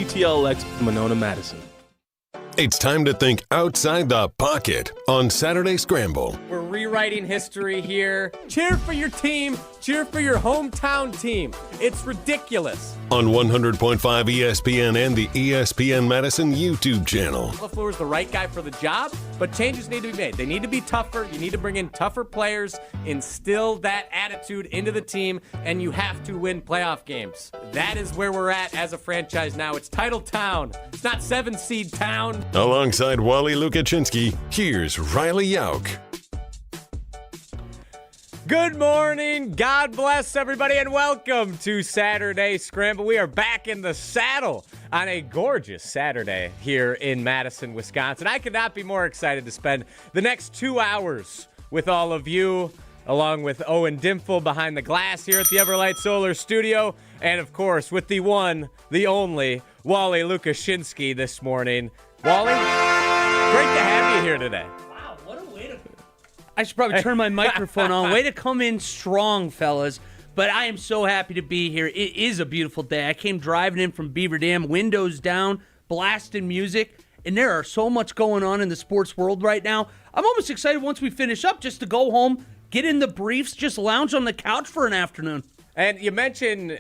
KTLX Monona Madison. It's time to think outside the pocket on Saturday Scramble. We're rewriting history here. Cheer for your team. Cheer for your hometown team. It's ridiculous. On 100.5 ESPN and the ESPN Madison YouTube channel. LaFleur's the right guy for the job, but changes need to be made. They need to be tougher. You need to bring in tougher players, instill that attitude into the team, and you have to win playoff games. That is where we're at as a franchise now. It's title town. It's not 7-seed town. Alongside Wally Lukaczynski, here's Riley Yauk. Good morning. God bless everybody, and welcome to Saturday Scramble. We are back in the saddle on a gorgeous Saturday here in Madison, Wisconsin. I could not be more excited to spend the next 2 hours with all of you, along with Owen Dimple behind the glass here at the Everlight Solar Studio, and of course with the one, the only, Wally Lukaczynski this morning. Wally, great to have you here today. Wow, what a way to... I should probably turn my microphone on. Way to come in strong, fellas. But I am so happy to be here. It is a beautiful day. I came driving in from Beaver Dam, windows down, blasting music, and there are so much going on in the sports world right now. I'm almost excited once we finish up just to go home, get in the briefs, just lounge on the couch for an afternoon. And you mentioned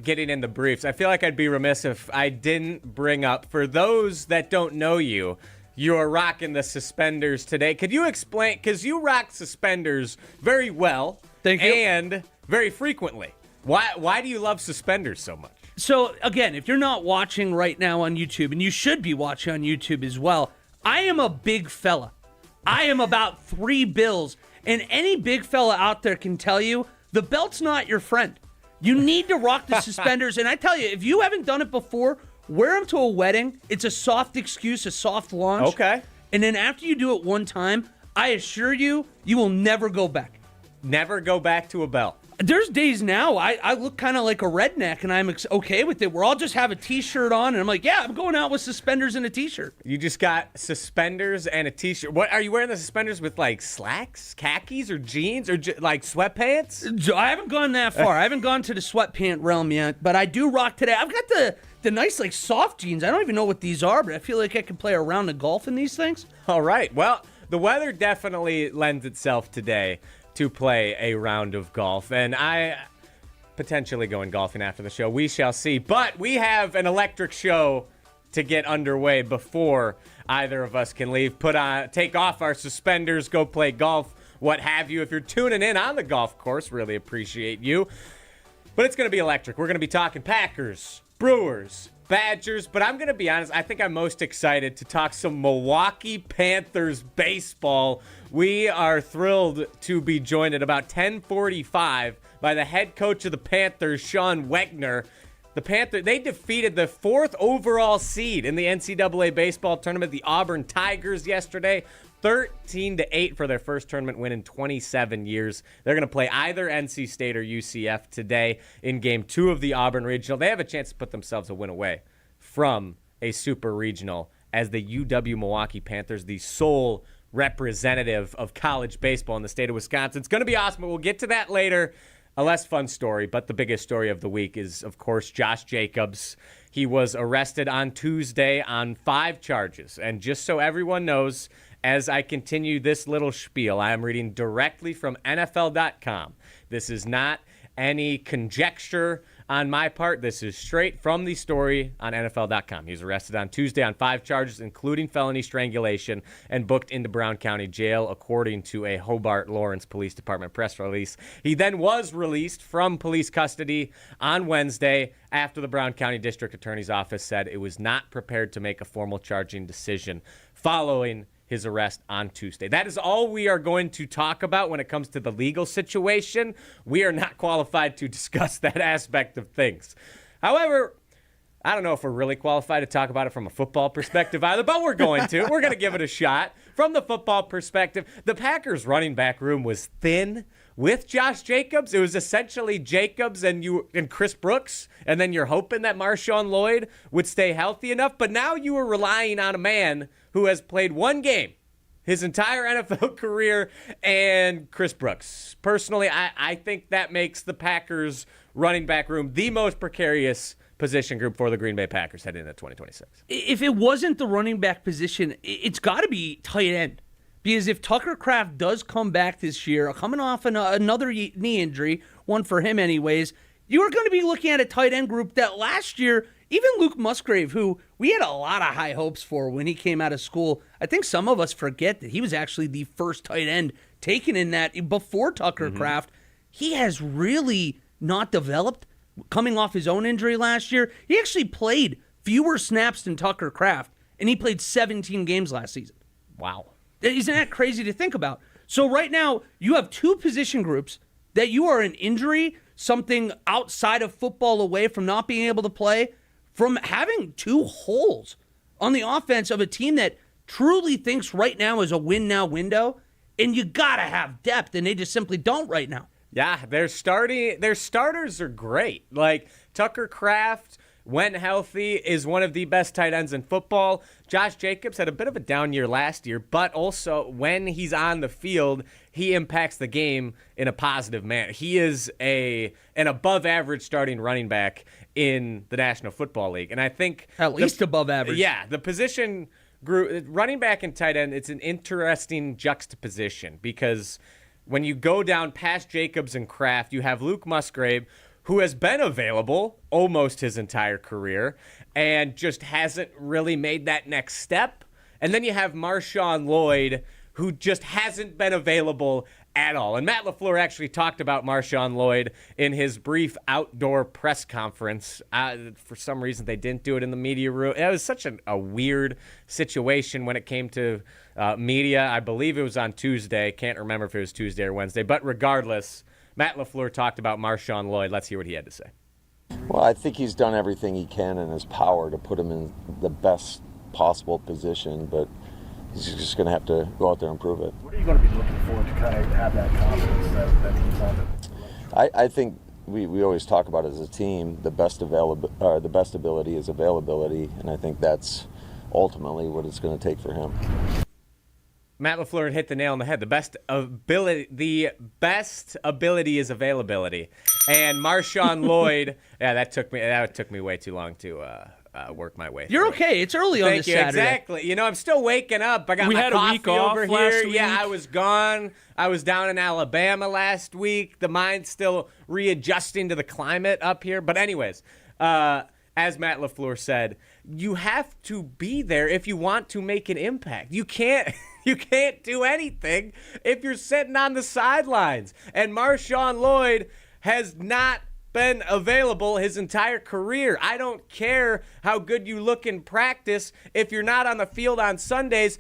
getting in the briefs. I feel like I'd be remiss if I didn't bring up, for those that don't know you, you're rocking the suspenders today. Could you explain, because you rock suspenders very well. Thank you. And very frequently. Why do you love suspenders so much? So, again, if you're not watching right now on YouTube, and you should be watching on YouTube as well, I am a big fella. I am about 3 bills. And any big fella out there can tell you, the belt's not your friend. You need to rock the suspenders. And I tell you, if you haven't done it before, wear them to a wedding. It's a soft excuse, a soft launch. Okay. And then after you do it one time, I assure you, you will never go back. Never go back to a belt. There's days now I look kind of like a redneck, and I'm okay with it, where I'll just have a T-shirt on, and I'm like, yeah, I'm going out with suspenders and a T-shirt. You just got suspenders and a T-shirt. What are you wearing the suspenders with, like slacks, khakis, or jeans, or like sweatpants? I haven't gone that far. I haven't gone to the sweatpant realm yet, but I do rock today. I've got the nice, like, soft jeans. I don't even know what these are, but I feel like I can play a round of golf in these things. All right. Well, the weather definitely lends itself today to play a round of golf, and I potentially going golfing after the show. We shall see. But we have an electric show to get underway before either of us can leave. Take off our suspenders, go play golf, what have you. If you're tuning in on the golf course, really appreciate you. But it's going to be electric. We're going to be talking Packers, Brewers, Badgers, but I'm going to be honest, I think I'm most excited to talk some Milwaukee Panthers baseball. We are thrilled to be joined at about 10:45 by the head coach of the Panthers, Shaun Wegner. The Panthers, they defeated the 4th overall seed in the NCAA baseball tournament, the Auburn Tigers, yesterday. 13-8 for their first tournament win in 27 years. They're going to play either NC State or UCF today in Game 2 of the Auburn Regional. They have a chance to put themselves a win away from a super regional as the UW-Milwaukee Panthers, the sole representative of college baseball in the state of Wisconsin. It's going to be awesome, but we'll get to that later. A less fun story, but the biggest story of the week is, of course, Josh Jacobs. He was arrested on Tuesday on 5 charges. And just so everyone knows, as I continue this little spiel, I am reading directly from NFL.com. This is not any conjecture on my part. This is straight from the story on NFL.com. He was arrested on Tuesday on 5 charges, including felony strangulation, and booked into Brown County Jail, according to a Hobart Lawrence Police Department press release. He then was released from police custody on Wednesday after the Brown County District Attorney's Office said it was not prepared to make a formal charging decision following his arrest on Tuesday. That is all we are going to talk about when it comes to the legal situation. We are not qualified to discuss that aspect of things. However, I don't know if we're really qualified to talk about it from a football perspective either, but we're going to. We're going to give it a shot. From the football perspective, the Packers running back room was thin with Josh Jacobs. It was essentially Jacobs and Chris Brooks, and then you're hoping that MarShawn Lloyd would stay healthy enough. But now you are relying on a man who has played 1 game his entire NFL career, and Chris Brooks. Personally, I think that makes the Packers running back room the most precarious position group for the Green Bay Packers heading into 2026. If it wasn't the running back position, it's got to be tight end. Because if Tucker Kraft does come back this year, coming off another knee injury, one for him anyways, you're going to be looking at a tight end group that last year, even Luke Musgrave, who we had a lot of high hopes for when he came out of school, I think some of us forget that he was actually the first tight end taken in that before Tucker Kraft. He has really not developed coming off his own injury last year. He actually played fewer snaps than Tucker Kraft, and he played 17 games last season. Wow. Isn't that crazy to think about? So right now, you have two position groups that you are an injury, something outside of football away from not being able to play, from having two holes on the offense of a team that truly thinks right now is a win-now window, and you got to have depth, and they just simply don't right now. Yeah, their starters are great. Like Tucker Kraft, when healthy, is one of the best tight ends in football. Josh Jacobs had a bit of a down year last year, but also when he's on the field, he impacts the game in a positive manner. He is an above-average starting running back in the National Football League, and I think at least above average. Yeah, the position group, running back and tight end, it's an interesting juxtaposition because when you go down past Jacobs and Kraft, you have Luke Musgrave, who has been available almost his entire career and just hasn't really made that next step. And then you have MarShawn Lloyd, who just hasn't been available at all. And Matt LaFleur actually talked about MarShawn Lloyd in his brief outdoor press conference. For some reason, they didn't do it in the media room. It was such a weird situation when it came to media. I believe it was on Tuesday. Can't remember if it was Tuesday or Wednesday. But regardless, Matt LaFleur talked about MarShawn Lloyd. Let's hear what he had to say. Well, I think he's done everything he can in his power to put him in the best possible position, but he's just going to have to go out there and prove it. What are you going to be looking for to kind of have that confidence that he's on it? I think we always talk about it as a team, the best ability is availability, and I think that's ultimately what it's going to take for him. Matt LaFleur hit the nail on the head. The best ability is availability. And MarShawn Lloyd, that took me way too long to work my way through. You're okay. It's early on this Saturday. Exactly. I'm still waking up. I got my had a coffee week off over last here. week. Yeah, I was gone. I was down in Alabama last week. The mind's still readjusting to the climate up here. But anyways, as Matt LaFleur said, you have to be there if you want to make an impact. You can't do anything if you're sitting on the sidelines. And MarShawn Lloyd has not been available his entire career. I don't care how good you look in practice. If you're not on the field on Sundays,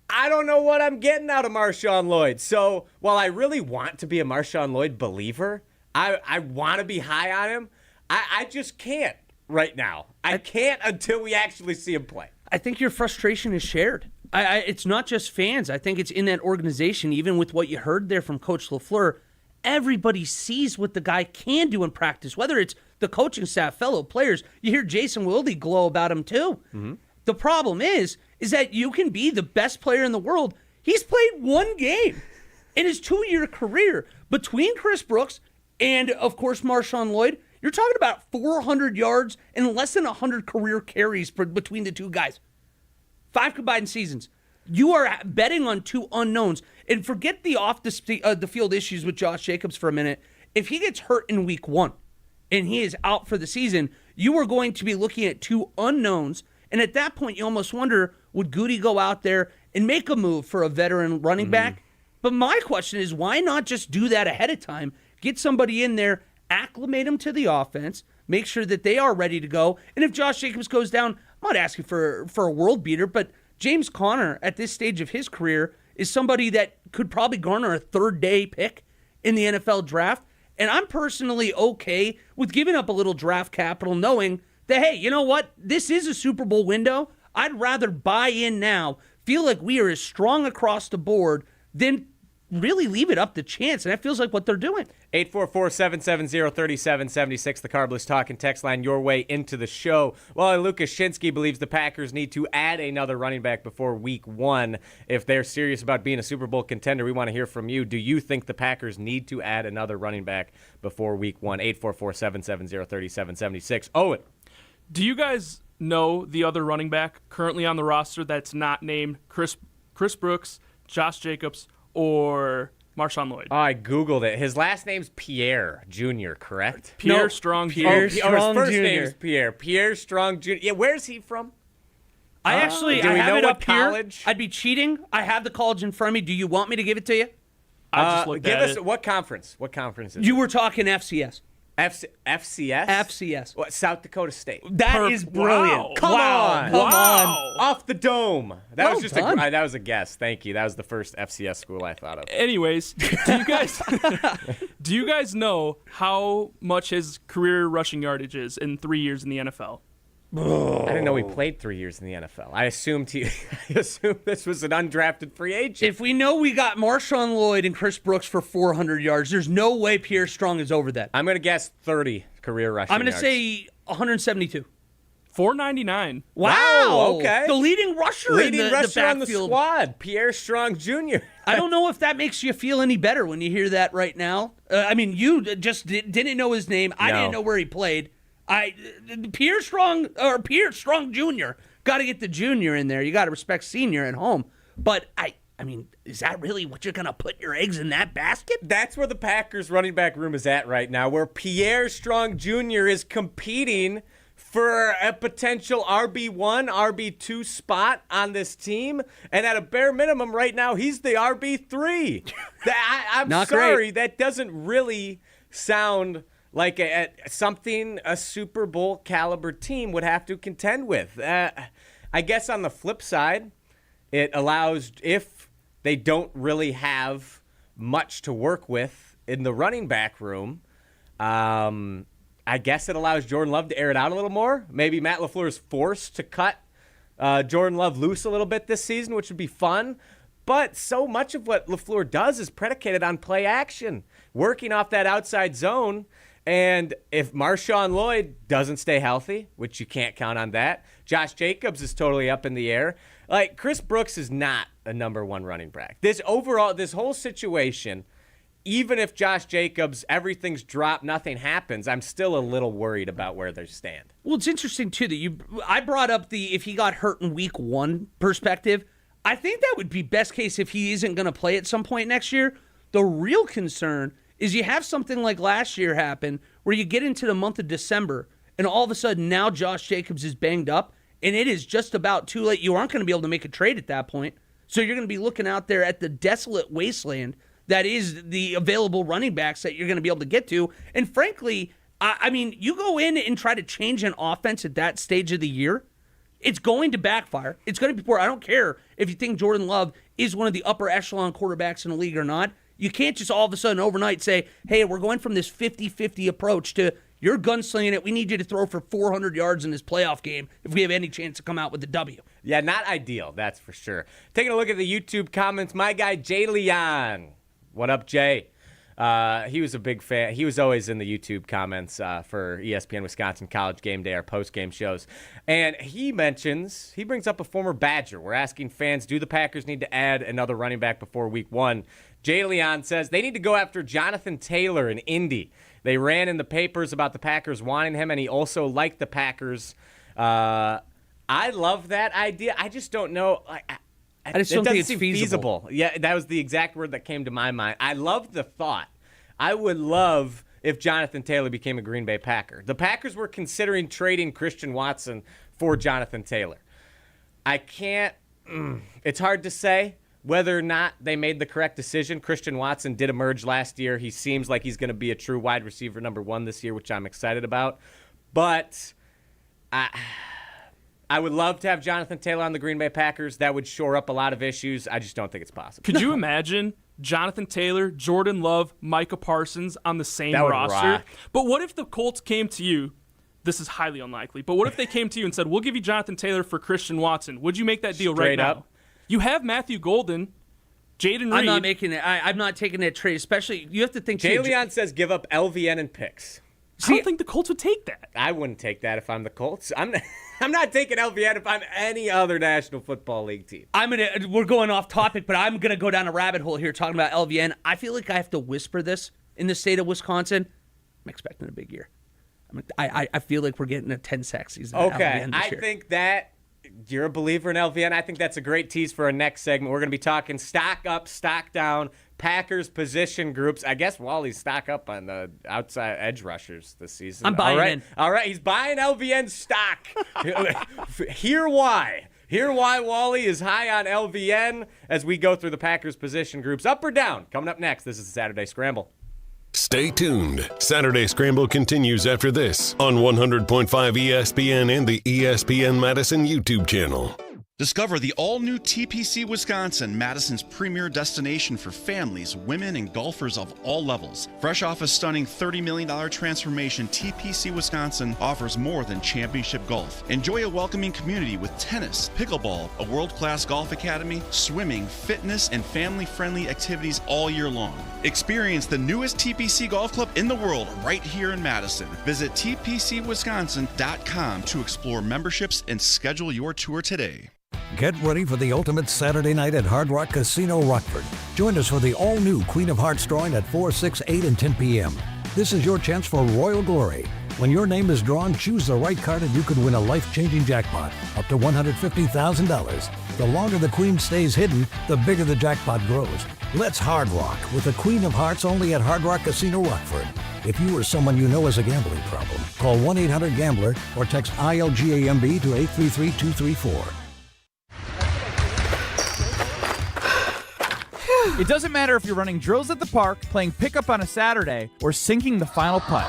I don't know what I'm getting out of MarShawn Lloyd. So while I really want to be a MarShawn Lloyd believer, I want to be high on him, I just can't right now. I can't until we actually see him play. I think your frustration is shared. It's not just fans. I think it's in that organization, even with what you heard there from Coach LaFleur. Everybody sees what the guy can do in practice, whether it's the coaching staff, fellow players. You hear Jason Wilde glow about him too. Mm-hmm. The problem is that you can be the best player in the world. He's played one game in his 2-year career. Between Chris Brooks and, of course, MarShawn Lloyd, you're talking about 400 yards and less than 100 career carries between the two guys. 5 combined seasons. You are betting on two unknowns. And forget the off-the-field issues with Josh Jacobs for a minute. If he gets hurt in week 1 and he is out for the season, you are going to be looking at two unknowns. And at that point, you almost wonder, would Goody go out there and make a move for a veteran running back? But my question is, why not just do that ahead of time? Get somebody in there, acclimate them to the offense, make sure that they are ready to go. And if Josh Jacobs goes down, I'm not asking for a world beater, but James Conner, at this stage of his career, is somebody that could probably garner a third-day pick in the NFL draft. And I'm personally okay with giving up a little draft capital knowing that, hey, you know what? This is a Super Bowl window. I'd rather buy in now, feel like we are as strong across the board, than really leave it up to chance. And that feels like what they're doing. 844-770-3776, the Carbless Talk and text line your way into the show. Well, Lucas Shinsky believes the Packers need to add another running back before week 1. If they're serious about being a Super Bowl contender, we want to hear from you. Do you think the Packers need to add another running back before week 1? 844-770-3776. Owen Do you guys know the other running back currently on the roster that's not named Chris Brooks, Josh Jacobs, or MarShawn Lloyd? Oh, I Googled it. His last name's Pierre Jr., correct? Pierre Strong Jr. His first name's Pierre. Pierre Strong Jr. Yeah, where's he from? I have it up college? here. I'd be cheating. I have the college in front of me. Do you want me to give it to you? I just looked give at us it. what conference? What conference is You it? were talking FCS. FCS? FCS. What, South Dakota State. That is brilliant. Wow. Come on. Come on. Off the dome. That Well was just done. that was a guess. Thank you. That was the first FCS school I thought of. Anyways, do you guys know how much his career rushing yardage is in 3 years in the NFL? I didn't know he played 3 years in the NFL. I assumed this was an undrafted free agent. If we know we got MarShawn Lloyd and Chris Brooks for 400 yards, there's no way Pierre Strong is over that. I'm going to guess 30 career rushing I'm going to yards. say 172. 499. Wow, okay. The leading rusher in the rusher on the backfield. squad, Pierre Strong Jr. I don't know if that makes you feel any better when you hear that right now. I mean, you just didn't know his name. I didn't know where he played. Pierre Strong Jr. Got to get the junior in there. You got to respect senior at home. But I mean, is that really what you're gonna put your eggs in that basket? That's where the Packers running back room is at right now, where Pierre Strong Jr. is competing for a potential RB1, RB2 spot on this team. And at a bare minimum right now, he's the RB3. I'm Not sorry, great. that doesn't really sound like something a Super Bowl caliber team would have to contend with. I guess on the flip side, it allows, if they don't really have much to work with in the running back room, I guess it allows Jordan Love to air it out a little more. Maybe Matt LaFleur is forced to cut Jordan Love loose a little bit this season, which would be fun. But so much of what LaFleur does is predicated on play action, working off that outside zone. And if MarShawn Lloyd doesn't stay healthy, which you can't count on that, Josh Jacobs is totally up in the air. Like, Chris Brooks is not a number one running back. This whole situation, even if Josh Jacobs, everything's dropped, nothing happens, I'm still a little worried about where they stand. Well, it's interesting, too, that I brought up the if he got hurt in week one perspective. I think that would be best case if he isn't going to play at some point next year. The real concern is you have something like last year happen where you get into the month of December and all of a sudden now Josh Jacobs is banged up and it is just about too late. You aren't going to be able to make a trade at that point. So you're going to be looking out there at the desolate wasteland that is the available running backs that you're going to be able to get to. And frankly, I mean, you go in and try to change an offense at that stage of the year, it's going to backfire. It's going to be poor. I don't care if you think Jordan Love is one of the upper echelon quarterbacks in the league or not. You can't just all of a sudden overnight say, hey, we're going from this 50-50 approach to you're gunslinging it. We need you to throw for 400 yards in this playoff game if we have any chance to come out with the W. Yeah, not ideal, that's for sure. Taking a look at the YouTube comments, my guy Jay Leon. What up, Jay? He was a big fan. He was always in the YouTube comments for ESPN Wisconsin College Game Day, our post-game shows. And he brings up a former Badger. We're asking fans, do the Packers need to add another running back before week one? Jay Leon says they need to go after Jonathan Taylor in Indy. They ran in the papers about the Packers wanting him, and he also liked the Packers. I love that idea. I just don't know. I just don't think it's seem feasible. Yeah, that was the exact word that came to my mind. I love the thought. I would love if Jonathan Taylor became a Green Bay Packer. The Packers were considering trading Christian Watson for Jonathan Taylor. It's hard to say whether or not they made the correct decision. Christian Watson did emerge last year. He seems like he's going to be a true wide receiver number one this year, which I'm excited about. But I would love to have Jonathan Taylor on the Green Bay Packers. That would shore up a lot of issues. I just don't think it's possible. Could you imagine Jonathan Taylor, Jordan Love, Micah Parsons on the same That would roster? rock. But what if the Colts came to you? This is highly unlikely. But what if they came to you and said, we'll give you Jonathan Taylor for Christian Watson? Would you make that deal Straight right now? up. You have Matthew Golden, Jaden Reed. I'm not making it. I'm not taking that trade, especially you have to think. Jay too, Leon says give up LVN and picks. I don't think the Colts would take that. I wouldn't take that if I'm the Colts. I'm not taking LVN if I'm any other National Football League team. We're going off topic, but I'm gonna go down a rabbit hole here talking about LVN. I feel like I have to whisper this in the state of Wisconsin. I'm expecting a big year. I feel like we're getting a 10-sack season. Okay, I think that you're a believer in LVN. I think that's a great tease for our next segment. We're going to be talking stock up, stock down, Packers position groups. I guess Wally's stock up on the outside edge rushers this season. I'm buying in. All right, he's buying LVN stock. Hear why. Hear why Wally is high on LVN as we go through the Packers position groups. Up or down? Coming up next, this is the Saturday Scramble. Stay tuned. Saturday Scramble continues after this on 100.5 ESPN and the ESPN Madison YouTube channel. Discover the all-new TPC Wisconsin, Madison's premier destination for families, women, and golfers of all levels. Fresh off a stunning $30 million transformation, TPC Wisconsin offers more than championship golf. Enjoy a welcoming community with tennis, pickleball, a world-class golf academy, swimming, fitness, and family-friendly activities all year long. Experience the newest TPC golf club in the world right here in Madison. Visit tpcwisconsin.com to explore memberships and schedule your tour today. Get ready for the ultimate Saturday night at Hard Rock Casino Rockford. Join us for the all-new Queen of Hearts drawing at 4, 6, 8, and 10 p.m. This is your chance for royal glory. When your name is drawn, choose the right card and you could win a life-changing jackpot, up to $150,000. The longer the Queen stays hidden, the bigger the jackpot grows. Let's Hard Rock with the Queen of Hearts only at Hard Rock Casino Rockford. If you or someone you know has a gambling problem, call 1-800-GAMBLER or text ILGAMB to 833-234. It doesn't matter if you're running drills at the park, playing pickup on a Saturday, or sinking the final putt.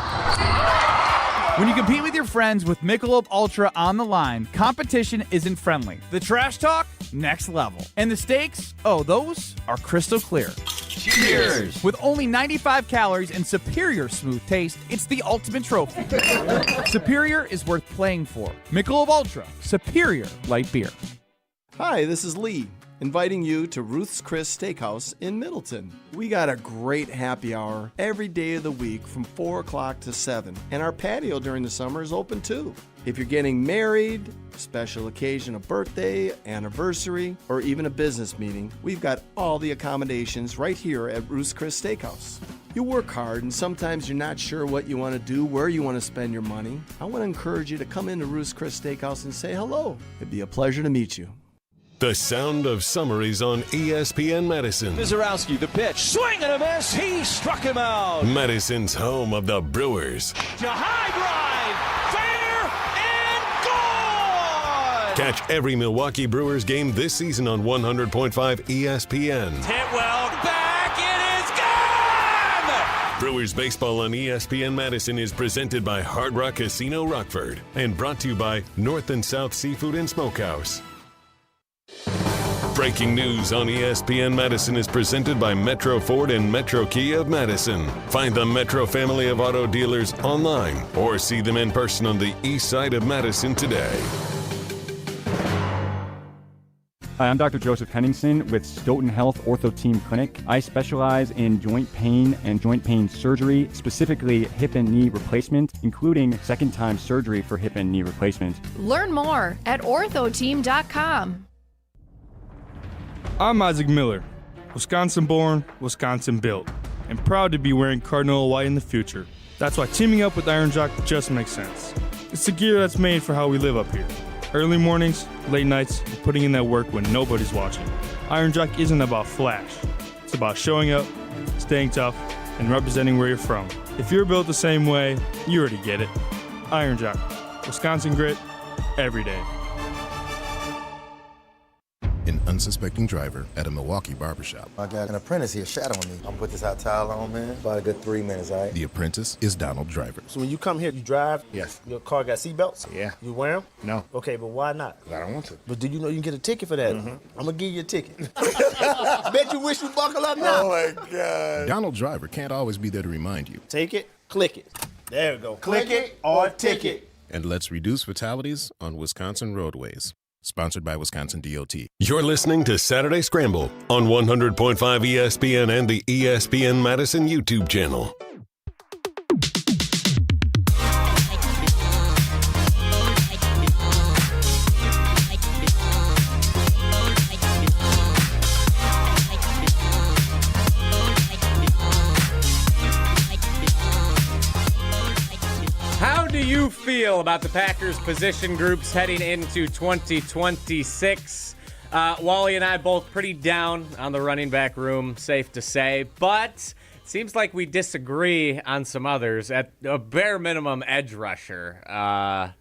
When you compete with your friends with Michelob Ultra on the line, competition isn't friendly. The trash talk, next level. And the stakes, those are crystal clear. Cheers! With only 95 calories and superior smooth taste, it's the ultimate trophy. Superior is worth playing for. Michelob Ultra, superior light beer. Hi, this is Lee, inviting you to Ruth's Chris Steakhouse in Middleton. We got a great happy hour every day of the week from 4 o'clock to 7, and our patio during the summer is open too. If you're getting married, special occasion, a birthday, anniversary, or even a business meeting, we've got all the accommodations right here at Ruth's Chris Steakhouse. You work hard and sometimes you're not sure what you want to do, where you want to spend your money. I want to encourage you to come into Ruth's Chris Steakhouse and say hello. It'd be a pleasure to meet you. The sound of summer is on ESPN Madison. Wizarowski, the pitch. Swing and a miss. He struck him out. Madison's home of the Brewers. To high drive. Fair and gone. Catch every Milwaukee Brewers game this season on 100.5 ESPN. Hit well. Back. It is gone. Brewers baseball on ESPN Madison is presented by Hard Rock Casino Rockford and brought to you by North and South Seafood and Smokehouse. Breaking news on ESPN Madison is presented by Metro Ford and Metro Kia of Madison. Find the Metro family of auto dealers online or see them in person on the east side of Madison today. Hi, I'm Dr. Joseph Henningsen with Stoughton Health Ortho Team Clinic. I specialize in joint pain and joint pain surgery, specifically hip and knee replacement, including second-time surgery for hip and knee replacement. Learn more at orthoteam.com. I'm Isaac Miller, Wisconsin-born, Wisconsin-built, and proud to be wearing Cardinal white in the future. That's why teaming up with Iron Jock just makes sense. It's the gear that's made for how we live up here. Early mornings, late nights, and putting in that work when nobody's watching. Iron Jock isn't about flash. It's about showing up, staying tough, and representing where you're from. If you're built the same way, you already get it. Iron Jock, Wisconsin grit, every day. An unsuspecting driver at a Milwaukee barbershop. I got an apprentice here shadowing me. I'm gonna put this hot towel on, man. About a good 3 minutes, all right? The apprentice is Donald Driver. So when you come here, you drive? Yes. Your car got seatbelts? Yeah. You wear them? No. Okay, but why not? I don't want to. But do you know you can get a ticket for that? I'm gonna give you a ticket. Bet you wish you buckle up now. Oh my God. Donald Driver can't always be there to remind you. Take it, click it. There we go. Click it or ticket. And let's reduce fatalities on Wisconsin roadways. Sponsored by Wisconsin DOT. You're listening to Saturday Scramble on 100.5 ESPN and the ESPN Madison YouTube channel. How do feel about the Packers position groups heading into 2026? Wally and I both pretty down on the running back room, safe to say, but it seems like we disagree on some others. At a bare minimum, edge rusher.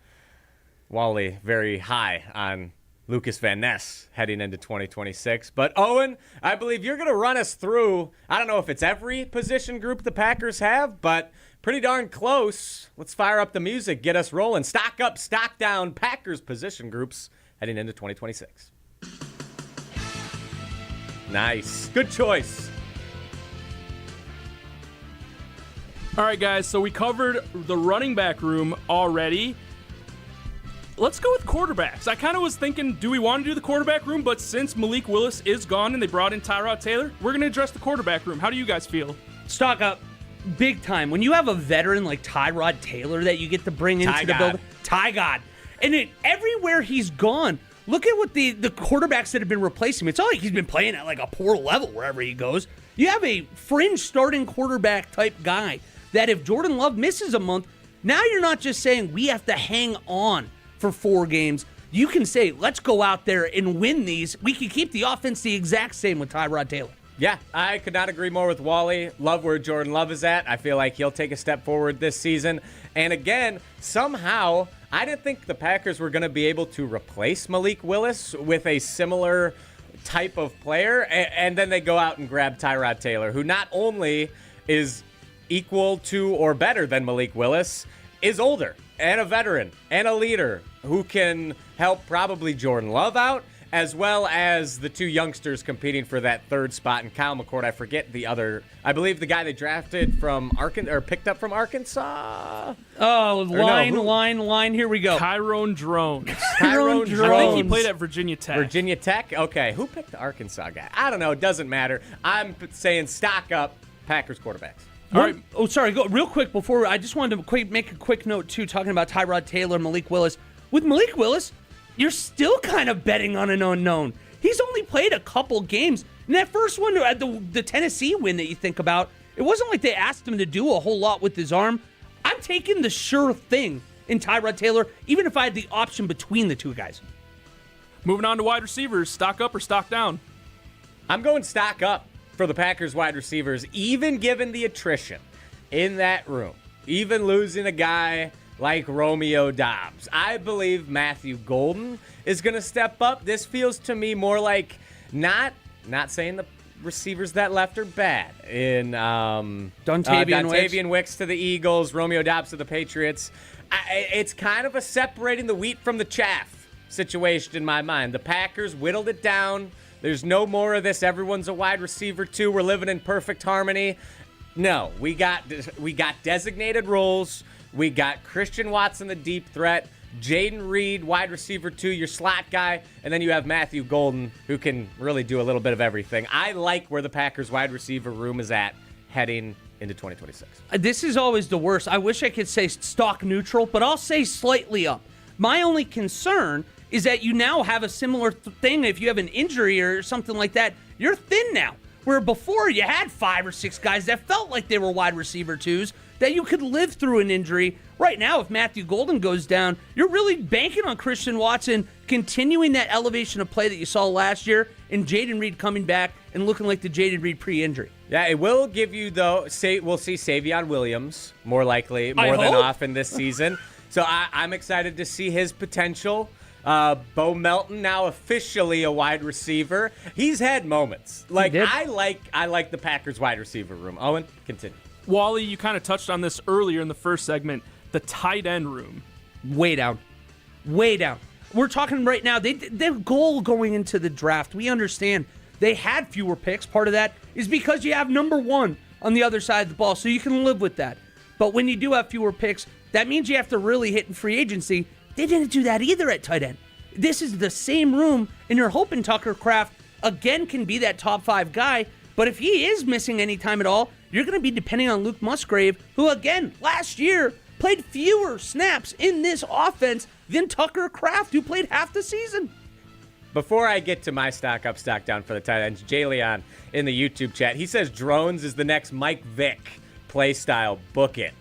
Wally very high on Lucas Van Ness heading into 2026. But Owen, I believe you're going to run us through, I don't know if it's every position group the Packers have, but pretty darn close. Let's fire up the music, get us rolling. Stock up, stock down, Packers position groups heading into 2026. Nice. Good choice. All right, guys, so we covered the running back room already. Let's go with quarterbacks. I kind of was thinking, do we want to do the quarterback room? But since Malik Willis is gone and they brought in Tyrod Taylor, we're going to address the quarterback room. How do you guys feel? Stock up. Big time. When you have a veteran like Tyrod Taylor that you get to bring into the building. Ty God. And everywhere he's gone, look at what the quarterbacks that have been replacing him. It's not like he's been playing at like a poor level wherever he goes. You have a fringe starting quarterback type guy that if Jordan Love misses a month, now you're not just saying we have to hang on for 4 games. You can say, let's go out there and win these. We can keep the offense the exact same with Tyrod Taylor. Yeah, I could not agree more with Wally. Love where Jordan Love is at. I feel like he'll take a step forward this season. And again, somehow, I didn't think the Packers were going to be able to replace Malik Willis with a similar type of player. And then they go out and grab Tyrod Taylor, who not only is equal to or better than Malik Willis, is older and a veteran and a leader who can help probably Jordan Love out, as well as the 2 youngsters competing for that 3rd spot. And Kyle McCord, I forget the other, I believe the guy they drafted from Arkansas, or picked up from Arkansas. Oh, line, here we go. Tyrone Drones. Tyrone Drones. I think he played at Virginia Tech. Virginia Tech? Okay, who picked the Arkansas guy? I don't know, it doesn't matter. I'm saying stock up Packers quarterbacks. All right. Oh, sorry, go real quick before, I just wanted to make a quick note too, talking about Tyrod Taylor, Malik Willis. With Malik Willis, you're still kind of betting on an unknown. He's only played a couple games. And that first one, the Tennessee win that you think about, it wasn't like they asked him to do a whole lot with his arm. I'm taking the sure thing in Tyrod Taylor, even if I had the option between the 2 guys. Moving on to wide receivers, stock up or stock down? I'm going stock up for the Packers wide receivers, even given the attrition in that room, even losing a guy like Romeo Doubs. I believe Matthew Golden is going to step up. This feels to me more like not saying the receivers that left are bad. In Dontavian Wicks to the Eagles, Romeo Doubs to the Patriots. It's kind of a separating the wheat from the chaff situation in my mind. The Packers whittled it down. There's no more of this. Everyone's a wide receiver too. We're living in perfect harmony. No, we got designated roles. We got Christian Watson, the deep threat, Jaden Reed, wide receiver 2, your slot guy, and then you have Matthew Golden, who can really do a little bit of everything. I like where the Packers wide receiver room is at heading into 2026. This is always the worst. I wish I could say stock neutral, but I'll say slightly up. My only concern is that you now have a similar thing. If you have an injury or something like that, you're thin now. Where before you had 5 or 6 guys that felt like they were wide receiver 2s, that you could live through an injury. Right now, if Matthew Golden goes down, you're really banking on Christian Watson continuing that elevation of play that you saw last year, and Jaden Reed coming back and looking like the Jaden Reed pre-injury. Yeah, it will give you, though, we'll see Savion Williams more likely, more than often this season. So I'm excited to see his potential. Bo Melton now officially a wide receiver. He's had moments. I like the Packers wide receiver room. Owen, continue. Wally, you kind of touched on this earlier in the first segment. The tight end room. Way down. We're talking right now. Their goal going into the draft, we understand they had fewer picks. Part of that is because you have number 1 on the other side of the ball, so you can live with that. But when you do have fewer picks, that means you have to really hit in free agency. They didn't do that either at tight end. This is the same room, and you're hoping Tucker Kraft, again, can be that top 5 guy. But if he is missing any time at all, you're going to be depending on Luke Musgrave, who, again, last year played fewer snaps in this offense than Tucker Kraft, who played half the season. Before I get to my stock up, stock down for the tight ends, Jay Leon in the YouTube chat, he says Drones is the next Mike Vick play style. Book it.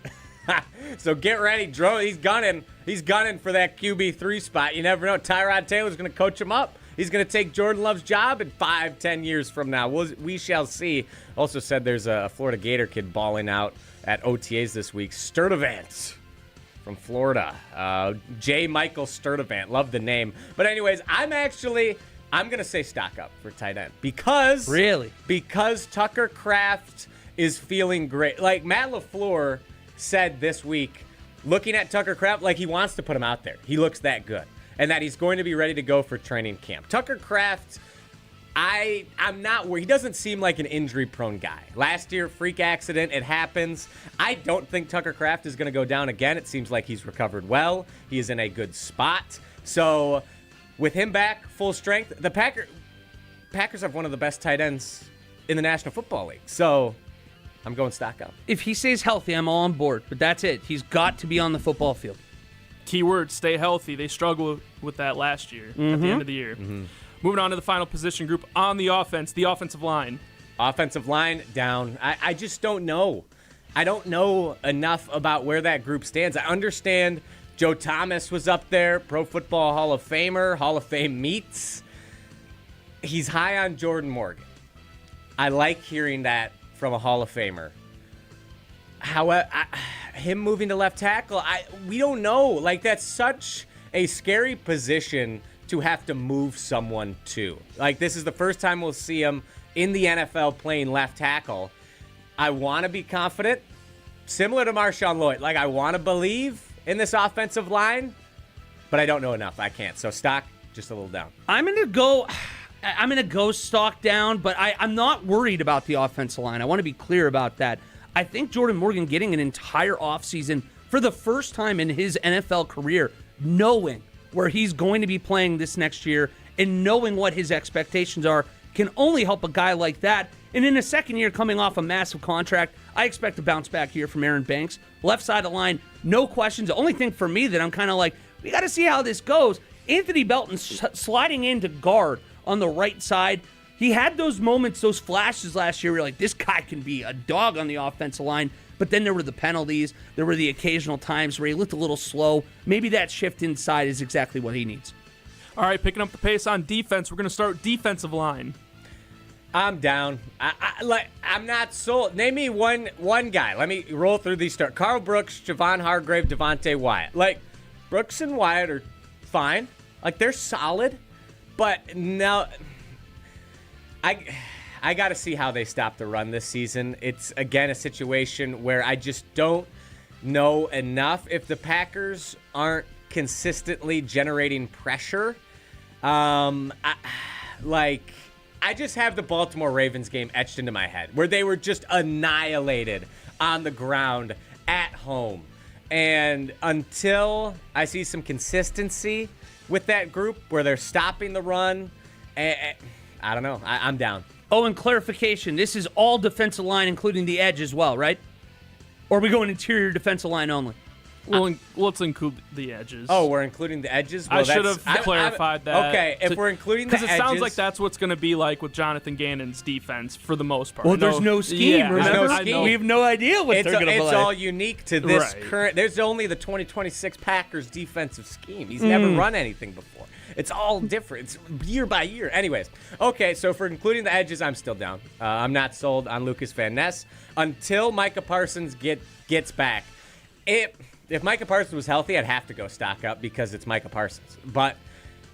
So get ready. Drone, he's gunning He's gunning for that QB3 spot. You never know. Tyrod Taylor's going to coach him up. He's going to take Jordan Love's job in 5-10 years from now. We shall see. Also said there's a Florida Gator kid balling out at OTAs this week. Sturdivant from Florida. J. Michael Sturdivant. Love the name. But anyways, I'm going to say stock up for tight end. Because Tucker Kraft is feeling great. Like Matt LaFleur said this week, looking at Tucker Kraft, like he wants to put him out there. He looks that good. And that he's going to be ready to go for training camp. Tucker Kraft, I'm not worried. He doesn't seem like an injury-prone guy. Last year, freak accident, it happens. I don't think Tucker Kraft is going to go down again. It seems like he's recovered well. He is in a good spot. So with him back, full strength, the Packers have one of the best tight ends in the National Football League. So I'm going stock up. If he stays healthy, I'm all on board. But that's it. He's got to be on the football field. Keyword, stay healthy. They struggled with that last year at the end of the year. Moving on to the final position group on the offense, the offensive line. Offensive line down. I just don't know. I don't know enough about where that group stands. I understand Joe Thomas was up there, Pro Football Hall of Famer, Hall of Fame meets. He's high on Jordan Morgan. I like hearing that from a Hall of Famer. However, him moving to left tackle, we don't know. Like, that's such a scary position to have to move someone to. Like, this is the first time we'll see him in the NFL playing left tackle. I want to be confident, similar to MarShawn Lloyd. Like, I want to believe in this offensive line, but I don't know enough. I can't. So stock just a little down. I'm gonna go stock down, but I'm not worried about the offensive line. I want to be clear about that. I think Jordan Morgan getting an entire offseason for the first time in his NFL career, knowing where he's going to be playing this next year and knowing what his expectations are, can only help a guy like that. And in a second year coming off a massive contract, I expect a bounce back here from Aaron Banks. Left side of the line, no questions. The only thing for me that I'm kind of like, we got to see how this goes. Anthony Belton sliding into guard on the right side. He had those moments, those flashes last year where you're like, this guy can be a dog on the offensive line. But then there were the penalties. There were the occasional times where he looked a little slow. Maybe that shift inside is exactly what he needs. All right, picking up the pace on defense. We're going to start defensive line. I'm down. I'm not sold. Name me one guy. Let me roll through these. Start. Carl Brooks, Javon Hargrave, Devontae Wyatt. Like, Brooks and Wyatt are fine. Like, they're solid. But now, I got to see how they stop the run this season. It's, again, a situation where I just don't know enough. If the Packers aren't consistently generating pressure, I just have the Baltimore Ravens game etched into my head, where they were just annihilated on the ground at home. And until I see some consistency with that group where they're stopping the run, I don't know. I'm down. Oh, and clarification, this is all defensive line, including the edge as well, right? Or are we going interior defensive line only? Well, let's include the edges. Oh, we're including the edges? Well, I should have clarified that. Okay, if we're including the edges. Because it sounds like that's what's going to be like with Jonathan Gannon's defense for the most part. Well, there's no scheme, yeah, remember? No scheme. We have no idea what they're going to play. It's all unique to this current. There's only the 2026 Packers defensive scheme. He's never run anything before. It's all different. It's year by year. Anyways, okay, so for including the edges, I'm still down. I'm not sold on Lucas Van Ness until Micah Parsons gets back. If Micah Parsons was healthy, I'd have to go stock up because it's Micah Parsons. But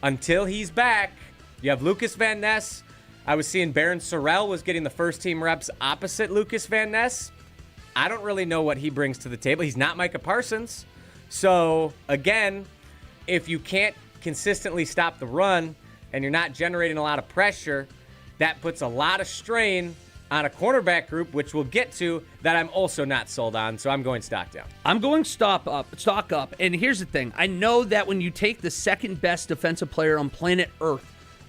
until he's back, you have Lucas Van Ness. I was seeing Baron Sorrell was getting the first-team reps opposite Lucas Van Ness. I don't really know what he brings to the table. He's not Micah Parsons. So, again, if you can't consistently stop the run and you're not generating a lot of pressure, that puts a lot of strain on a cornerback group, which we'll get to, that I'm also not sold on, so I'm going stock down. I'm going stock up, and here's the thing. I know that when you take the second best defensive player on planet Earth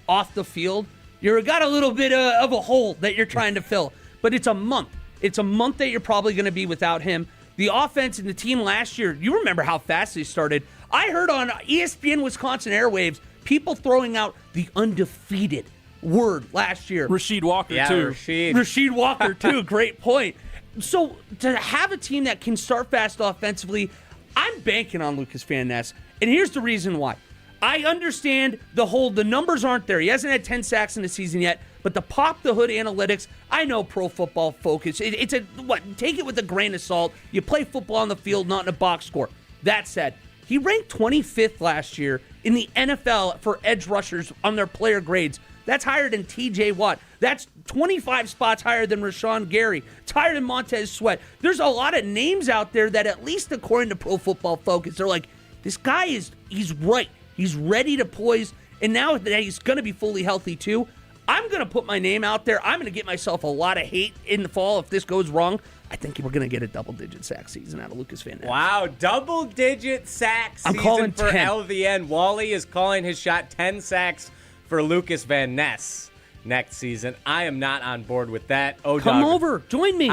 off the field, you've got a little bit of a hole that you're trying to fill, but it's a month. It's a month that you're probably going to be without him. The offense and the team last year, you remember how fast they started. I heard on ESPN Wisconsin airwaves, people throwing out the undefeated word last year. Rasheed Walker, too. Rasheed Walker, too. Great point. So to have a team that can start fast offensively, I'm banking on Lucas Van Ness, and here's the reason why. I understand the numbers aren't there. He hasn't had 10 sacks in the season yet, but the pop the hood analytics, I know Pro Football Focus. Take it with a grain of salt. You play football on the field, not in a box score. That said, he ranked 25th last year in the NFL for edge rushers on their player grades. That's higher than TJ Watt. That's 25 spots higher than Rashawn Gary. It's higher than Montez Sweat. There's a lot of names out there that, at least according to Pro Football Focus, they're like, this guy he's right. He's ready to poise, and now that he's going to be fully healthy too, I'm going to put my name out there. I'm going to get myself a lot of hate in the fall if this goes wrong. I think we're going to get a double-digit sack season out of Lucas Van Ness. Wow, double-digit sack season for 10. LVN. Wally is calling his shot. 10 sacks for Lucas Van Ness next season. I am not on board with that. Come over. Join me.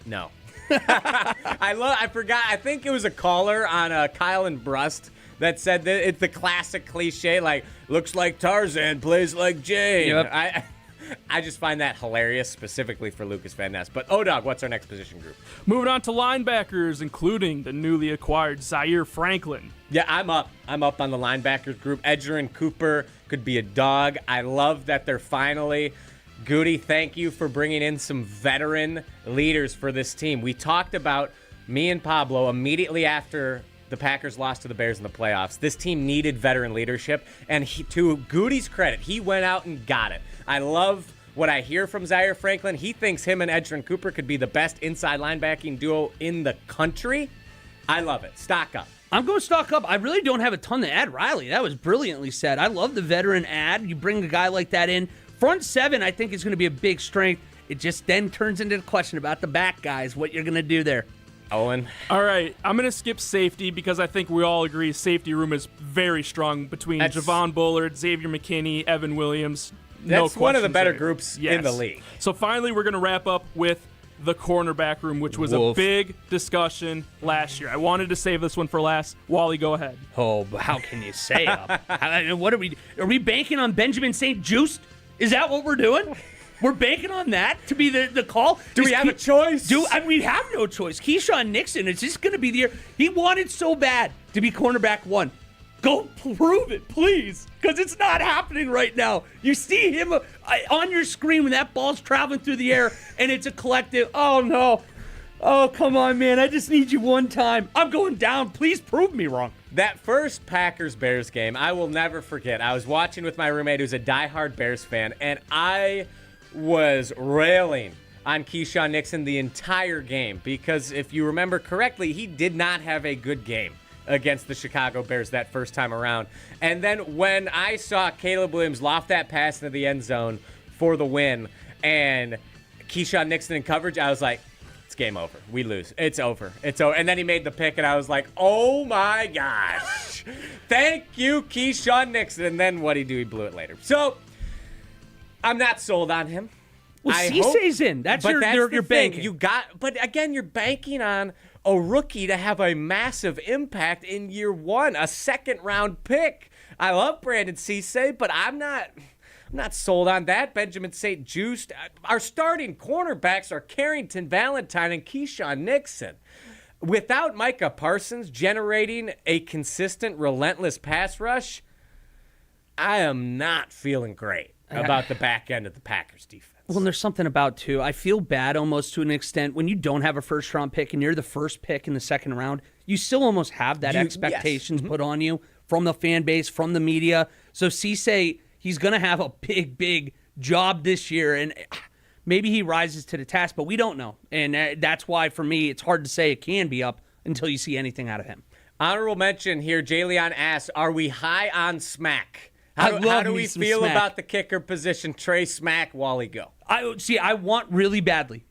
No. I forgot. I think it was a caller on Kyle and Brust that said that it's the classic cliche, like, looks like Tarzan, plays like Jane. Yep. I just find that hilarious, specifically for Lucas Van Ness. But, O-Dog, what's our next position group? Moving on to linebackers, including the newly acquired Zaire Franklin. Yeah, I'm up. I'm up on the linebackers group. Edgerrin Cooper could be a dog. I love that they're finally... Goody, thank you for bringing in some veteran leaders for this team. We talked about me and Pablo immediately after the Packers lost to the Bears in the playoffs. This team needed veteran leadership, and to Goody's credit, he went out and got it. I love what I hear from Zaire Franklin. He thinks him and Edgerrin Cooper could be the best inside linebacking duo in the country. I love it. Stock up. I'm going to stock up. I really don't have a ton to add, Riley. That was brilliantly said. I love the veteran ad. You bring a guy like that in. Front seven, I think, is going to be a big strength. It just then turns into the question about the back guys, what you're going to do there. Owen. All right, I'm going to skip safety because I think we all agree safety room is very strong between Javon Bullard, Xavier McKinney, Evan Williams. That's one of the better groups in the league. So finally, we're going to wrap up with the cornerback room, which was a big discussion last year. I wanted to save this one for last. Wally, go ahead. Oh, but how can you say what are we banking on Benjamin St. Juste? Is that what we're doing? We're banking on that to be the call? Do we have a choice? We have no choice. Keyshawn Nixon, it's just going to be the year. He wanted so bad to be cornerback one. Go prove it, please, because it's not happening right now. You see him on your screen when that ball's traveling through the air, and it's a collective, oh, no. Oh, come on, man. I just need you one time. I'm going down. Please prove me wrong. That first Packers-Bears game, I will never forget. I was watching with my roommate who's a diehard Bears fan, and I was railing on Keyshawn Nixon the entire game because if you remember correctly, he did not have a good game against the Chicago Bears that first time around. And then when I saw Caleb Williams loft that pass into the end zone for the win and Keyshawn Nixon in coverage, I was like, it's game over. We lose. It's over. It's over. And then he made the pick, and I was like, oh, my gosh. Thank you, Keyshawn Nixon. And then what'd he do? He blew it later. So I'm not sold on him. Well, Cisse's in. That's your banking. But again, you're banking on a rookie to have a massive impact in year one, a second-round pick. I love Brandon Cisse, but I'm not sold on that. Benjamin St. Juste. Our starting cornerbacks are Carrington Valentine and Keyshawn Nixon. Without Micah Parsons generating a consistent, relentless pass rush, I am not feeling great about the back end of the Packers defense. Well, and there's something about, too, I feel bad almost to an extent when you don't have a first-round pick and you're the first pick in the second round, you still almost have that expectations put on you from the fan base, from the media. So Cisse, he's going to have a big, big job this year, and maybe he rises to the task, but we don't know. And that's why, for me, it's hard to say it can be up until you see anything out of him. Honorable mention here, Jay Leon asks, are we high on Smack? How do we feel about the kicker position? Trey Smack, Wally, go. I want really badly,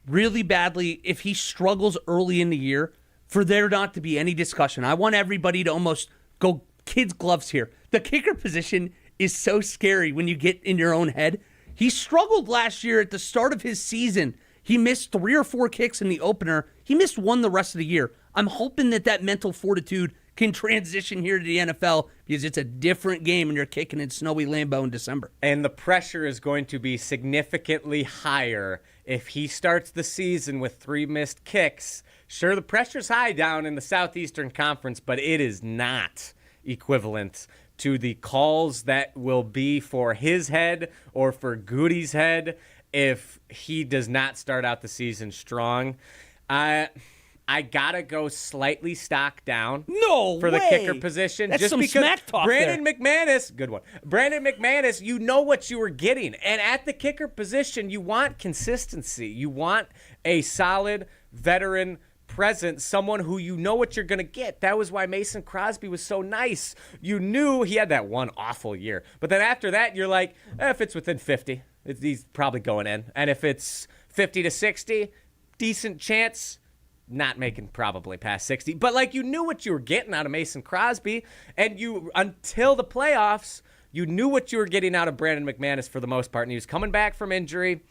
if he struggles early in the year, for there not to be any discussion. I want everybody to almost go kids' gloves here. The kicker position is so scary when you get in your own head. He struggled last year at the start of his season. He missed 3 or 4 kicks in the opener. He missed 1 the rest of the year. I'm hoping that mental fortitude can transition here to the NFL because it's a different game when you're kicking in snowy Lambeau in December. And the pressure is going to be significantly higher if he starts the season with 3 missed kicks. Sure, the pressure's high down in the Southeastern Conference, but it is not equivalent to the calls that will be for his head or for Goody's head if he does not start out the season strong. I gotta go slightly stock down for the kicker position. That's just some because smack talk Brandon McManus, good one. Brandon McManus, you know what you were getting. And at the kicker position, you want consistency. You want a solid veteran presence, someone who you know what you're going to get. That was why Mason Crosby was so nice. You knew he had that one awful year. But then after that, you're like, if it's within 50, he's probably going in. And if it's 50 to 60, decent chance, not making probably past 60. But like you knew what you were getting out of Mason Crosby. And you, until the playoffs, you knew what you were getting out of Brandon McManus for the most part. And he was coming back from injury.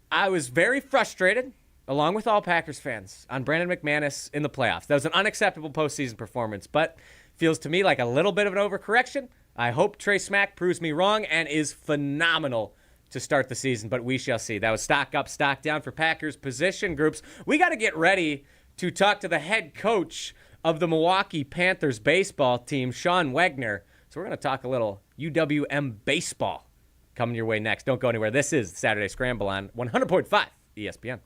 I was very frustrated, along with all Packers fans, on Brandon McManus in the playoffs. That was an unacceptable postseason performance, but feels to me like a little bit of an overcorrection. I hope Trey Smack proves me wrong and is phenomenal to start the season, but we shall see. That was stock up, stock down for Packers position groups. We got to get ready to talk to the head coach of the Milwaukee Panthers baseball team, Shaun Wegner. So we're going to talk a little UWM baseball coming your way next. Don't go anywhere. This is Saturday Scramble on 100.5 ESPN.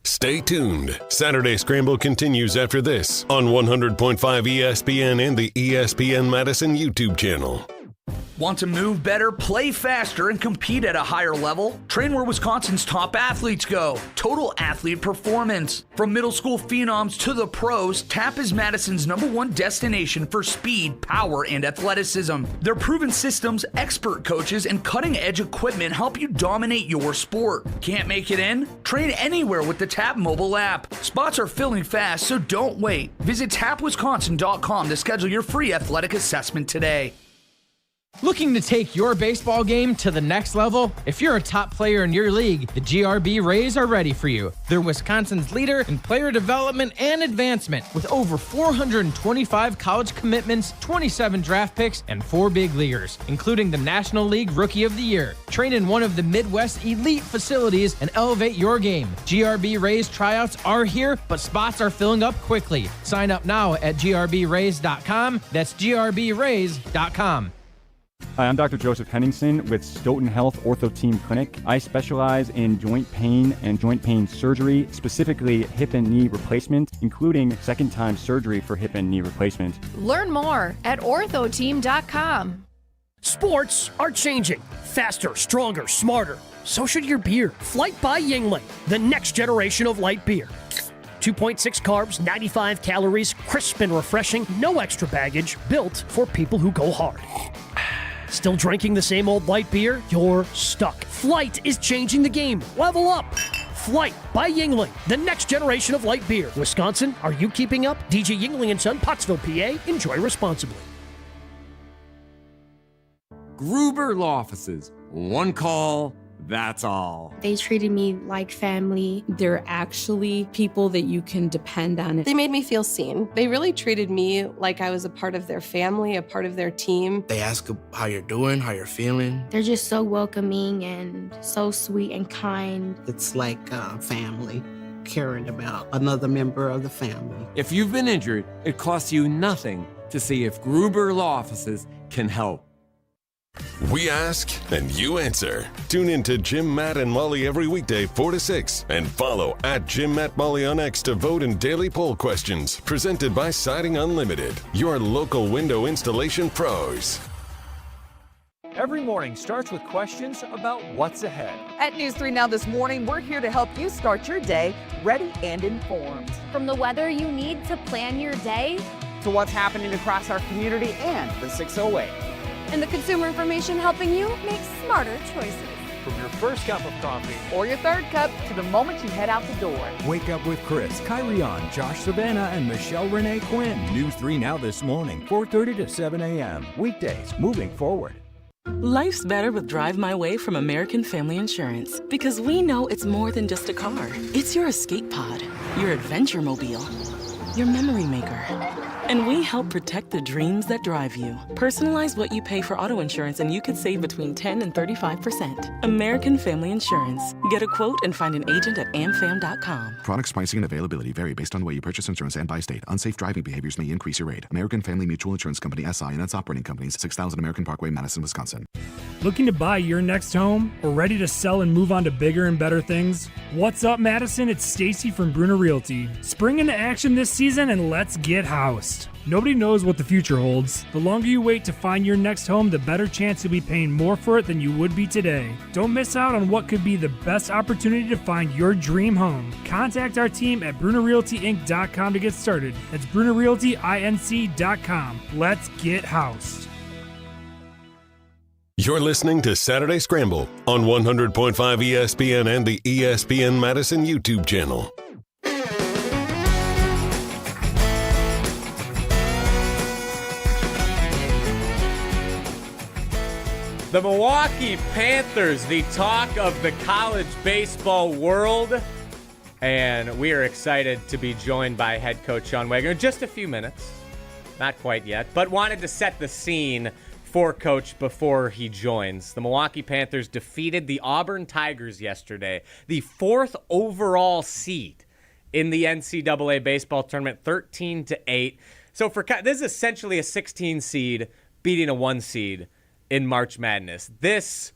Stay tuned. Saturday Scramble continues after this on 100.5 ESPN and the ESPN Madison YouTube channel. Want to move better, play faster, and compete at a higher level? Train where Wisconsin's top athletes go. Total Athlete Performance. From middle school phenoms to the pros, TAP is Madison's #1 destination for speed, power, and athleticism. Their proven systems, expert coaches, and cutting-edge equipment help you dominate your sport. Can't make it in? Train anywhere with the TAP mobile app. Spots are filling fast, so don't wait. Visit tapwisconsin.com to schedule your free athletic assessment today. Looking to take your baseball game to the next level? If you're a top player in your league, the GRB Rays are ready for you. They're Wisconsin's leader in player development and advancement, with over 425 college commitments, 27 draft picks, and 4 big leaguers, including the National League Rookie of the Year. Train in one of the Midwest elite facilities and elevate your game. GRB Rays tryouts are here, but spots are filling up quickly. Sign up now at grbrays.com. That's grbrays.com. Hi, I'm Dr. Joseph Henningsen with Stoughton Health Ortho Team Clinic. I specialize in joint pain and joint pain surgery, specifically hip and knee replacement, including second-time surgery for hip and knee replacement. Learn more at orthoteam.com. Sports are changing. Faster, stronger, smarter. So should your beer. Flight by Yuengling, the next generation of light beer. 2.6 carbs, 95 calories, crisp and refreshing, no extra baggage, built for people who go hard. Still drinking the same old light beer? You're stuck. Flight is changing the game. Level up. Flight by Yuengling, the next generation of light beer. Wisconsin, are you keeping up? DJ Yuengling & Son, Pottsville, PA. Enjoy responsibly. Gruber Law Offices. One call, that's all. They treated me like family. They're actually people that you can depend on. They made me feel seen. They really treated me like I was a part of their family, a part of their team. They ask how you're doing, how you're feeling. They're just so welcoming and so sweet and kind. It's like family, caring about another member of the family. If you've been injured, it costs you nothing to see if Gruber Law Offices can help. We ask and you answer. Tune in to Jim, Matt, and Molly every weekday 4 to 6 and follow at Jim, Matt, Molly on X to vote in daily poll questions presented by Siding Unlimited, your local window installation pros. Every morning starts with questions about what's ahead. At News 3 Now this morning, we're here to help you start your day ready and informed. From the weather you need to plan your day, to what's happening across our community and the 608. And the consumer information helping you make smarter choices. From your first cup of coffee or your third cup to the moment you head out the door. Wake up with Chris, Kyrie on, Josh Savannah, and Michelle Renee Quinn. News 3 Now this morning, 4:30 to 7 a.m. Weekdays, moving forward. Life's better with Drive My Way from American Family Insurance. Because we know it's more than just a car. It's your escape pod, your adventure mobile, your memory maker. And we help protect the dreams that drive you. Personalize what you pay for auto insurance and you could save between 10 and 35%. American Family Insurance. Get a quote and find an agent at amfam.com. Products, pricing, and availability vary based on the way you purchase insurance and by state. Unsafe driving behaviors may increase your rate. American Family Mutual Insurance Company, SI, and its operating companies, 6000 American Parkway, Madison, Wisconsin. Looking to buy your next home or ready to sell and move on to bigger and better things? What's up, Madison? It's Stacy from Bruner Realty. Spring into action this season and let's get housed. Nobody knows what the future holds. The longer you wait to find your next home, the better chance you'll be paying more for it than you would be today. Don't miss out on what could be the best opportunity to find your dream home. Contact our team at BrunerRealtyInc.com to get started. That's BrunerRealtyInc.com. Let's get housed. You're listening to Saturday Scramble on 100.5 ESPN and the ESPN Madison YouTube channel. The Milwaukee Panthers, the talk of the college baseball world. And we are excited to be joined by head coach Shaun Wegner in just a few minutes. Not quite yet, but wanted to set the scene for Coach before he joins. The Milwaukee Panthers defeated the Auburn Tigers yesterday, the 4th overall seed in the NCAA baseball tournament, 13-8. So this is essentially a 16 seed beating a 1 seed in March Madness. This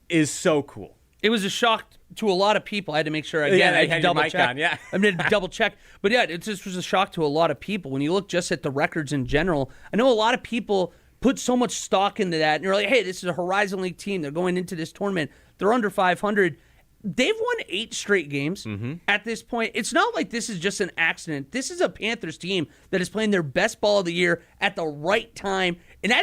is so cool. It was a shock to a lot of people. I had to make sure I had to double check. I mean, double check. But yeah, it just was a shock to a lot of people. When you look just at the records in general, I know a lot of people put so much stock into that, and you're like, hey, this is a Horizon League team. They're going into this tournament. They're under 500. They've won 8 straight games at this point. It's not like this is just an accident. This is a Panthers team that is playing their best ball of the year at the right time. And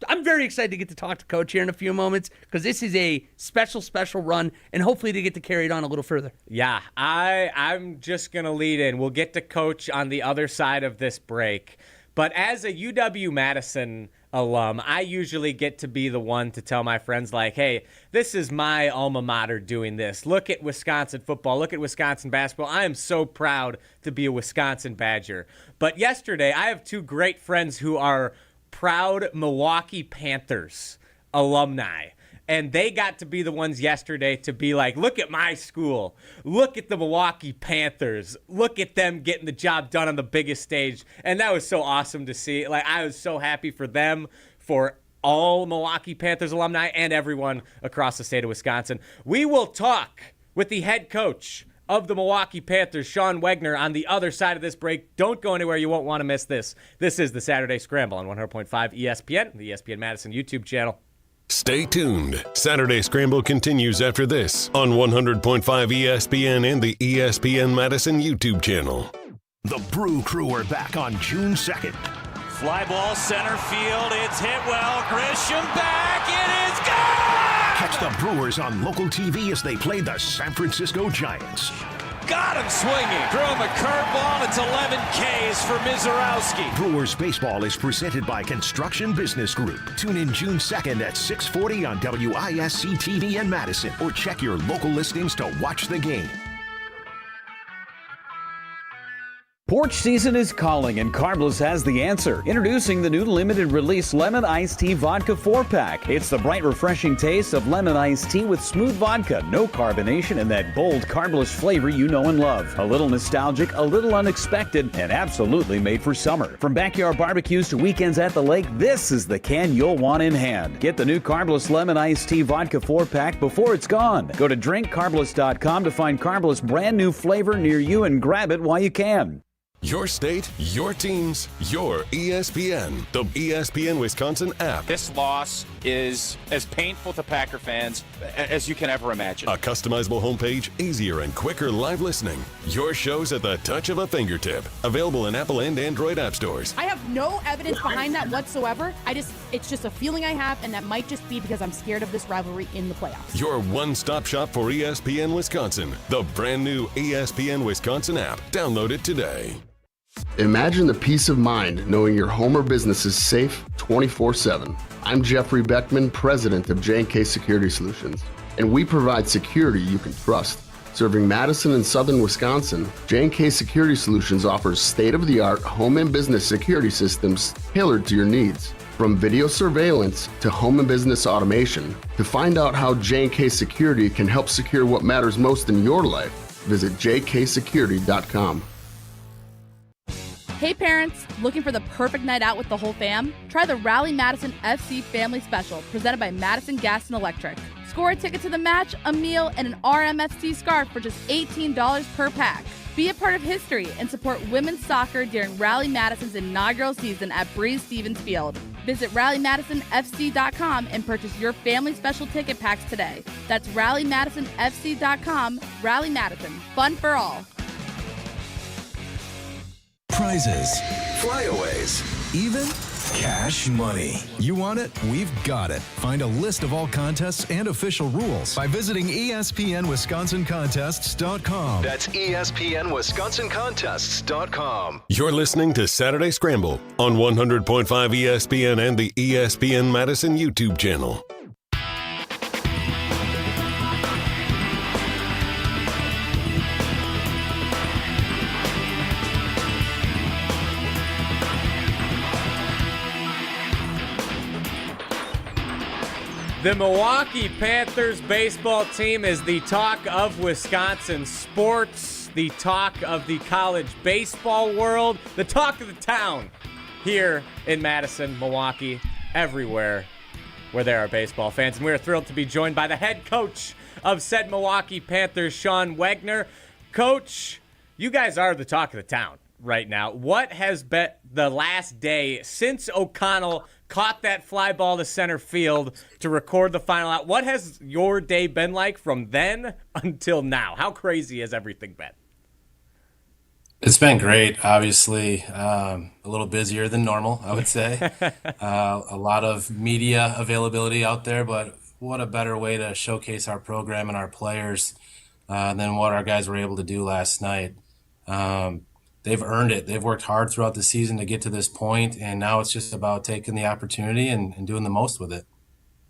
I'm very excited to get to talk to Coach here in a few moments because this is a special, special run, and hopefully to get to carry it on a little further. Yeah, I'm just going to lead in. We'll get to Coach on the other side of this break. But as a UW-Madison alum, I usually get to be the one to tell my friends, like, hey, this is my alma mater doing this. Look at Wisconsin football. Look at Wisconsin basketball. I am so proud to be a Wisconsin Badger. But yesterday, I have 2 great friends who are proud Milwaukee Panthers alumni. And they got to be the ones yesterday to be like, look at my school. Look at the Milwaukee Panthers. Look at them getting the job done on the biggest stage. And that was so awesome to see. Like, I was so happy for them, for all Milwaukee Panthers alumni, and everyone across the state of Wisconsin. We will talk with the head coach of the Milwaukee Panthers, Shaun Wegner, on the other side of this break. Don't go anywhere. You won't want to miss this. This is the Saturday Scramble on 100.5 ESPN, the ESPN Madison YouTube channel. Stay tuned. Saturday Scramble continues after this on 100.5 ESPN and the ESPN Madison YouTube channel. The Brew Crew are back on June 2nd. Fly ball center field. It's hit well. Grisham back. It is gone! Catch the Brewers on local TV as they play the San Francisco Giants. Got him swinging. Throw him a curveball. It's 11 Ks for Mizorowski. Brewers baseball is presented by Construction Business Group. Tune in June 2nd at 6:40 on WISC TV in Madison, or check your local listings to watch the game. Porch season is calling, and Carbless has the answer. Introducing the new limited release Lemon Iced Tea Vodka 4-pack. It's the bright, refreshing taste of lemon iced tea with smooth vodka, no carbonation, and that bold Carbless flavor you know and love. A little nostalgic, a little unexpected, and absolutely made for summer. From backyard barbecues to weekends at the lake, this is the can you'll want in hand. Get the new Carbless Lemon Iced Tea Vodka 4-pack before it's gone. Go to drinkcarbless.com to find Carbless brand new flavor near you and grab it while you can. Your state, your teams, your ESPN. The ESPN Wisconsin app. This loss is as painful to Packer fans as you can ever imagine. A customizable homepage, easier and quicker live listening. Your shows at the touch of a fingertip. Available in Apple and Android app stores. I have no evidence behind that whatsoever. It's just a feeling I have, and that might just be because I'm scared of this rivalry in the playoffs. Your one-stop shop for ESPN Wisconsin. The brand new ESPN Wisconsin app. Download it today. Imagine the peace of mind knowing your home or business is safe 24/7. I'm Jeffrey Beckman, president of J&K Security Solutions, and we provide security you can trust. Serving Madison and southern Wisconsin, J&K Security Solutions offers state-of-the-art home and business security systems tailored to your needs. From video surveillance to home and business automation, to find out how J&K Security can help secure what matters most in your life, visit jksecurity.com. Hey parents, looking for the perfect night out with the whole fam? Try the Rally Madison FC Family Special, presented by Madison Gas and Electric. Score a ticket to the match, a meal, and an RMFC scarf for just $18 per pack. Be a part of history and support women's soccer during Rally Madison's inaugural season at Breeze Stevens Field. Visit RallyMadisonFC.com and purchase your family special ticket packs today. That's RallyMadisonFC.com. Rally Madison, fun for all. Prizes, flyaways, even cash money. You want it? We've got it. Find a list of all contests and official rules by visiting ESPNWisconsinContests.com. That's ESPNWisconsinContests.com. You're listening to Saturday Scramble on 100.5 ESPN and the ESPN Madison YouTube channel. The Milwaukee Panthers baseball team is the talk of Wisconsin sports, the talk of the college baseball world, the talk of the town here in Madison, Milwaukee, everywhere where there are baseball fans. And we're thrilled to be joined by the head coach of said Milwaukee Panthers, Shaun Wegner. Coach, you guys are the talk of the town right now. What has been the last day since O'Connell caught that fly ball to center field to record the final out? What has your day been like from then until now? How crazy has everything been? It's been great. Obviously, a little busier than normal, I would say. A lot of media availability out there, but what a better way to showcase our program and our players than what our guys were able to do last night. They've earned it. They've worked hard throughout the season to get to this point, and now it's just about taking the opportunity and doing the most with it.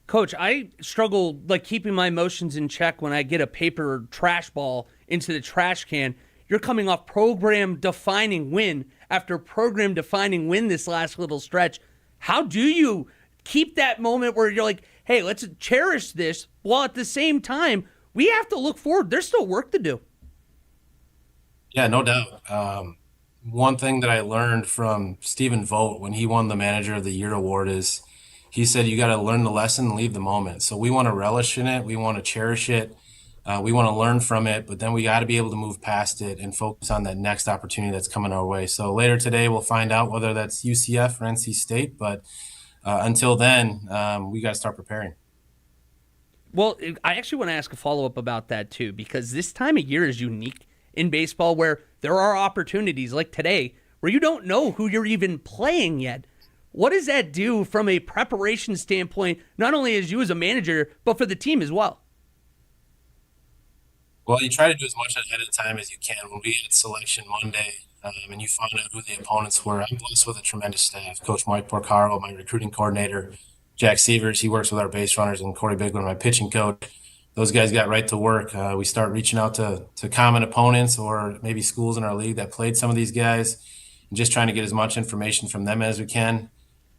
Coach, I struggle keeping my emotions in check when I get a paper trash ball into the trash can. You're coming off program-defining win after program-defining win this last little stretch. How do you keep that moment where you're like, hey, let's cherish this, while at the same time, we have to look forward. There's still work to do. Yeah, no doubt. One thing that I learned from Stephen Vogt when he won the Manager of the Year award is he said you got to learn the lesson and leave the moment. So we want to relish in it. We want to cherish it. We want to learn from it, but then we got to be able to move past it and focus on that next opportunity that's coming our way. So later today, we'll find out whether that's UCF or NC State, but until then, we got to start preparing. Well, I actually want to ask a follow-up about that too, because this time of year is unique in baseball where there are opportunities like today where you don't know who you're even playing yet. What does that do from a preparation standpoint, not only as you as a manager, but for the team as well? Well, you try to do as much ahead of time as you can. When we had selection Monday and you found out who the opponents were, I'm blessed with a tremendous staff. Coach Mike Porcaro, my recruiting coordinator, Jack Sievers, he works with our base runners, and Corey Bigler, my pitching coach. Those guys got right to work. We start reaching out to common opponents or maybe schools in our league that played some of these guys and just trying to get as much information from them as we can. And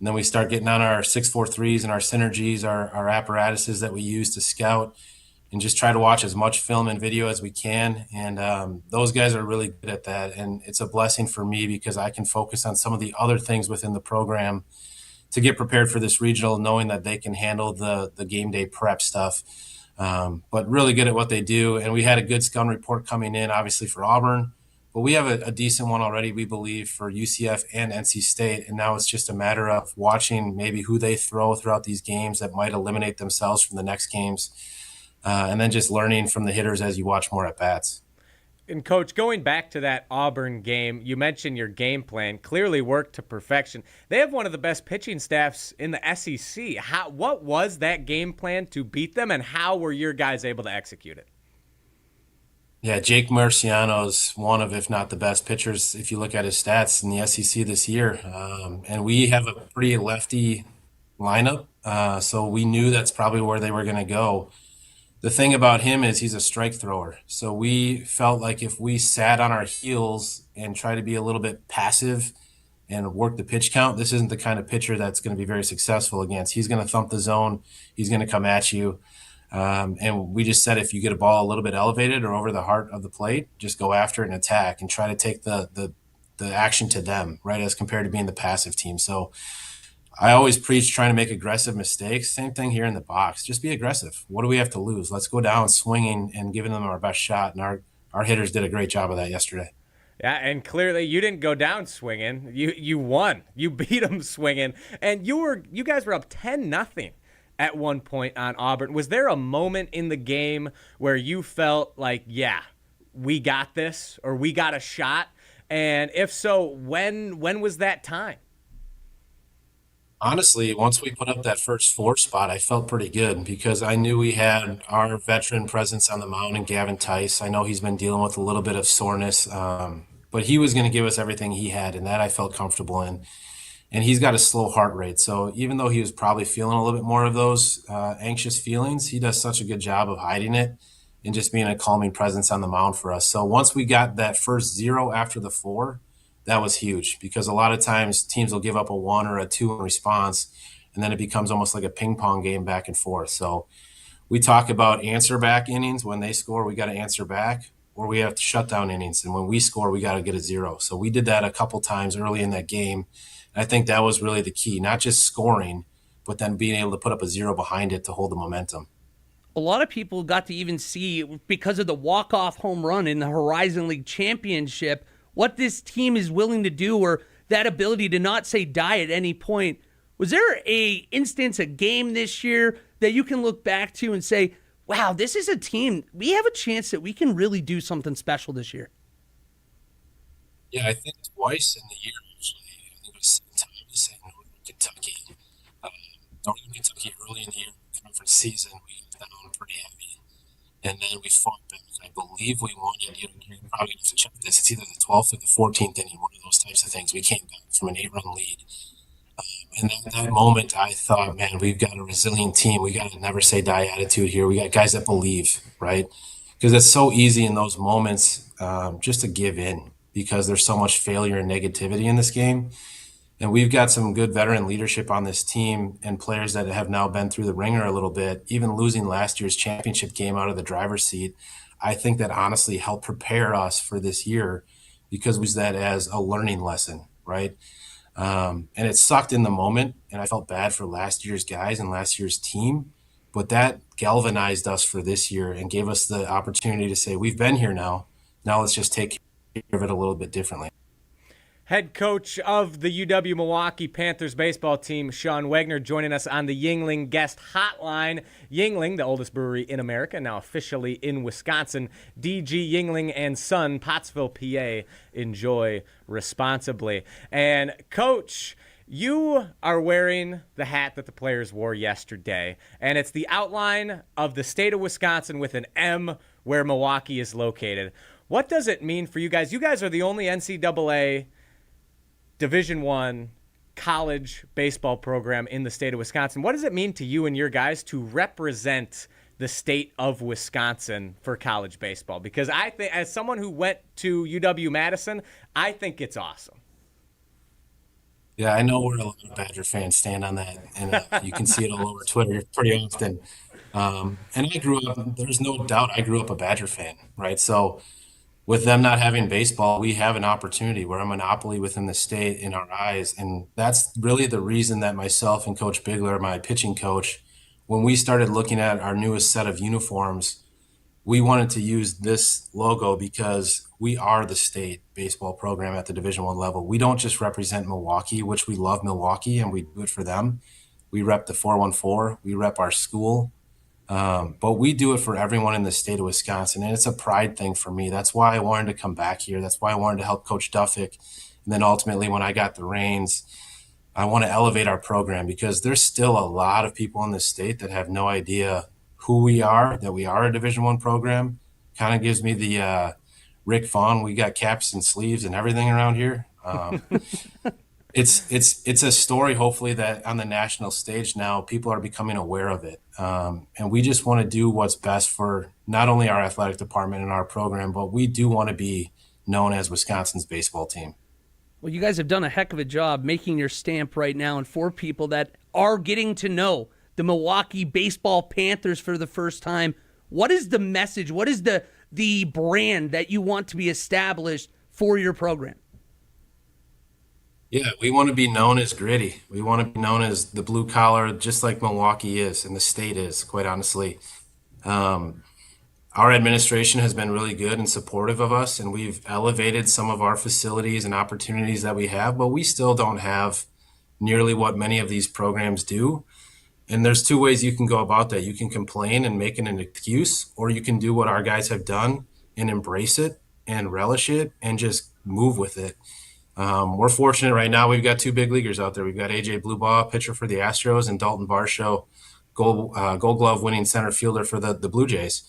then we start getting on our 6-4-3s and our synergies, our apparatuses that we use to scout, and just try to watch as much film and video as we can. And those guys are really good at that. And it's a blessing for me because I can focus on some of the other things within the program to get prepared for this regional, knowing that they can handle the game day prep stuff. But really good at what they do. And we had a good scouting report coming in, obviously, for Auburn. But we have a decent one already, we believe, for UCF and NC State. And now it's just a matter of watching maybe who they throw throughout these games that might eliminate themselves from the next games. And then just learning from the hitters as you watch more at-bats. And, Coach, going back to that Auburn game, you mentioned your game plan clearly worked to perfection. They have one of the best pitching staffs in the SEC. What was that game plan to beat them, and how were your guys able to execute it? Yeah, Jake Marciano's one of, if not the best pitchers, if you look at his stats in the SEC this year. And we have a pretty lefty lineup, so we knew that's probably where they were going to go. the thing about him is he's a strike thrower. So we felt like if we sat on our heels and try to be a little bit passive and work the pitch count, this isn't the kind of pitcher that's going to be very successful against. He's going to thump the zone. He's going to come at you. And we just said if you get a ball a little bit elevated or over the heart of the plate, just go after it and attack and try to take the action to them, right, as compared to being the passive team. So I always preach trying to make aggressive mistakes. Same thing here in the box. Just be aggressive. What do we have to lose? Let's go down swinging and giving them our best shot. And our hitters did a great job of that yesterday. Yeah, and clearly you didn't go down swinging. You won. You beat them swinging. And you guys were up 10-0 at one point on Auburn. Was there a moment in the game where you felt like, yeah, we got this or we got a shot? And if so, when was that time? Honestly, once we put up that first 4 spot, I felt pretty good because I knew we had our veteran presence on the mound in Gavin Tice. I know he's been dealing with a little bit of soreness, but he was going to give us everything he had, and that I felt comfortable in. And he's got a slow heart rate. So even though he was probably feeling a little bit more of those anxious feelings, he does such a good job of hiding it and just being a calming presence on the mound for us. So once we got that first 0 after the 4, that was huge because a lot of times teams will give up a 1 or a 2 in response, and then it becomes almost like a ping pong game back and forth. So we talk about answer back innings. When they score, we got to answer back, or we have to shut down innings. And when we score, we got to get a 0. So we did that a couple times early in that game. And I think that was really the key, not just scoring, but then being able to put up a 0 behind it to hold the momentum. A lot of people got to even see, because of the walk-off home run in the Horizon League Championship, what this team is willing to do, or that ability to not say die at any point. Was there a instance, a game this year that you can look back to and say, wow, this is a team, we have a chance that we can really do something special this year? Yeah, I think twice in the year, actually. I think it was 7 times in Northern Kentucky. Northern Kentucky early in the year, conference season, we got down pretty heavy. And then we fought back. I believe we won it. You probably have to check this. It's either the 12th or the 14th inning, one of those types of things. We came back from an 8-run lead. And at that moment, I thought, man, we've got a resilient team. We got a never say die attitude here. We got guys that believe, right? Because it's so easy in those moments just to give in because there's so much failure and negativity in this game. And we've got some good veteran leadership on this team and players that have now been through the ringer a little bit. Even losing last year's championship game out of the driver's seat, I think that honestly helped prepare us for this year because we use that as a learning lesson, right? And it sucked in the moment, and I felt bad for last year's guys and last year's team, but that galvanized us for this year and gave us the opportunity to say, we've been here now. Now let's just take care of it a little bit differently. Head coach of the UW-Milwaukee Panthers baseball team, Shaun Wegner, joining us on the Yuengling guest hotline. Yuengling, the oldest brewery in America, now officially in Wisconsin. DG Yuengling and Son, Pottsville, PA. Enjoy responsibly. And, Coach, you are wearing the hat that the players wore yesterday, and it's the outline of the state of Wisconsin with an M where Milwaukee is located. What does it mean for you guys? You guys are the only NCAA Division I college baseball program in the state of Wisconsin. What does it mean to you and your guys to represent the state of Wisconsin for college baseball? Because I think, as someone who went to UW-Madison, I think it's awesome. Yeah, I know where a lot of Badger fans stand on that, and you can see it all over Twitter pretty often. And I grew up, there's no doubt I grew up a Badger fan, right? So with them not having baseball, we have an opportunity. We're a monopoly within the state in our eyes. And that's really the reason that myself and Coach Bigler, my pitching coach, when we started looking at our newest set of uniforms, we wanted to use this logo because we are the state baseball program at the Division I level. We don't just represent Milwaukee, which we love Milwaukee and we do it for them. We rep the 414, we rep our school. But we do it for everyone in the state of Wisconsin, and it's a pride thing for me. That's why I wanted to come back here. That's why I wanted to help Coach Duffick. And then ultimately, when I got the reins, I want to elevate our program because there's still a lot of people in this state that have no idea who we are, that we are a Division I program. Kind of gives me the Rick Vaughn, we got caps and sleeves and everything around here. It's a story, hopefully, that on the national stage now people are becoming aware of it. And we just want to do what's best for not only our athletic department and our program, but we do want to be known as Wisconsin's baseball team. Well, you guys have done a heck of a job making your stamp right now, and for people that are getting to know the Milwaukee Baseball Panthers for the first time, what is the message? What is the brand that you want to be established for your program? Yeah, we want to be known as gritty. We want to be known as the blue collar, just like Milwaukee is and the state is, quite honestly. Our administration has been really good and supportive of us, and we've elevated some of our facilities and opportunities that we have, but we still don't have nearly what many of these programs do. And there's two ways you can go about that. You can complain and make it an excuse, or you can do what our guys have done and embrace it and relish it and just move with it. We're fortunate right now. We've got two big leaguers out there. We've got AJ Bluebaugh, pitcher for the Astros, and Dalton Varsho, Gold Glove winning center fielder for the Blue Jays.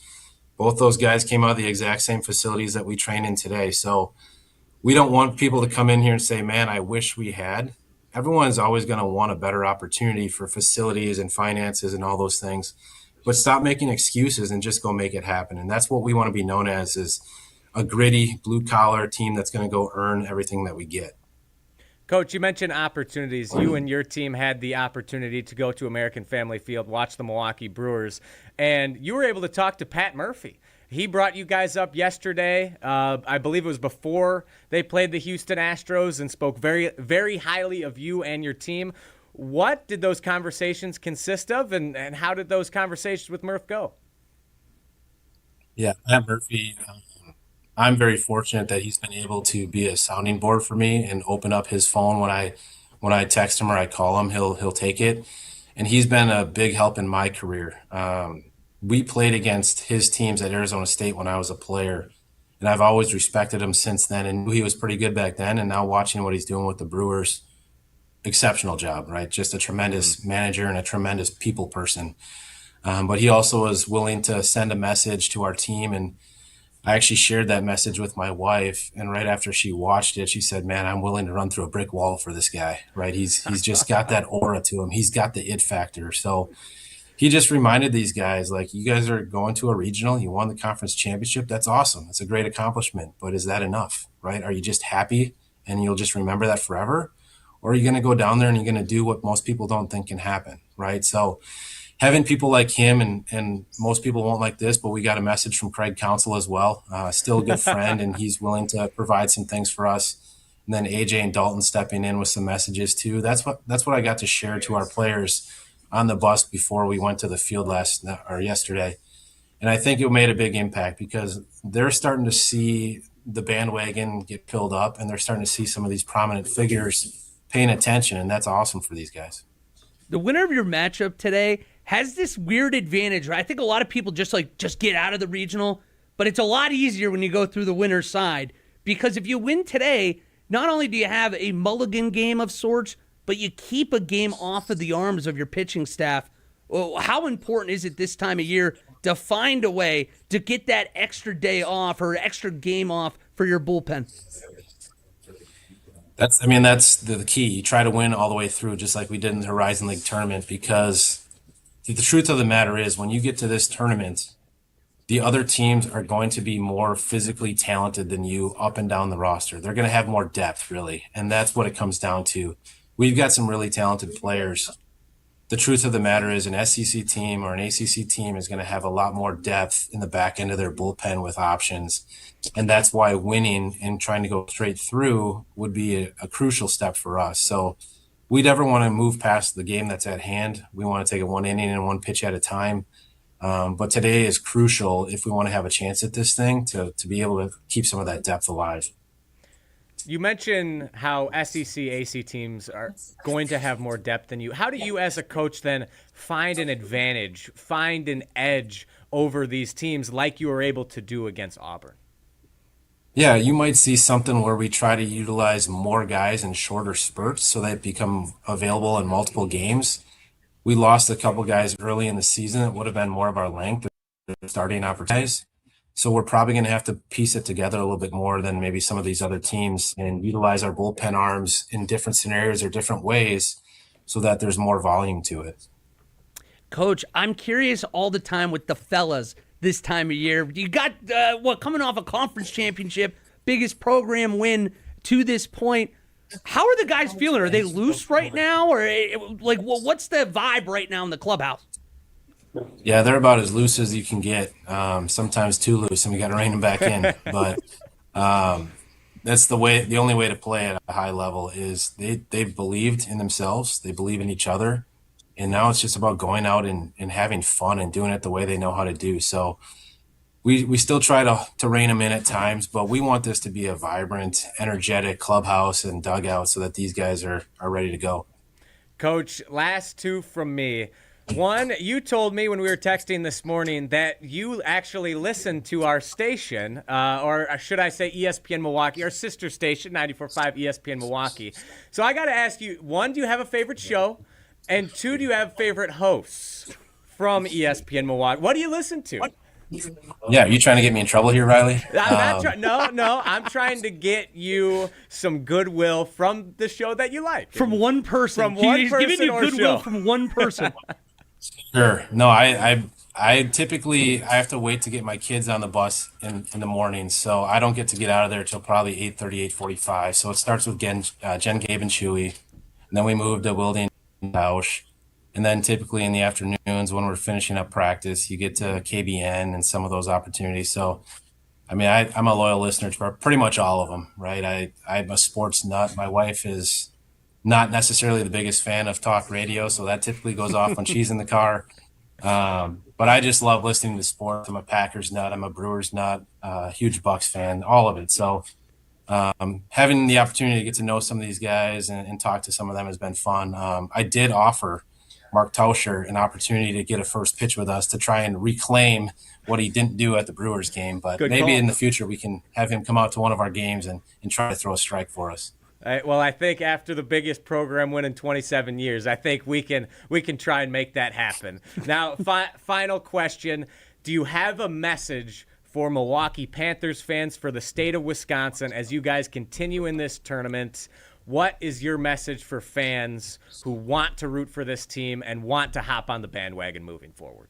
Both those guys came out of the exact same facilities that we train in today. So we don't want people to come in here and say, man, I wish we had. Everyone's always going to want a better opportunity for facilities and finances and all those things. But stop making excuses and just go make it happen. And that's what we want to be known as, is a gritty blue-collar team that's going to go earn everything that we get. Coach, you mentioned opportunities. You and your team had the opportunity to go to American Family Field, watch the Milwaukee Brewers, and you were able to talk to Pat Murphy. He brought you guys up yesterday. I believe it was before they played the Houston Astros, and spoke very, very highly of you and your team. What did those conversations consist of, and how did those conversations with Murph go? Yeah, Pat Murphy, I'm very fortunate that he's been able to be a sounding board for me and open up his phone when I text him or I call him, he'll take it. And he's been a big help in my career. We played against his teams at Arizona State when I was a player, and I've always respected him since then and knew he was pretty good back then. And now watching what he's doing with the Brewers, exceptional job, right? Just a tremendous manager and a tremendous people person. But he also was willing to send a message to our team, and I actually shared that message with my wife, and right after she watched it, she said, man, I'm willing to run through a brick wall for this guy, right? He's just got that aura to him. He's got the it factor. So he just reminded these guys, like, you guys are going to a regional, you won the conference championship. That's awesome. It's a great accomplishment, but is that enough, right? Are you just happy and you'll just remember that forever? Or are you going to go down there and you're going to do what most people don't think can happen, right? So having people like him, and most people won't like this, but we got a message from Craig Counsell as well, still a good friend, and he's willing to provide some things for us. And then AJ and Dalton stepping in with some messages too. That's what I got to share to our players on the bus before we went to the field yesterday. And I think it made a big impact because they're starting to see the bandwagon get filled up, and they're starting to see some of these prominent figures paying attention, and that's awesome for these guys. The winner of your matchup today has this weird advantage, right? I think a lot of people just get out of the regional, but it's a lot easier when you go through the winner's side, because if you win today, not only do you have a mulligan game of sorts, but you keep a game off of the arms of your pitching staff. Well, how important is it this time of year to find a way to get that extra day off or extra game off for your bullpen? That's the key. You try to win all the way through, just like we did in the Horizon League tournament, because the truth of the matter is when you get to this tournament, the other teams are going to be more physically talented than you up and down the roster. They're going to have more depth, really, and that's what it comes down to. We've got some really talented players. The truth of the matter is an SEC team or an ACC team is going to have a lot more depth in the back end of their bullpen with options. And that's why winning and trying to go straight through would be a crucial step for us. So we never want to move past the game that's at hand. We want to take it one inning and one pitch at a time. But today is crucial if we want to have a chance at this thing to be able to keep some of that depth alive. You mentioned how SEC, AC teams are going to have more depth than you. How do you as a coach then find an advantage, find an edge over these teams like you were able to do against Auburn? Yeah, you might see something where we try to utilize more guys in shorter spurts so they become available in multiple games. We lost a couple guys early in the season that would have been more of our length starting opportunities. So we're probably going to have to piece it together a little bit more than maybe some of these other teams and utilize our bullpen arms in different scenarios or different ways so that there's more volume to it. Coach, I'm curious all the time with the fellas this time of year. You got, coming off a conference championship, biggest program win to this point. How are the guys feeling? Are they loose right now? Or, like, what's the vibe right now in the clubhouse? Yeah, they're about as loose as you can get. Sometimes too loose, and we got to rein them back in. But that's the only way to play at a high level is they've believed in themselves, they believe in each other, and now it's just about going out and having fun and doing it the way they know how to do. So we still try to rein them in at times, but we want this to be a vibrant, energetic clubhouse and dugout so that these guys are ready to go. Coach, last two from me. One, you told me when we were texting this morning that you actually listened to our station, or should I say ESPN Milwaukee, our sister station, 94.5 ESPN Milwaukee. So I got to ask you, one, do you have a favorite show? And two, do you have favorite hosts from ESPN Milwaukee? What do you listen to? Yeah, are you trying to get me in trouble here, Riley? No, I'm trying to get you some goodwill from the show that you like. From one person. He's giving you goodwill from one person. Sure. No, I typically have to wait to get my kids on the bus in the morning, so I don't get to get out of there till probably 8:30, 8:45. So it starts with Jen, Gabe, and Chewy, and then we move to Wilding and Tausch. And then typically in the afternoons when we're finishing up practice, you get to KBN and some of those opportunities. So, I mean, I'm a loyal listener to pretty much all of them, right? I'm a sports nut. My wife is not necessarily the biggest fan of talk radio, so that typically goes off when she's in the car. But I just love listening to sports. I'm a Packers nut. I'm a Brewers nut, huge Bucks fan, all of it. So having the opportunity to get to know some of these guys and talk to some of them has been fun. I did offer Mark Tauscher an opportunity to get a first pitch with us to try and reclaim what he didn't do at the Brewers game. But maybe in the future we can have him come out to one of our games and try to throw a strike for us. Well, I think after the biggest program win in 27 years, I think we can try and make that happen. Now, final question. Do you have a message for Milwaukee Panthers fans, for the state of Wisconsin, as you guys continue in this tournament? What is your message for fans who want to root for this team and want to hop on the bandwagon moving forward?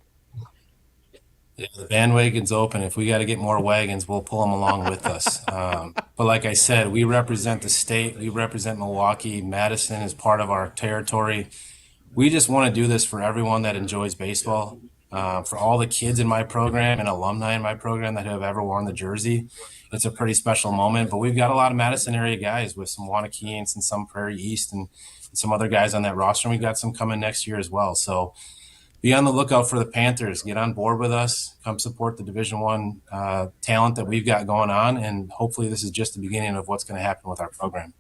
Yeah, the bandwagon's open. If we got to get more wagons, we'll pull them along with us. But like I said, we represent the state. We represent Milwaukee. Madison is part of our territory. We just want to do this for everyone that enjoys baseball, for all the kids in my program and alumni in my program that have ever worn the jersey. It's a pretty special moment. But we've got a lot of Madison area guys with some Waunakeans and some Prairie East and some other guys on that roster. And we've got some coming next year as well. So be on the lookout for the Panthers. Get on board with us. Come support the Division I talent that we've got going on, and hopefully this is just the beginning of what's going to happen with our program.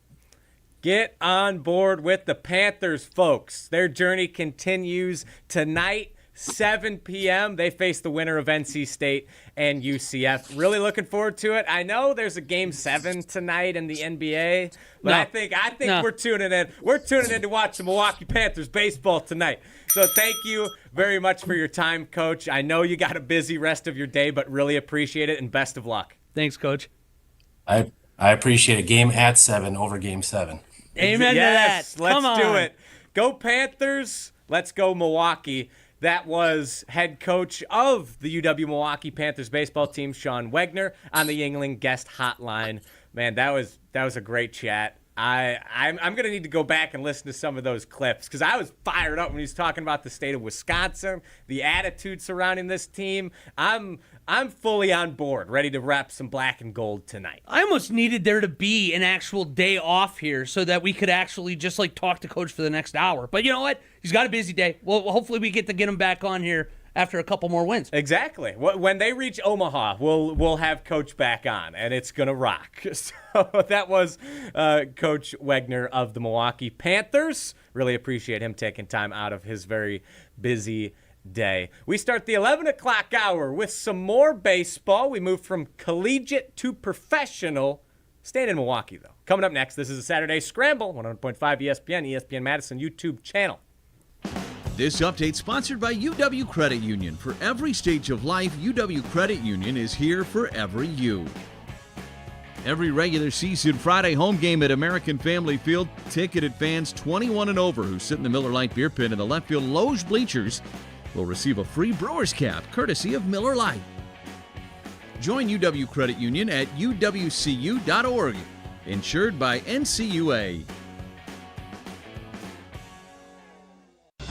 Get on board with the Panthers, folks. Their journey continues tonight, 7 p.m. They face the winner of NC State and UCF. Really looking forward to it. I know there's a Game 7 tonight in the NBA, but I think we're tuning in. We're tuning in to watch the Milwaukee Panthers baseball tonight. So thank you very much for your time, Coach. I know you got a busy rest of your day, but really appreciate it, and best of luck. Thanks, Coach. I appreciate it. Game at 7 over Game 7. Amen to that. Let's do it. Go Panthers. Let's go Milwaukee. That was head coach of the UW-Milwaukee Panthers baseball team, Shaun Wegner, on the Yuengling guest hotline. Man, that was a great chat. I'm going to need to go back and listen to some of those clips because I was fired up when he was talking about the state of Wisconsin, the attitude surrounding this team. I'm fully on board, ready to wrap some black and gold tonight. I almost needed there to be an actual day off here so that we could actually just talk to Coach for the next hour. But you know what? He's got a busy day. Well, hopefully we get to get him back on here after a couple more wins. Exactly. When they reach Omaha, we'll have Coach back on, and it's going to rock. So that was Coach Wegner of the Milwaukee Panthers. Really appreciate him taking time out of his very busy day. We start the 11 o'clock hour with some more baseball. We move from collegiate to professional. Staying in Milwaukee, though. Coming up next, this is a Saturday Scramble, 100.5 ESPN, ESPN Madison YouTube channel. This update sponsored by UW Credit Union. For every stage of life, UW Credit Union is here for every you. Every regular season Friday home game at American Family Field, ticketed fans 21 and over who sit in the Miller Lite beer pit in the left field Loge bleachers will receive a free Brewers cap courtesy of Miller Lite. Join UW Credit Union at uwcu.org. Insured by NCUA.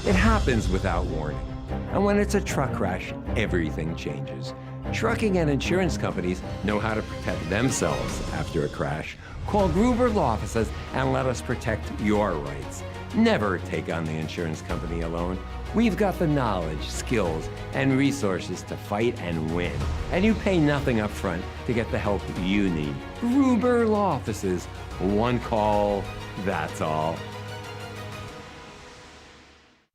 It happens without warning. And when it's a truck crash, everything changes. Trucking and insurance companies know how to protect themselves after a crash. Call Gruber Law Offices and let us protect your rights. Never take on the insurance company alone. We've got the knowledge, skills, and resources to fight and win. And you pay nothing up front to get the help you need. Gruber Law Offices. One call, that's all.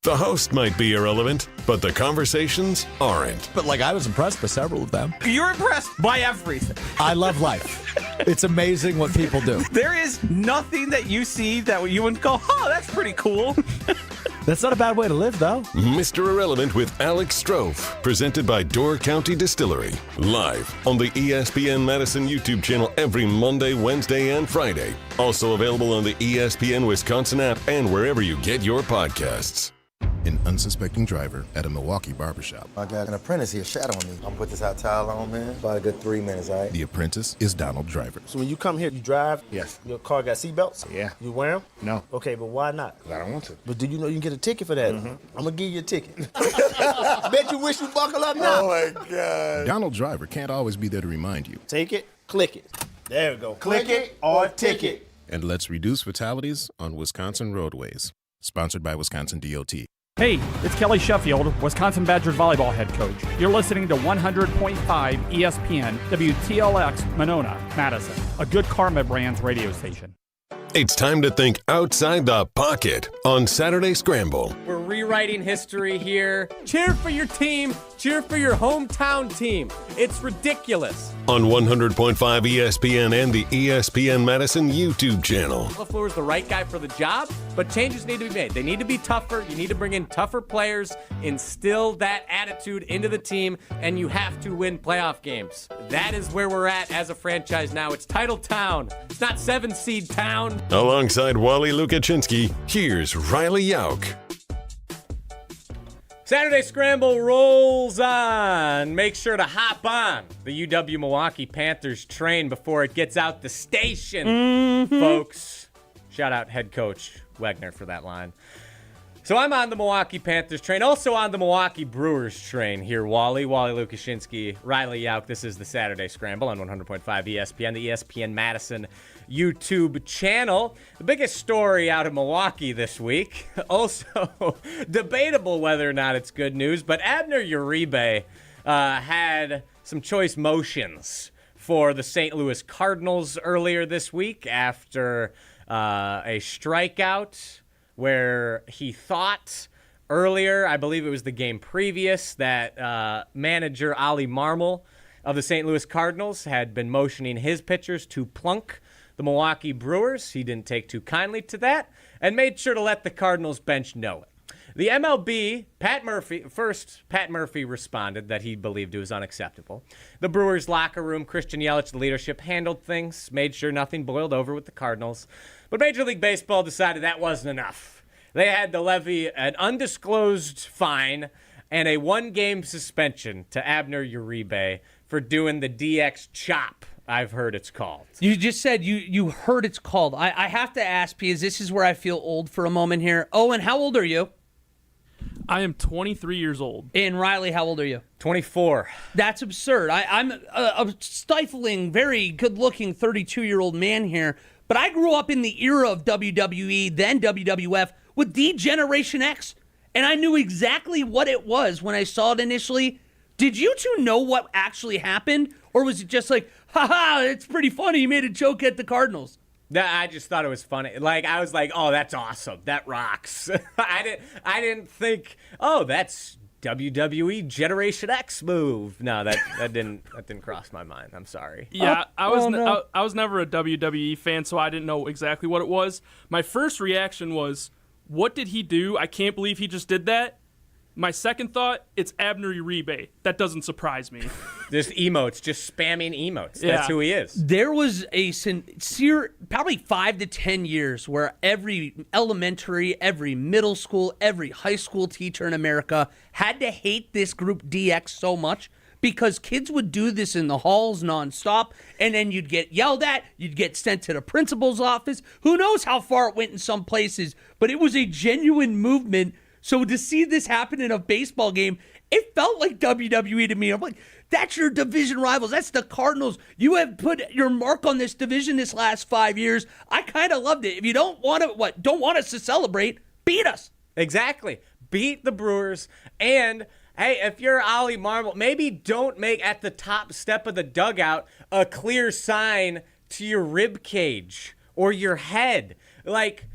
The host might be irrelevant, but the conversations aren't. But I was impressed by several of them. You're impressed by everything. I love life. It's amazing what people do. There is nothing that you see that you wouldn't go, oh, that's pretty cool. That's not a bad way to live, though. Mr. Irrelevant with Alex Strofe, presented by Door County Distillery. Live on the ESPN Madison YouTube channel every Monday, Wednesday, and Friday. Also available on the ESPN Wisconsin app and wherever you get your podcasts. An unsuspecting driver at a Milwaukee barbershop. I got an apprentice here shadowing me. I'm gonna put this hot towel on, man. About a good 3 minutes, all right? The apprentice is Donald Driver. So when you come here, you drive? Yes. Your car got seatbelts? Yeah. You wear them? No. Okay, but why not? I don't want to. But do you know you can get a ticket for that? Mm-hmm. I'm gonna give you a ticket. Bet you wish you buckle up now. Oh my God. Donald Driver can't always be there to remind you. Take it, click it. There we go. Click it or ticket. And let's reduce fatalities on Wisconsin roadways. Sponsored by Wisconsin DOT. Hey, it's Kelly Sheffield, Wisconsin Badgers volleyball head coach. You're listening to 100.5 ESPN, WTLX, Monona, Madison, a Good Karma Brands radio station. It's time to think outside the pocket on Saturday Scramble. We're rewriting history here. Cheer for your team. Cheer for your hometown team. It's ridiculous. On 100.5 ESPN and the ESPN Madison YouTube channel. LaFleur is the right guy for the job, but changes need to be made. They need to be tougher. You need to bring in tougher players, instill that attitude into the team, and you have to win playoff games. That is where we're at as a franchise now. It's title town. It's not 7-seed town. Alongside Wally Lukaczynski, here's Riley Yauk. Saturday Scramble rolls on. Make sure to hop on the UW-Milwaukee Panthers train before it gets out the station, folks. Shout out head coach Wegner for that line. So I'm on the Milwaukee Panthers train, also on the Milwaukee Brewers train here, Wally Lukaczynski, Riley Yauk. This is the Saturday Scramble on 100.5 ESPN, the ESPN Madison YouTube channel. The biggest story out of Milwaukee this week, also debatable whether or not it's good news, but Abner Uribe had some choice motions for the St. Louis Cardinals earlier this week after a strikeout where he thought earlier, I believe it was the game previous, that manager Ollie Marmol of the St. Louis Cardinals had been motioning his pitchers to plunk the Milwaukee Brewers. He didn't take too kindly to that and made sure to let the Cardinals bench know it. The MLB, Pat Murphy responded that he believed it was unacceptable. The Brewers locker room, Christian Yelich, the leadership, handled things, made sure nothing boiled over with the Cardinals. But Major League Baseball decided that wasn't enough. They had to levy an undisclosed fine and a one-game suspension to Abner Uribe for doing the DX chop, I've heard it's called. You just said you heard it's called. I have to ask, because this is where I feel old for a moment here. Owen, how old are you? I am 23 years old. And Riley, how old are you? 24. That's absurd. I'm a stifling, very good-looking 32-year-old man here, but I grew up in the era of WWE, then WWF, with D-Generation X, and I knew exactly what it was when I saw it initially. Did you two know what actually happened, or was it just like, ha-ha, it's pretty funny, you made a joke at the Cardinals? I just thought it was funny. I was like, oh, that's awesome. That rocks. I didn't think, oh, that's WWE Generation X move. No, that didn't cross my mind. I'm sorry. Yeah, I was never a WWE fan, so I didn't know exactly what it was. My first reaction was, what did he do? I can't believe he just did that. My second thought, it's Abner Uribe. That doesn't surprise me. Just emotes, just spamming emotes. Yeah. That's who he is. There was a sincere, probably 5 to 10 years where every elementary, every middle school, every high school teacher in America had to hate this group DX so much because kids would do this in the halls nonstop, and then you'd get yelled at, you'd get sent to the principal's office. Who knows how far it went in some places, but it was a genuine movement. So to see this happen in a baseball game, it felt like WWE to me. I'm like, that's your division rivals. That's the Cardinals. You have put your mark on this division this last 5 years. I kind of loved it. If you don't want us to celebrate, beat us. Exactly. Beat the Brewers. And, hey, if you're Ollie Marmol, maybe don't make at the top step of the dugout a clear sign to your rib cage or your head. Like,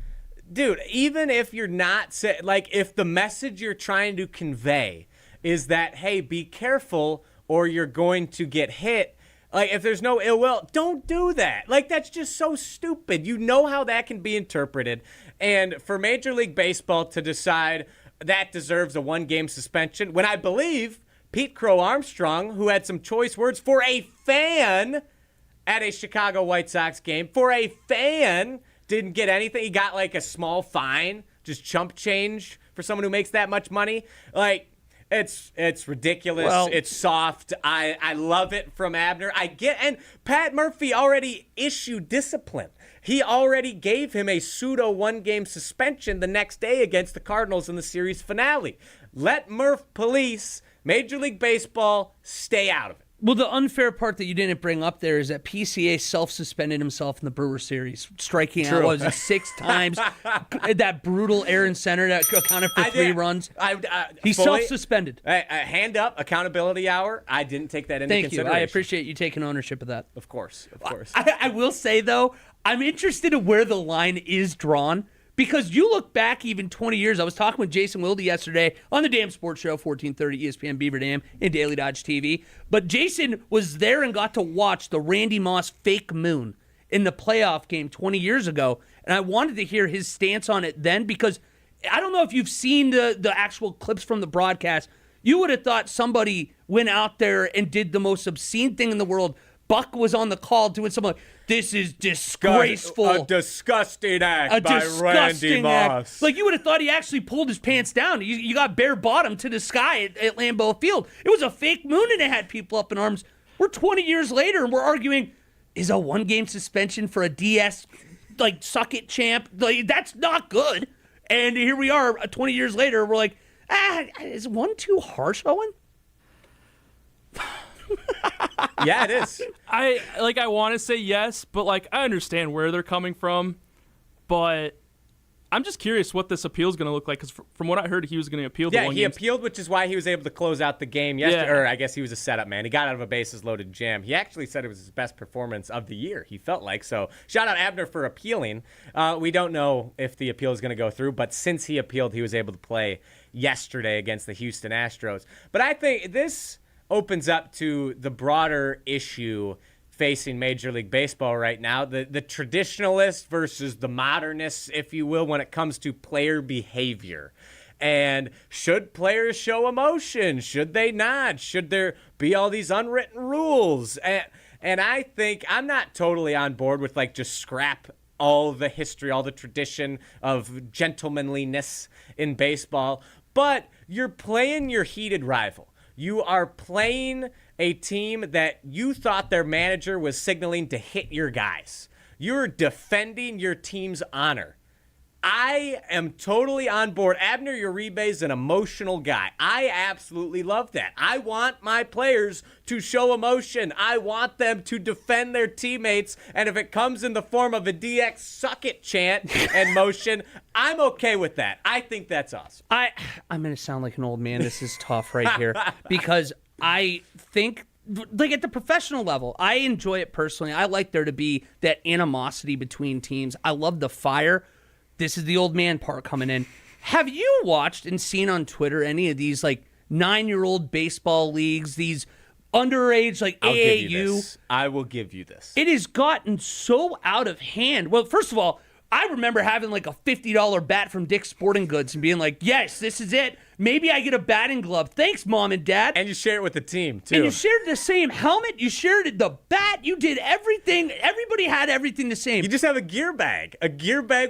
dude, even if you're not, if the message you're trying to convey is that, hey, be careful or you're going to get hit, like, if there's no ill will, don't do that. Like, that's just so stupid. You know how that can be interpreted. And for Major League Baseball to decide that deserves a 1-game suspension, when I believe Pete Crow Armstrong, who had some choice words for a fan at a Chicago White Sox game, for a fan, didn't get anything. He got like a small fine, just chump change for someone who makes that much money. Like, it's ridiculous. Well, it's soft. I love it from Abner. And Pat Murphy already issued discipline. He already gave him a pseudo 1-game suspension the next day against the Cardinals in the series finale. Let Murph police. Major League Baseball, stay out of it. Well, the unfair part that you didn't bring up there is that PCA self-suspended himself in the Brewer series, striking out, what was it, 6 times? That brutal Aaron Center that accounted for 3 runs. He's self-suspended. Hand up, accountability hour. I didn't take that into consideration. Thank you. I appreciate you taking ownership of that. Of course. I will say, though, I'm interested in where the line is drawn. Because you look back even 20 years. I was talking with Jason Wilde yesterday on the Damn Sports Show, 1430 ESPN Beaver Dam and Daily Dodge TV. But Jason was there and got to watch the Randy Moss fake moon in the playoff game 20 years ago. And I wanted to hear his stance on it then because I don't know if you've seen the actual clips from the broadcast. You would have thought somebody went out there and did the most obscene thing in the world. Buck was on the call doing something like, this is disgraceful. A disgusting act by Randy Moss. Like, you would have thought he actually pulled his pants down. You got bare bottom to the sky at Lambeau Field. It was a fake moon, and it had people up in arms. We're 20 years later, and we're arguing, is a 1-game suspension for a DS, like, suck-it champ? Like, that's not good. And here we are, 20 years later, we're like, is 1 too harsh, Owen? Yeah, it is. I want to say yes, but like I understand where they're coming from, but I'm just curious what this appeal is going to look like because from what I heard, he was going to appeal. Yeah, he appealed, which is why he was able to close out the game yesterday. Or I guess he was a setup man. He got out of a bases-loaded jam. He actually said it was his best performance of the year. He felt like so. Shout out Abner for appealing. We don't know if the appeal is going to go through, but since he appealed, he was able to play yesterday against the Houston Astros. But I think this opens up to the broader issue facing Major League Baseball right now, the traditionalists versus the modernists, if you will, when it comes to player behavior. And should players show emotion? Should they not? Should there be all these unwritten rules? And I think I'm not totally on board with like just scrap all the history, all the tradition of gentlemanliness in baseball, but you're playing your heated rival. You are playing a team that you thought their manager was signaling to hit your guys. You're defending your team's honor. I am totally on board. Abner Uribe is an emotional guy. I absolutely love that. I want my players to show emotion. I want them to defend their teammates. And if it comes in the form of a DX suck it chant and motion, I'm okay with that. I think that's awesome. I'm going to sound like an old man. This is tough right here because I think, like at the professional level, I enjoy it personally. I like there to be that animosity between teams. I love the fire. This is the old man part coming in. Have you watched and seen on Twitter any of these like 9-year-old baseball leagues, these underage like AAU? I will give you this. It has gotten so out of hand. Well, first of all, I remember having like a $50 bat from Dick's Sporting Goods and being like, yes, this is it. Maybe I get a batting glove. Thanks, Mom and Dad. And you share it with the team, too. And you shared the same helmet. You shared the bat. You did everything. Everybody had everything the same. You just have a gear bag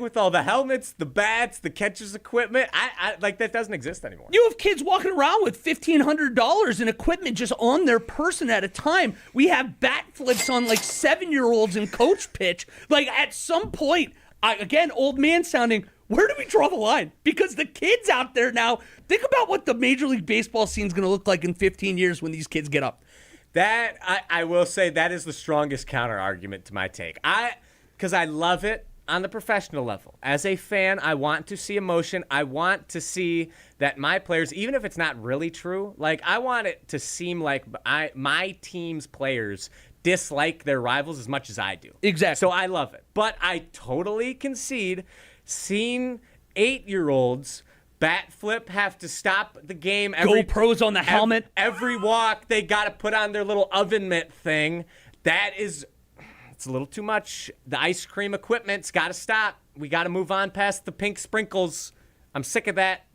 with all the helmets, the bats, the catcher's equipment. I like that doesn't exist anymore. You have kids walking around with $1,500 in equipment just on their person at a time. We have bat flips on like 7-year-olds in coach pitch. Like at some point, again, old man sounding, where do we draw the line? Because the kids out there now, think about what the Major League Baseball scene is going to look like in 15 years when these kids get up. That, I will say, that is the strongest counter argument to my take. Because I love it on the professional level. As a fan, I want to see emotion. I want to see that my players, even if it's not really true, like I want it to seem like my team's players dislike their rivals as much as I do. Exactly. So I love it. But I totally concede seeing 8-year-olds bat flip, have to stop the game. GoPros on the helmet. Every walk, they got to put on their little oven mitt thing. It's a little too much. The ice cream equipment's got to stop. We got to move on past the pink sprinkles. I'm sick of that.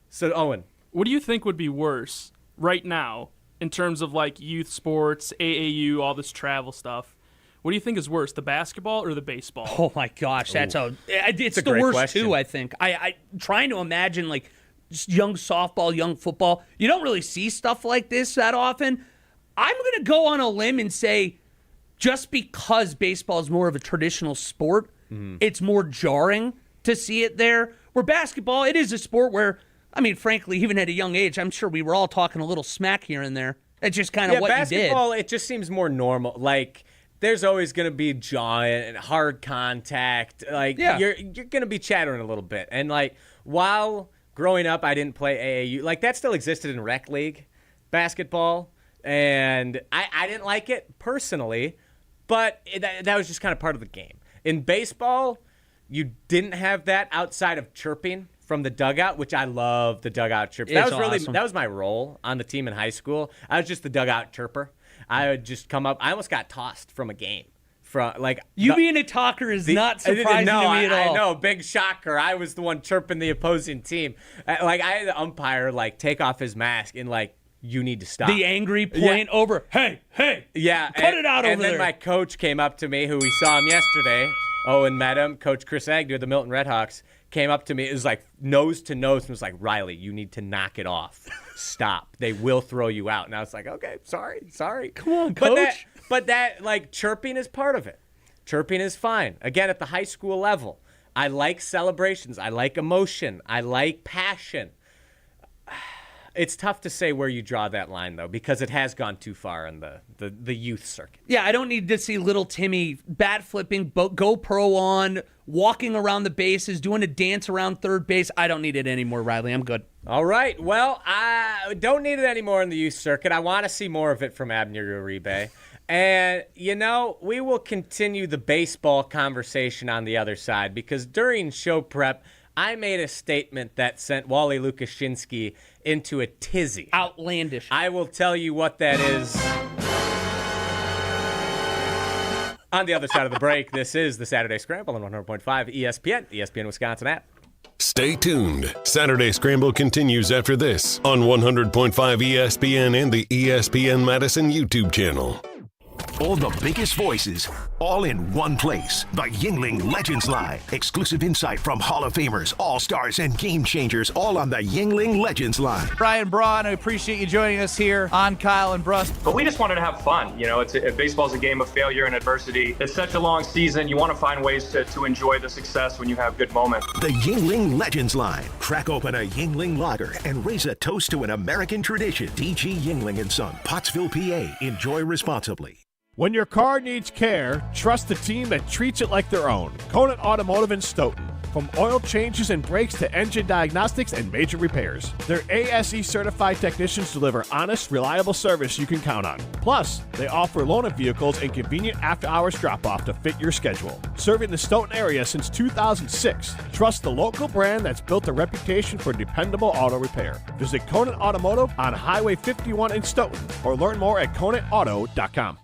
So, Owen. What do you think would be worse right now in terms of like youth sports, AAU, all this travel stuff? What do you think is worse, the basketball or the baseball? Oh my gosh, it's the worst question. Too. I think. I trying to imagine like just young softball, young football. You don't really see stuff like this that often. I'm going to go on a limb and say, just because baseball is more of a traditional sport, it's more jarring to see it there. Where basketball, it is a sport where, I mean, frankly, even at a young age, I'm sure we were all talking a little smack here and there. It's just kind of what you did. Basketball, it just seems more normal. Like, there's always going to be jaw and hard contact. Like, you're going to be chattering a little bit. And, like, while growing up, I didn't play AAU. Like, that still existed in rec league basketball. And I didn't like it personally, but that was just kind of part of the game. In baseball, you didn't have that outside of chirping from the dugout, which I love the dugout chirping. That was my role on the team in high school. I was just the dugout chirper. I would just come up. I almost got tossed from a game. Being a talker is not surprising to me at all. I know, big shocker. I was the one chirping the opposing team. I had the umpire take off his mask and you need to stop. The angry point over, hey, yeah, cut it out over there. And then my coach came up to me, who we saw him yesterday. Owen met him. Coach Chris Agnew of the Milton Redhawks came up to me. It was like nose to nose and was like, Riley, you need to knock it off. Stop. They will throw you out. And I was like, okay, sorry. Come on, coach. But that chirping is part of it. Chirping is fine. Again, at the high school level, I like celebrations. I like emotion. I like passion. It's tough to say where you draw that line, though, because it has gone too far in the youth circuit. Yeah, I don't need to see little Timmy bat flipping, GoPro on, walking around the bases, doing a dance around third base. I don't need it anymore, Riley. I'm good. All right. Well, I don't need it anymore in the youth circuit. I want to see more of it from Abner Uribe. And, we will continue the baseball conversation on the other side, because during show prep, I made a statement that sent Wally Lukashinsky into a tizzy. Outlandish. I will tell you what that is. On the other side of the break, this is the Saturday Scramble on 100.5 ESPN, ESPN Wisconsin app. Stay tuned. Saturday Scramble continues after this on 100.5 ESPN and the ESPN Madison YouTube channel. All the biggest voices, all in one place. The Yuengling Legends Line. Exclusive insight from Hall of Famers, All-Stars, and Game Changers, all on the Yuengling Legends Line. Brian Braun, I appreciate you joining us here on Kyle and Brust. But we just wanted to have fun. Baseball's a game of failure and adversity. It's such a long season. You want to find ways to enjoy the success when you have good moments. The Yuengling Legends Line. Crack open a Yuengling lager and raise a toast to an American tradition. D.G. Yuengling & Son, Pottsville, PA. Enjoy responsibly. When your car needs care, trust the team that treats it like their own. Conant Automotive in Stoughton. From oil changes and brakes to engine diagnostics and major repairs. Their ASE certified technicians deliver honest, reliable service you can count on. Plus, they offer loaner vehicles and convenient after-hours drop-off to fit your schedule. Serving the Stoughton area since 2006. Trust the local brand that's built a reputation for dependable auto repair. Visit Conant Automotive on Highway 51 in Stoughton or learn more at ConantAuto.com.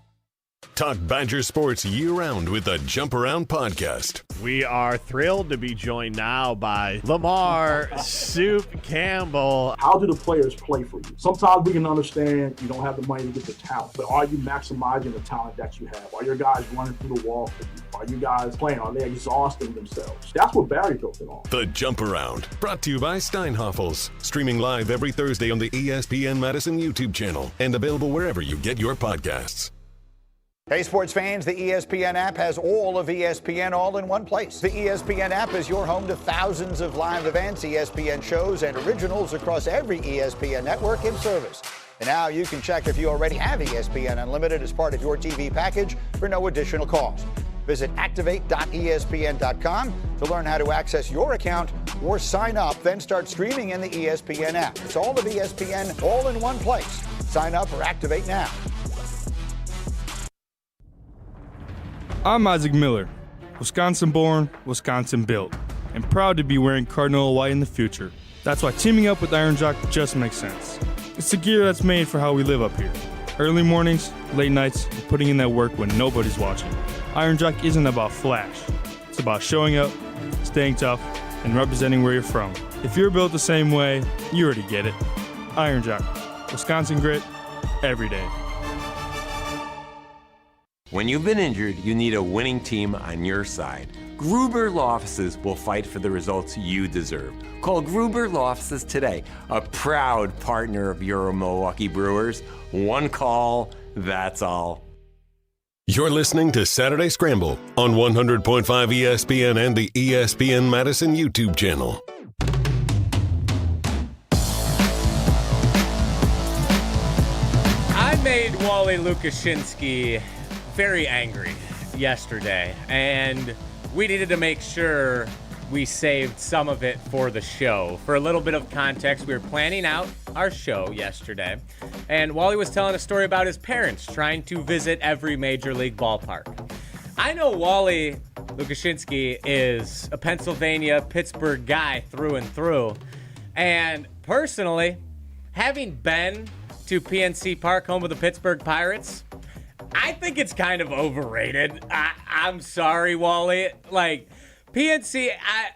Talk Badger sports year-round with the Jump Around podcast. We are thrilled to be joined now by Lamar Soup Campbell. How do the players play for you? Sometimes we can understand you don't have the money to get the talent, but are you maximizing the talent that you have? Are your guys running through the wall for you? Are you guys playing? Are they exhausting themselves? That's what Barry built it on. The Jump Around, brought to you by Steinhoffels. Streaming live every Thursday on the ESPN Madison YouTube channel and available wherever you get your podcasts. Hey, sports fans, the ESPN app has all of ESPN all in one place. The ESPN app is your home to thousands of live events, ESPN shows, and originals across every ESPN network in service. And now you can check if you already have ESPN Unlimited as part of your TV package for no additional cost. Visit activate.espn.com to learn how to access your account or sign up, then start streaming in the ESPN app. It's all of ESPN all in one place. Sign up or activate now. I'm Isaac Miller, Wisconsin-born, Wisconsin-built, and proud to be wearing Cardinal white in the future. That's why teaming up with Iron Jock just makes sense. It's the gear that's made for how we live up here. Early mornings, late nights, and putting in that work when nobody's watching. Iron Jock isn't about flash. It's about showing up, staying tough, and representing where you're from. If you're built the same way, you already get it. Iron Jock, Wisconsin grit, every day. When you've been injured, you need a winning team on your side. Gruber Law Offices will fight for the results you deserve. Call Gruber Law Offices today, a proud partner of your Milwaukee Brewers. One call, that's all. You're listening to Saturday Scramble on 100.5 ESPN and the ESPN Madison YouTube channel. I made Wally Lukashinsky very angry yesterday, and we needed to make sure we saved some of it for the show. For a little bit of context, we were planning out our show yesterday, and Wally was telling a story about his parents trying to visit every major league ballpark. I know Wally Lukashinsky is a Pennsylvania, Pittsburgh guy through and through, and personally, having been to PNC Park, home of the Pittsburgh Pirates, I think it's kind of overrated. I'm sorry, Wally. Like, PNC,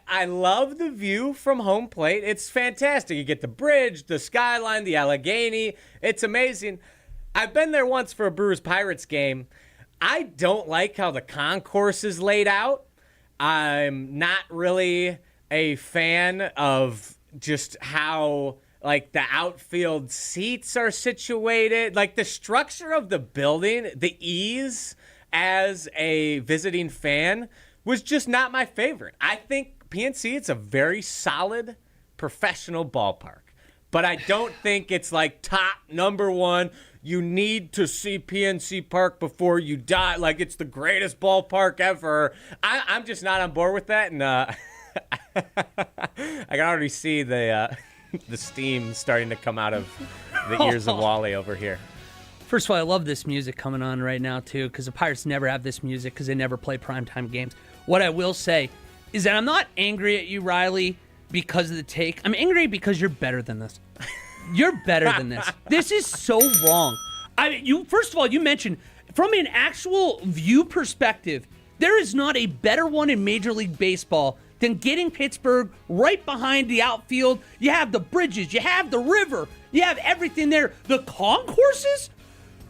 I love the view from home plate. It's fantastic. You get the bridge, the skyline, the Allegheny. It's amazing. I've been there once for a Brewers-Pirates game. I don't like how the concourse is laid out. I'm not really a fan of just how, like, the outfield seats are situated. Like, the structure of the building, the ease as a visiting fan was just not my favorite. I think PNC, it's a very solid professional ballpark. But I don't think it's, like, top number one. You need to see PNC Park before you die. Like, it's the greatest ballpark ever. I'm just not on board with that. And I can already see the steam starting to come out of the ears of Wally over here. First of all, I love this music coming on right now, too, because the Pirates never have this music because they never play primetime games. What I will say is that I'm not angry at you, Riley, because of the take. I'm angry because you're better than this. You're better than this. This is so wrong. First of all, you mentioned, from an actual view perspective, there is not a better one in Major League Baseball than getting Pittsburgh right behind the outfield. You have the bridges, you have the river, you have everything there. The concourses?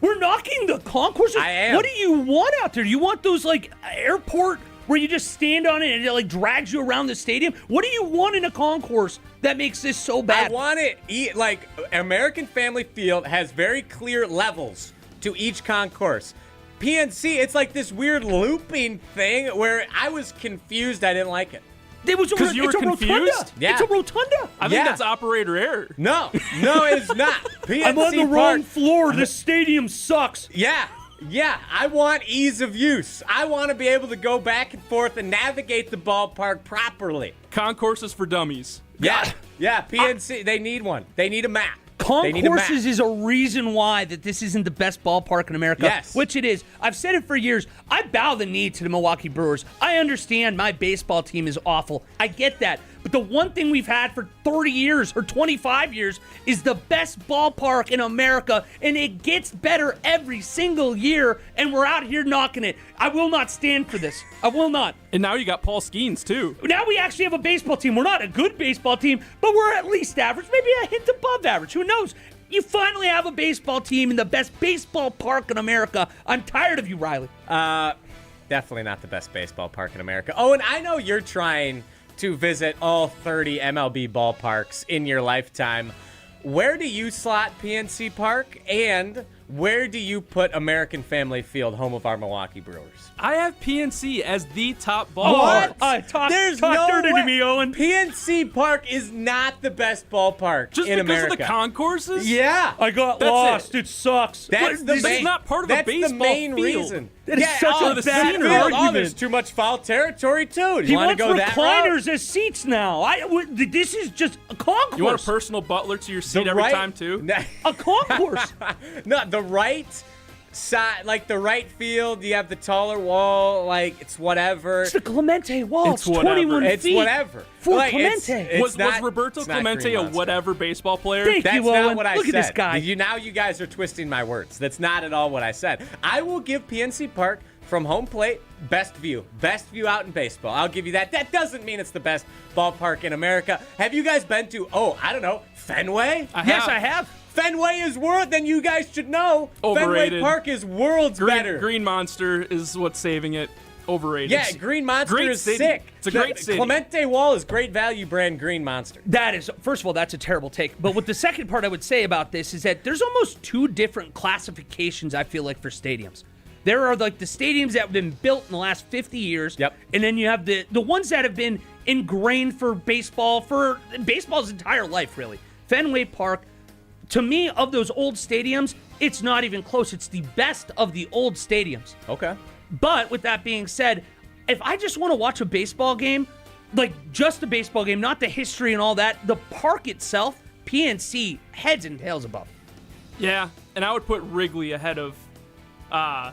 We're knocking the concourses? I am. What do you want out there? Do you want those, like, airport where you just stand on it and it, like, drags you around the stadium? What do you want in a concourse that makes this so bad? I want it, like, American Family Field has very clear levels to each concourse. PNC, it's like this weird looping thing where I was confused. I didn't like it. Because you were confused? Yeah. It's a rotunda. I think that's operator error. No, it's not. PNC I'm on the Park, wrong floor. The stadium sucks. Yeah. I want ease of use. I want to be able to go back and forth and navigate the ballpark properly. Concourses for dummies. Yeah. PNC, they need one. They need a map. Concourses is a reason why that this isn't the best ballpark in America, yes. Which it is. I've said it for years. I bow the knee to the Milwaukee Brewers. I understand my baseball team is awful. I get that. But the one thing we've had for 30 years or 25 years is the best ballpark in America, and it gets better every single year, and we're out here knocking it. I will not stand for this. I will not. And now you got Paul Skeens, too. Now we actually have a baseball team. We're not a good baseball team, but we're at least average, maybe a hint above average. Who knows? You finally have a baseball team in the best baseball park in America. I'm tired of you, Riley. Definitely not the best baseball park in America. Oh, and I know you're trying to visit all 30 MLB ballparks in your lifetime. Where do you slot PNC Park, and where do you put American Family Field, home of our Milwaukee Brewers? I have PNC as the top ballpark. There's no dirty way. to me, Owen. PNC Park is not the best ballpark Just in because America. of the concourses? Yeah. I got That's lost. it. It sucks. That's not part of a baseball the main field. reason. That is such a bad field. argument. Oh, there's too much foul territory, too. Do He you want to wants go that route? recliners as seats now. This is just a concourse. You want a personal butler to your seat The every right- time, too? A concourse. No, the right side, like the right field, you have the taller wall, like it's whatever. It's the Clemente wall. It's It's 21 whatever. It's feet. whatever. For Like, Clemente. it's Was not- Roberto it's not Clemente Green a Monster. whatever baseball player? Thank That's you, not Owen. what I Look said. at this guy. Now you guys are twisting my words. That's not at all what I said. I will give PNC Park from home plate best view out in baseball. I'll give you that. That doesn't mean it's the best ballpark in America. Have you guys been to, I don't know, Fenway? Yes, I have. Fenway is world. Then you guys should know. Overrated. Fenway Park is worlds better. Green Monster is what's saving it. Overrated. Yeah, Green Monster Great is city. sick. It's a great city. Clemente Wall is great value brand Green Monster. That is, first of all, that's a terrible take. But what the second part I would say about this is that there's almost two different classifications, I feel like, for stadiums. There are like the stadiums that have been built in the last 50 years. Yep. And then you have the ones that have been ingrained for baseball's entire life, really. Fenway Park, to me, of those old stadiums, it's not even close. It's the best of the old stadiums. Okay. But with that being said, if I just want to watch a baseball game, like just a baseball game, not the history and all that, the park itself, PNC, heads and tails above. Yeah, and I would put Wrigley ahead of. I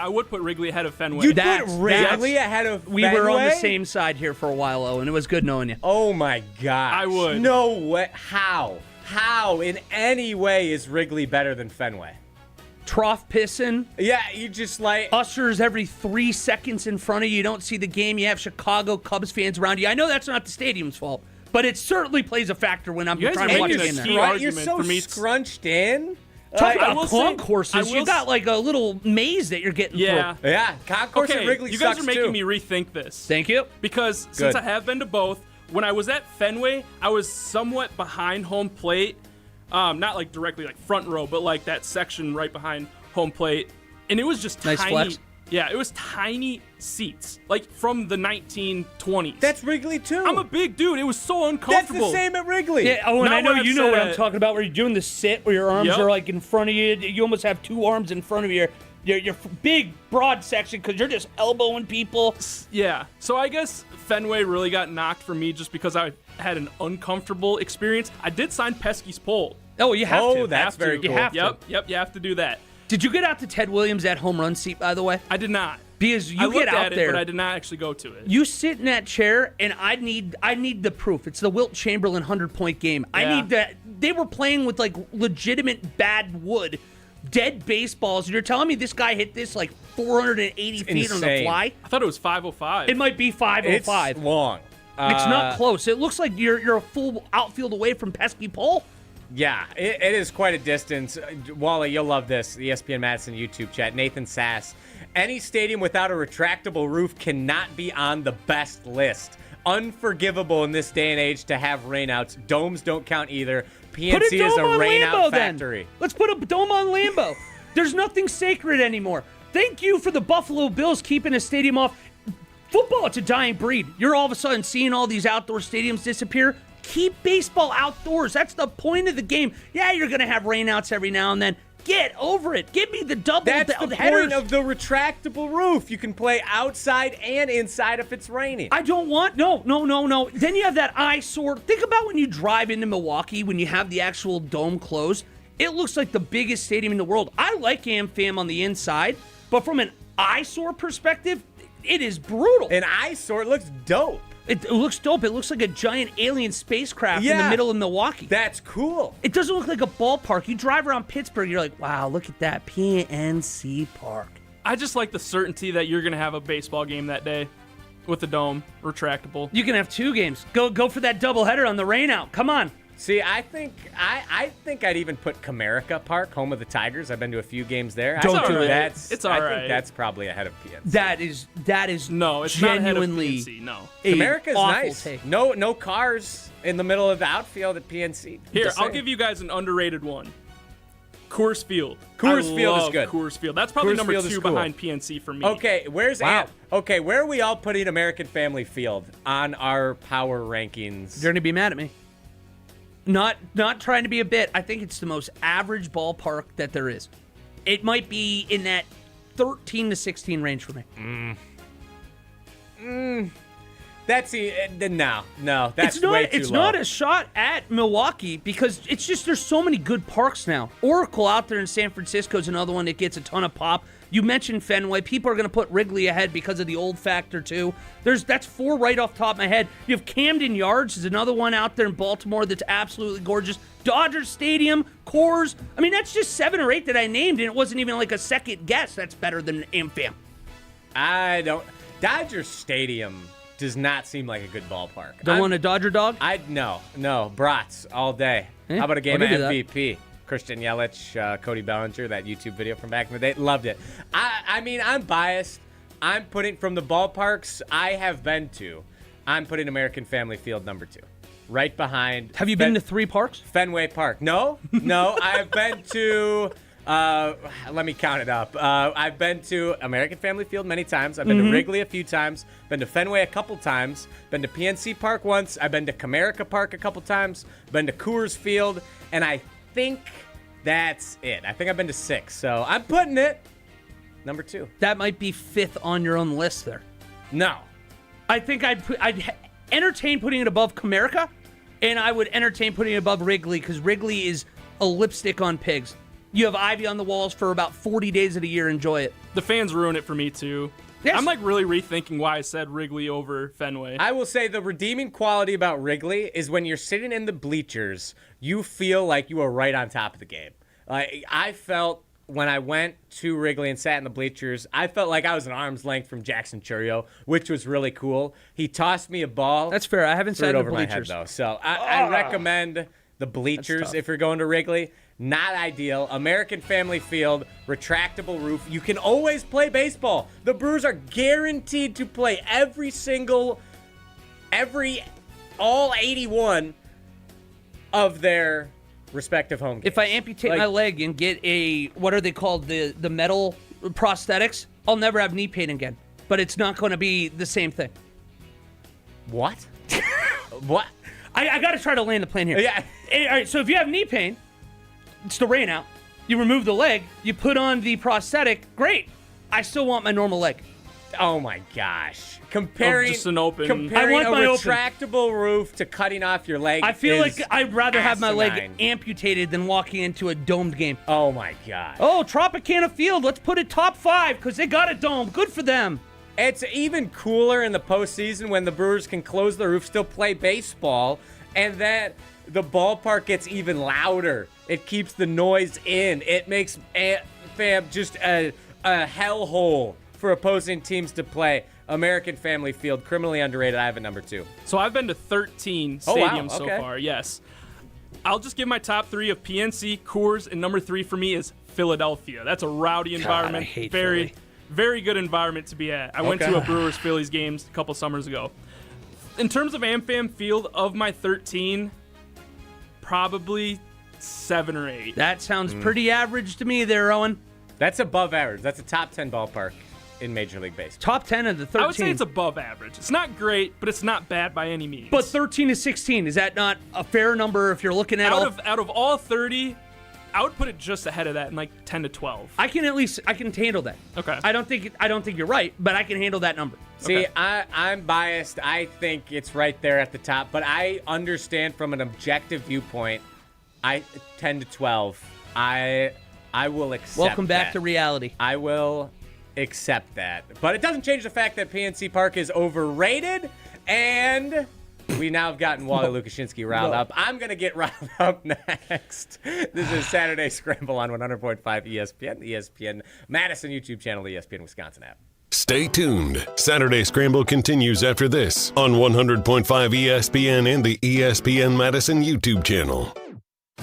would put Wrigley ahead of Fenway. You put Wrigley ahead of We Fenway? were on the same side here for a while, Owen. It was good knowing you. Oh my gosh. I would. No way. How? How in any way is Wrigley better than Fenway? Trough pissing. Yeah, you just like Ushers every 3 seconds in front of you. You don't see the game. You have Chicago Cubs fans around you. I know that's not the stadium's fault, but it certainly plays a factor when I'm You guys trying are to watch a making game a there. key You're argument so for me. scrunched in. Talk I about will say- concourses. I will You got like a little maze that you're getting Yeah. through. Yeah, concourse Okay, at Wrigley you guys sucks are making too. me rethink this. Thank you. Because since Good. I have been to both, when I was at Fenway, I was somewhat behind home plate. Not like directly like front row, but like that section right behind home plate. And it was just Nice tiny. flex. Yeah, it was tiny seats, like from the 1920s. That's Wrigley too. I'm a big dude. It was so That's uncomfortable. the same at Wrigley. Yeah, oh, and Not I know where you I've know said what I'm it. talking about, where you're doing the sit, where your arms Yep. are like in front of you. You almost have two arms in front of your big, broad section because you're just elbowing people. Yeah. So I guess Fenway really got knocked for me just because I had an uncomfortable experience. I did sign Pesky's pole. Oh, you have to. Oh, that's Have to. very cool. You have to. Yep, you have to do that. Did you get out to Ted Williams at home run seat, by the way? I did not. Because I you looked get out at there. it, but I did not actually go to it. You sit in that chair, and I need the proof. It's the Wilt Chamberlain 100-point game. I Yeah. need that. They were playing with like legitimate bad wood, dead baseballs. And you're telling me this guy hit this like 480 feet on the insane. fly? I thought it was 505. It might be 505. It's long. It's not close. It looks like you're a full outfield away from pesky pole. Yeah, it is quite a distance. Wally, you'll love this. The ESPN Madison YouTube chat. Nathan Sass. Any stadium without a retractable roof cannot be on the best list. Unforgivable in this day and age to have rainouts. Domes don't count either. PNC is a rainout factory. Then. Let's put a dome on Lambeau. There's nothing sacred anymore. Thank you for the Buffalo Bills keeping a stadium off. Football, it's a dying breed. You're all of a sudden seeing all these outdoor stadiums disappear. Keep baseball outdoors. That's the point of the game. Yeah, you're going to have rainouts every now and then. Get over it. Give me the double That's the headers. point of the retractable roof. You can play outside and inside if it's raining. I don't want no. Then you have that eyesore. Think about when you drive into Milwaukee when you have the actual dome closed. It looks like the biggest stadium in the world. I like AmFam on the inside, but from an eyesore perspective, it is brutal. An eyesore looks dope. It looks dope. It looks like a giant alien spacecraft in the middle of Milwaukee. That's cool. It doesn't look like a ballpark. You drive around Pittsburgh, you're like, wow, look at that PNC Park. I just like the certainty that you're going to have a baseball game that day with the dome, retractable. You can have 2 games. Go for that doubleheader on the rain out. Come on. See, I think I'd even put Comerica Park, home of the Tigers. I've been to a few games there. It's all right. I think that's probably ahead of PNC. That is no, it's genuinely not ahead of PNC, no. Comerica's nice. Take. No cars in the middle of the outfield at PNC. Here, I'll give you guys an underrated one. Coors Field. Coors Field is good. Coors Field. That's probably Coors number Field 2 behind PNC for me. Okay, where are we all putting American Family Field on our power rankings? You're going to be mad at me. Not trying to be a bit. I think it's the most average ballpark that there is. It might be in that 13 to 16 range for me. That's no. That's way too It's low. not a shot at Milwaukee because it's just there's so many good parks now. Oracle out there in San Francisco is another one that gets a ton of pop. You mentioned Fenway. People are going to put Wrigley ahead because of the old factor too. That's 4 right off the top of my head. You have Camden Yards is another one out there in Baltimore that's absolutely gorgeous. Dodger Stadium, Coors. I mean, that's just 7 or 8 that I named, and it wasn't even like a second guess. That's better than AmFam. Dodger Stadium does not seem like a good ballpark. Don't want a Dodger dog? No. Brats all day. How about a game of MVP? Christian Yelich, Cody Bellinger, that YouTube video from back in the day. Loved it. I mean, I'm biased. I'm putting from the ballparks I have been to, I'm putting American Family Field number 2. Right behind. Have you been to 3 parks? Fenway Park. No. I've been to, let me count it up. I've been to American Family Field many times. I've been to Wrigley a few times. Been to Fenway a couple times. Been to PNC Park once. I've been to Comerica Park a couple times. Been to Coors Field. And I think that's it. I think I've been to 6. So I'm putting it number 2. That might be 5th on your own list there. No. I think I'd entertain putting it above Comerica, and I would entertain putting it above Wrigley because Wrigley is a lipstick on pigs. You have ivy on the walls for about 40 days of the year. Enjoy it. The fans ruin it for me, too. Yes. I'm like really rethinking why I said Wrigley over Fenway. I will say the redeeming quality about Wrigley is when you're sitting in the bleachers, you feel like you are right on top of the game. I felt when I went to Wrigley and sat in the bleachers, I felt like I was an arm's length from Jackson Churio, which was really cool. He tossed me a ball. That's fair. I haven't sat in the over my head, bleachers. though. So I recommend the bleachers if you're going to Wrigley. Not ideal. American Family Field, retractable roof. You can always play baseball. The Brewers are guaranteed to play all 81 of their respective home games. If I amputate my leg and get what are they called, the metal prosthetics, I'll never have knee pain again. But it's not going to be the same thing. What? What? I got to try to land the plane here. Yeah. All right, so if you have knee pain, it's the rain out. You remove the leg, you put on the prosthetic, great. I still want my normal leg. Oh my gosh. Comparing just an open. Comparing I want my retractable roof to cutting off your leg. I feel like I'd rather have my leg asinine. amputated than walking into a domed game. Oh my god. Oh, Tropicana Field, let's put it top 5 because they got a dome. Good for them. It's even cooler in the postseason when the Brewers can close the roof, still play baseball, and then the ballpark gets even louder. It keeps the noise in. It makes just a hellhole for opposing teams to play. American Family Field, criminally underrated. I have a number 2. So I've been to 13 stadiums so far, yes. I'll just give my top 3 of PNC, Coors, and number 3 for me is Philadelphia. That's a rowdy environment. I hate very, Philly. very good environment to be at. I went to a Brewers-Phillies games a couple summers ago. In terms of AmFam Field, of my 13, probably 7 or 8. That sounds pretty average to me there, Owen. That's above average. That's a top 10 ballpark in Major League Baseball. Top 10 of the 13. I would say it's above average. It's not great, but it's not bad by any means. But 13 to 16, is that not a fair number if you're looking at out of all 30, I would put it just ahead of that in like 10 to 12. I can handle that. Okay. I don't think you're right, but I can handle that number. See, Okay. I'm biased. I think it's right there at the top, but I understand from an objective viewpoint. 10 to 12. I will accept. Welcome back that. to reality. I will accept that, but it doesn't change the fact that PNC Park is overrated, And we now have gotten Wally Lukashinsky riled up. I'm going to get riled up next. This is Saturday Scramble on 100.5 ESPN, the ESPN Madison YouTube channel, the ESPN Wisconsin app. Stay tuned. Saturday Scramble continues after this on 100.5 ESPN and the ESPN Madison YouTube channel.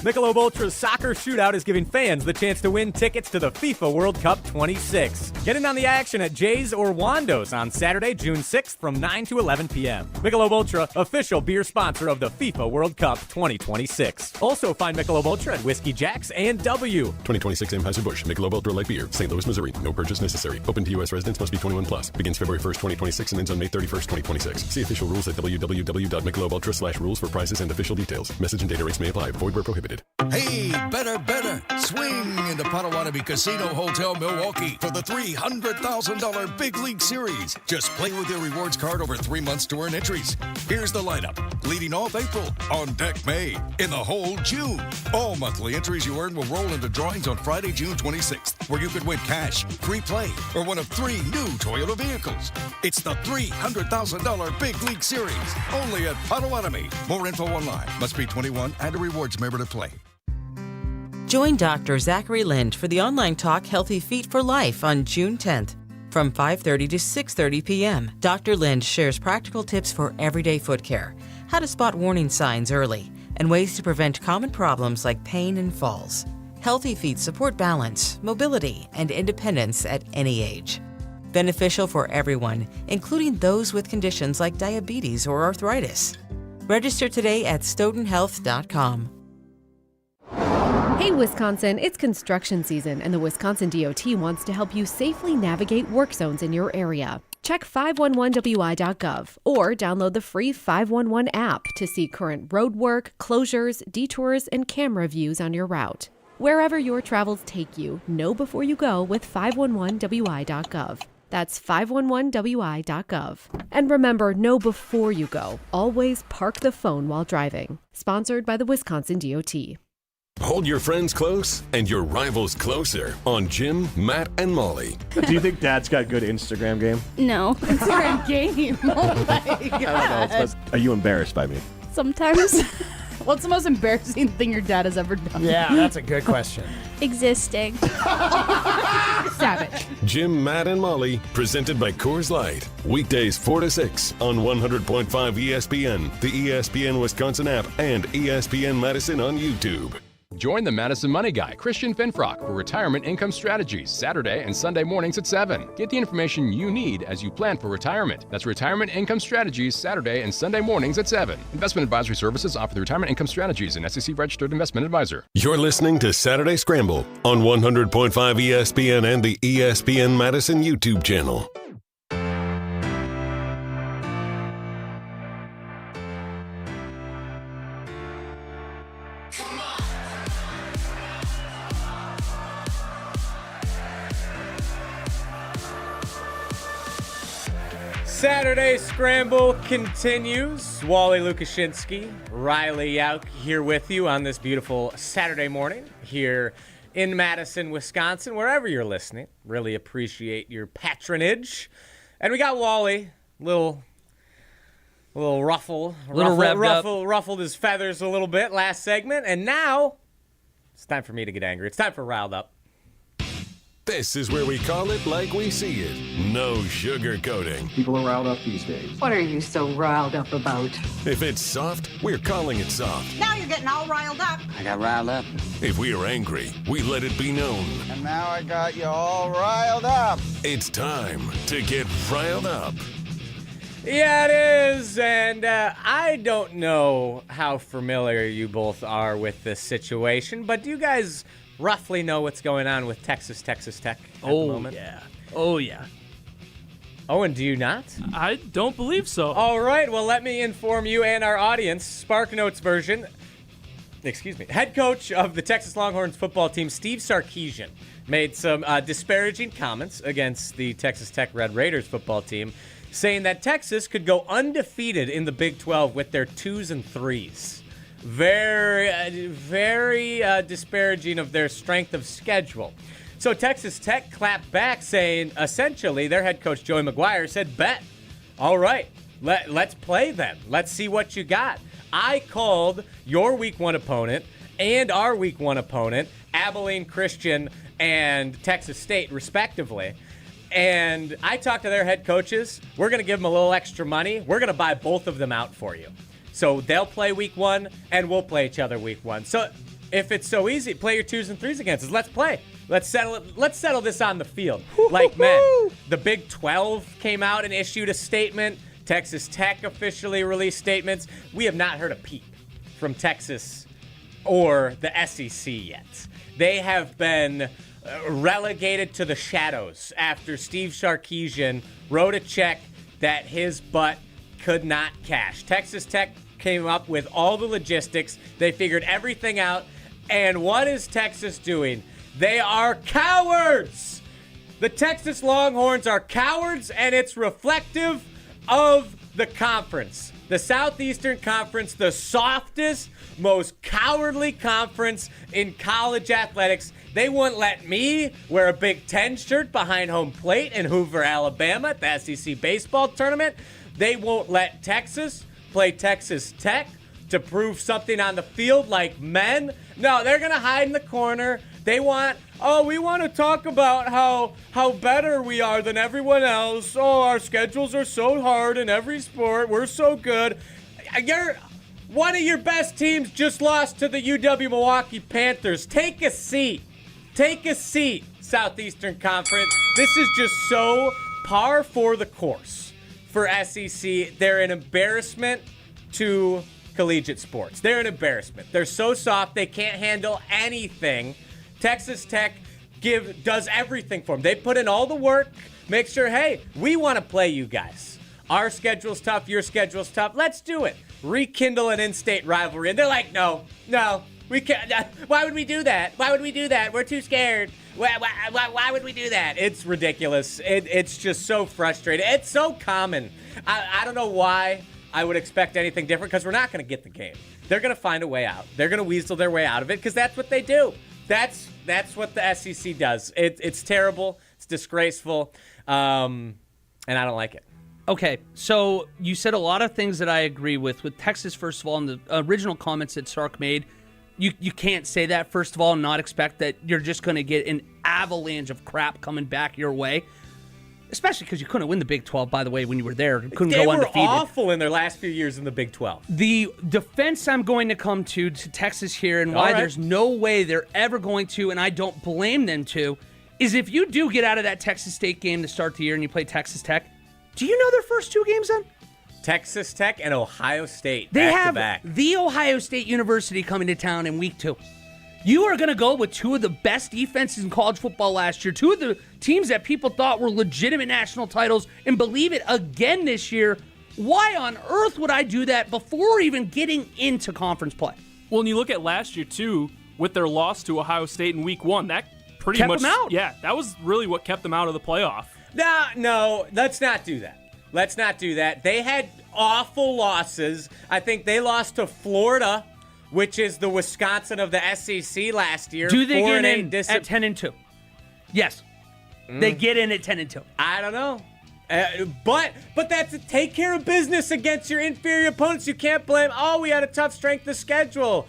Michelob Ultra's Soccer Shootout is giving fans the chance to win tickets to the FIFA World Cup 26. Get in on the action at Jay's or Wando's on Saturday, June 6th from 9 to 11 p.m. Michelob Ultra, official beer sponsor of the FIFA World Cup 2026. Also find Michelob Ultra at Whiskey Jack's and W. 2026 Anheuser-Busch Michelob Ultra Light Beer, St. Louis, Missouri. No purchase necessary. Open to U.S. residents. Must be 21 plus. Begins February 1st, 2026 and ends on May 31st, 2026. See official rules at www.michelobultra/rules for prices and official details. Message and data rates may apply. Void where prohibited. Hey, better. Swing into Potawatomi Casino Hotel Milwaukee for the $300,000 Big League Series. Just play with your rewards card over 3 months to earn entries. Here's the lineup. Leading off April, on deck May, in the hole June. All monthly entries you earn will roll into drawings on Friday, June 26th, where you could win cash, free play, or one of 3 new Toyota vehicles. It's the $300,000 Big League Series, only at Potawatomi. More info online. Must be 21 and a rewards member to play. Join Dr. Zachary Lind for the online talk Healthy Feet for Life on June 10th from 5:30 to 6:30 p.m. Dr. Lind shares practical tips for everyday foot care, how to spot warning signs early, and ways to prevent common problems like pain and falls. Healthy feet support balance, mobility, and independence at any age. Beneficial for everyone, including those with conditions like diabetes or arthritis. Register today at stoughtonhealth.com. Hey Wisconsin, it's construction season and the Wisconsin DOT wants to help you safely navigate work zones in your area. Check 511wi.gov or download the free 511 app to see current road work, closures, detours, and camera views on your route. Wherever your travels take you, know before you go with 511wi.gov. That's 511wi.gov. And remember, know before you go. Always park the phone while driving. Sponsored by the Wisconsin DOT. Hold your friends close and your rivals closer on Jim, Matt, and Molly. Do you think Dad's got good Instagram game? No. Instagram game? Oh my God. Are you embarrassed by me? Sometimes. What's the most embarrassing thing your dad has ever done? Yeah, that's a good question. Existing. Savage. Jim, Matt, and Molly, presented by Coors Light. Weekdays 4 to 6 on 100.5 ESPN, the ESPN Wisconsin app, and ESPN Madison on YouTube. Join the Madison Money Guy, Christian Finfrock, for Retirement Income Strategies, Saturday and Sunday mornings at 7. Get the information you need as you plan for retirement. That's Retirement Income Strategies, Saturday and Sunday mornings at 7. Investment advisory services offered through Retirement Income Strategies, an SEC-registered investment advisor. You're listening to Saturday Scramble on 100.5 ESPN and the ESPN Madison YouTube channel. Saturday Scramble continues. Wally Lukashinsky, Riley Yauk here with you on this beautiful Saturday morning here in Madison, Wisconsin, wherever you're listening. Really appreciate your patronage. And we got Wally, little ruffled his feathers a little bit last segment. And now it's time for me to get angry. It's time for Riled Up. This is where we call it like we see it. No sugarcoating. People are riled up these days. What are you so riled up about? If it's soft, we're calling it soft. Now you're getting all riled up. I got riled up. If we are angry, we let it be known. And now I got you all riled up. It's time to get riled up. Yeah, it is. And I don't know how familiar you both are with this situation, but do you guys roughly know what's going on with Texas Tech at the moment? Yeah. Oh, yeah. Oh, and do you not? I don't believe so. All right, well, let me inform you and our audience. Spark Notes version. Head coach of the Texas Longhorns football team, Steve Sarkisian, made some disparaging comments against the Texas Tech Red Raiders football team, saying that Texas could go undefeated in the Big 12 with their 2s and 3s. Very disparaging of their strength of schedule. So Texas Tech clapped back, saying, essentially, their head coach, Joey McGuire, said, bet. All right, Let's play them. Let's see what you got. I called your Week 1 opponent and our Week 1 opponent, Abilene Christian and Texas State, respectively. And I talked to their head coaches. We're going to give them a little extra money. We're going to buy both of them out for you. So they'll play Week 1, and we'll play each other Week 1. So if it's so easy, play your 2s and 3s against us. Let's play. Let's settle this on the field. Like men. The Big 12 came out and issued a statement. Texas Tech officially released statements. We have not heard a peep from Texas or the SEC yet. They have been relegated to the shadows after Steve Sarkisian wrote a check that his butt could not cash. Texas Tech came up with all the logistics. They figured everything out. And what is Texas doing? They are cowards. The Texas Longhorns are cowards, and it's reflective of the conference. The Southeastern Conference, the softest, most cowardly conference in college athletics. They wouldn't let me wear a Big Ten shirt behind home plate in Hoover, Alabama at the SEC baseball tournament. They won't let Texas play Texas Tech to prove something on the field like men. No, they're going to hide in the corner. They want, we want to talk about how better we are than everyone else. Oh, our schedules are so hard in every sport. We're so good. One of your best teams just lost to the UW-Milwaukee Panthers. Take a seat. Take a seat, Southeastern Conference. This is just so par for the course for SEC. They're an embarrassment to collegiate sports. They're an embarrassment. They're so soft, they can't handle anything. Texas Tech does everything for them. They put in all the work, make sure, hey, we want to play you guys. Our schedule's tough, your schedule's tough. Let's do it. Rekindle an in-state rivalry. And they're like, no, we can't. Why would we do that? Why would we do that? We're too scared. Why would we do that? It's ridiculous. It's just so frustrating. It's so common. I don't know why I would expect anything different, because we're not going to get the game. They're going to find a way out. They're going to weasel their way out of it, because that's what they do. That's what the SEC does. It's terrible. It's disgraceful. And I don't like it. Okay, so you said a lot of things that I agree with. With Texas, first of all, in the original comments that Sark made, you can't say that, first of all, and not expect that you're just going to get an avalanche of crap coming back your way. Especially because you couldn't win the Big 12, by the way, when you were there. You couldn't go undefeated. They were awful in their last few years in the Big 12. The defense I'm going to come to Texas here, and why there's no way they're ever going to, and I don't blame them to, is if you do get out of that Texas State game to start the year and you play Texas Tech, do you know their first 2 games then? Texas Tech and Ohio State they back have to back. The Ohio State University coming to town in week 2. You are going to go with 2 of the best defenses in college football last year, 2 of the teams that people thought were legitimate national titles, and believe it again this year. Why on earth would I do that before even getting into conference play? Well, and you look at last year, too, with their loss to Ohio State in week 1, that pretty kept much them out. Yeah, that was really what kept them out of the playoff. No, let's not do that. Let's not do that. They had awful losses. I think they lost to Florida, which is the Wisconsin of the SEC last year. Do they get in at 10-2? Yes. They get in at 10-2. I don't know. But that's take care of business against your inferior opponents. You can't blame, we had a tough strength of schedule.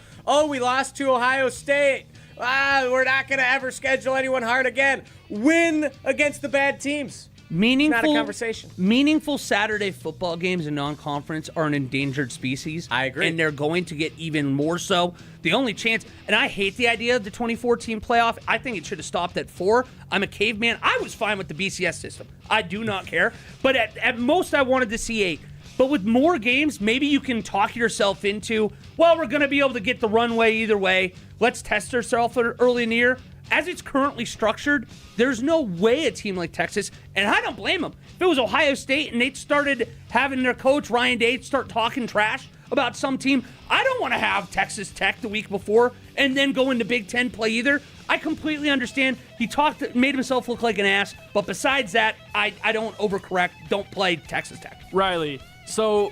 We lost to Ohio State. We're not going to ever schedule anyone hard again. Win against the bad teams. Not a conversation. Meaningful Saturday football games in non-conference are an endangered species. I agree. And they're going to get even more so. The only chance, and I hate the idea of the 2014 playoff. I think it should have stopped at 4. I'm a caveman. I was fine with the BCS system. I do not care. But at most, I wanted to see 8. But with more games, maybe you can talk yourself into, we're going to be able to get the runway either way. Let's test ourselves early in the year. As it's currently structured, there's no way a team like Texas, and I don't blame them. If it was Ohio State and they started having their coach, Ryan Day, start talking trash about some team, I don't want to have Texas Tech the week before and then go into Big Ten play either. I completely understand. He made himself look like an ass, but besides that, I don't overcorrect. Don't play Texas Tech. Riley, so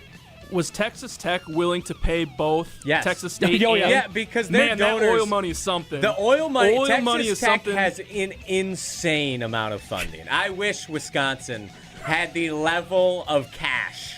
was Texas Tech willing to pay both Texas State Yeah, because their donors, that oil money is something. The oil money, Texas money is Tech something. has an insane amount of funding. I wish Wisconsin had the level of cash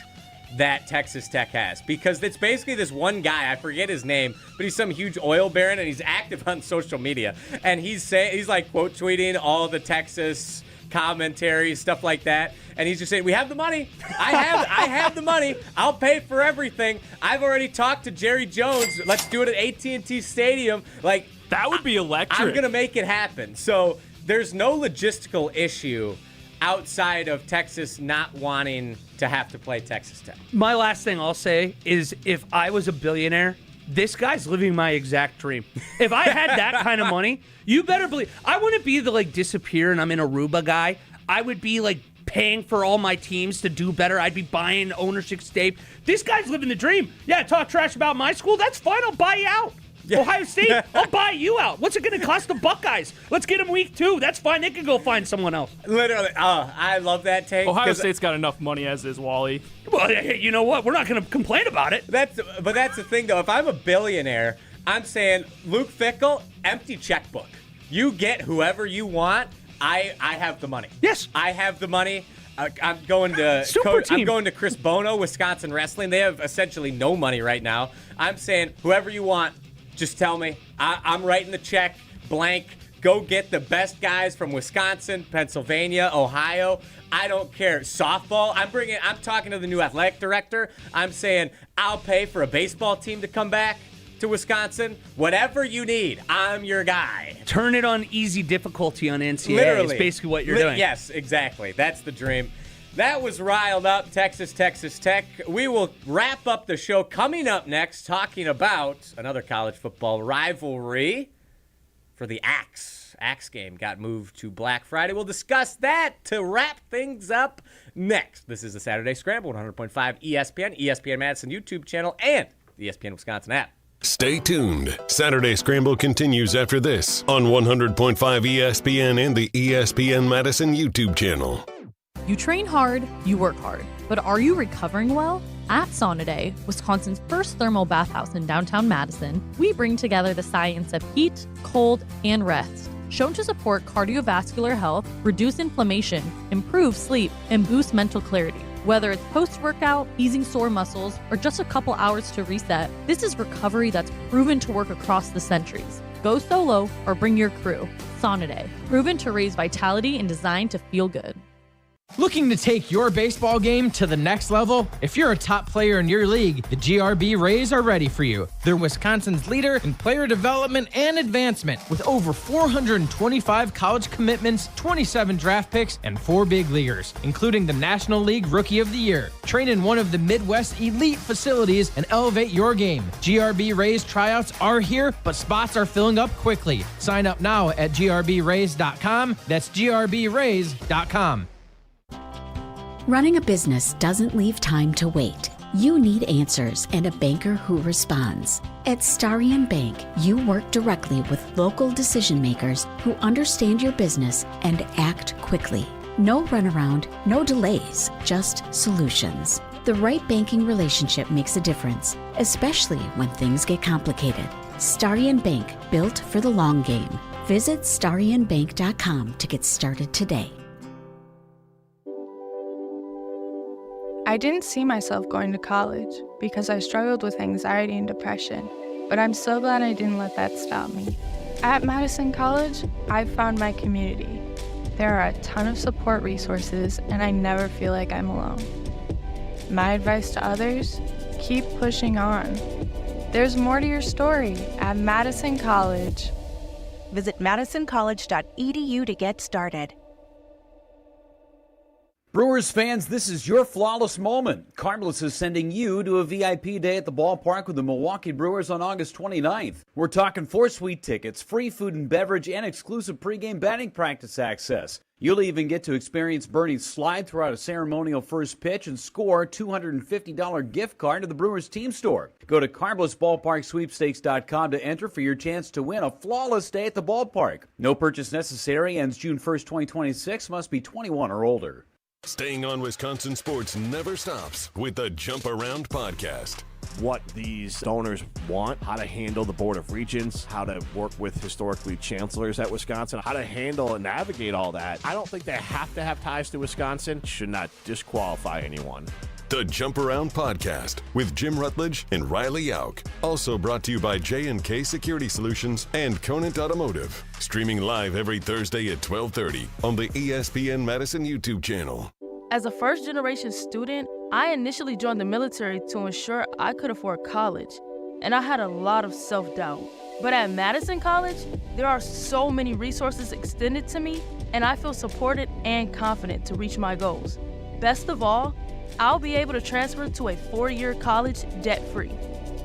that Texas Tech has, because it's basically this one guy, I forget his name, but he's some huge oil baron, and he's active on social media, and he's like quote tweeting all the Texas commentary, stuff like that, and he's just saying, we have the money. I have the money. I'll pay for everything. I've already talked to Jerry Jones. Let's do it at AT&T Stadium. Like, that would be electric. I'm gonna make it happen. So there's no logistical issue outside of Texas not wanting to have to play Texas Tech. My last thing I'll say is, if I was a billionaire, this guy's living my exact dream. If I had that kind of money, you better believe I wouldn't be the disappear and I'm in Aruba guy. I would be paying for all my teams to do better. I'd be buying ownership stake. This guy's living the dream. Yeah, talk trash about my school. That's fine. I'll buy you out. Yeah. Ohio State, I'll buy you out. What's it going to cost the Buckeyes? Let's get them week 2. That's fine. They can go find someone else. Literally. I love that take. Ohio State's got enough money as is, Wally. Well, you know what? We're not going to complain about it. But that's the thing, though. If I'm a billionaire, I'm saying, Luke Fickell, empty checkbook. You get whoever you want. I have the money. Yes. I have the money. I'm going to Chris Bono, Wisconsin Wrestling. They have essentially no money right now. I'm saying, whoever you want, just tell me. I'm writing the check, blank. Go get the best guys from Wisconsin, Pennsylvania, Ohio. I don't care. Softball, I'm talking to the new athletic director. I'm saying, I'll pay for a baseball team to come back to Wisconsin. Whatever you need, I'm your guy. Turn it on easy difficulty on NCAA. Literally. Is basically what you're doing. Yes, exactly. That's the dream. That was Riled Up, Texas Tech. We will wrap up the show coming up next talking about another college football rivalry for the Axe. Axe game got moved to Black Friday. We'll discuss that to wrap things up next. This is the Saturday Scramble, 100.5 ESPN, ESPN Madison YouTube channel, and the ESPN Wisconsin app. Stay tuned. Saturday Scramble continues after this on 100.5 ESPN and the ESPN Madison YouTube channel. You train hard, you work hard, but are you recovering well? At Saturday, Wisconsin's first thermal bathhouse in downtown Madison, we bring together the science of heat, cold, and rest, shown to support cardiovascular health, reduce inflammation, improve sleep, and boost mental clarity. Whether it's post-workout, easing sore muscles, or just a couple hours to reset, this is recovery that's proven to work across the centuries. Go solo or bring your crew. Saturday, proven to raise vitality and designed to feel good. Looking to take your baseball game to the next level? If you're a top player in your league, the GRB Rays are ready for you. They're Wisconsin's leader in player development and advancement, with over 425 college commitments, 27 draft picks, and 4 big leaguers, including the National League Rookie of the Year. Train in one of the Midwest elite facilities and elevate your game. GRB Rays tryouts are here, but spots are filling up quickly. Sign up now at grbrays.com. That's grbrays.com. Running a business doesn't leave time to wait. You need answers and a banker who responds. At Starion Bank, you work directly with local decision makers who understand your business and act quickly. No runaround, no delays, just solutions. The right banking relationship makes a difference, especially when things get complicated. Starion Bank, built for the long game. Visit starionbank.com to get started today. I didn't see myself going to college because I struggled with anxiety and depression, but I'm so glad I didn't let that stop me. At Madison College, I've found my community. There are a ton of support resources, and I never feel like I'm alone. My advice to others, keep pushing on. There's more to your story at Madison College. Visit madisoncollege.edu to get started. Brewers fans, this is your flawless moment. Carmeless is sending you to a VIP day at the ballpark with the Milwaukee Brewers on August 29th. We're talking 4 suite tickets, free food and beverage, and exclusive pregame batting practice access. You'll even get to experience Bernie slide throughout a ceremonial first pitch and score a $250 gift card to the Brewers team store. Go to CarmelessBallparkSweepstakes.com to enter for your chance to win a flawless day at the ballpark. No purchase necessary. Ends June 1st, 2026. Must be 21 or older. Staying on Wisconsin sports never stops with the Jump Around podcast. What these donors want, how to handle the Board of Regents, how to work with historically chancellors at Wisconsin, how to handle and navigate all that. I don't think they have to have ties to Wisconsin. Should not disqualify anyone. The Jump Around Podcast with Jim Rutledge and Riley Yauk. Also brought to you by J&K Security Solutions and Conant Automotive. Streaming live every Thursday at 12:30 on the ESPN Madison YouTube channel. As a first-generation student, I initially joined the military to ensure I could afford college, and I had a lot of self-doubt. But at Madison College, there are so many resources extended to me, and I feel supported and confident to reach my goals. Best of all, I'll be able to transfer to a 4-year college debt-free.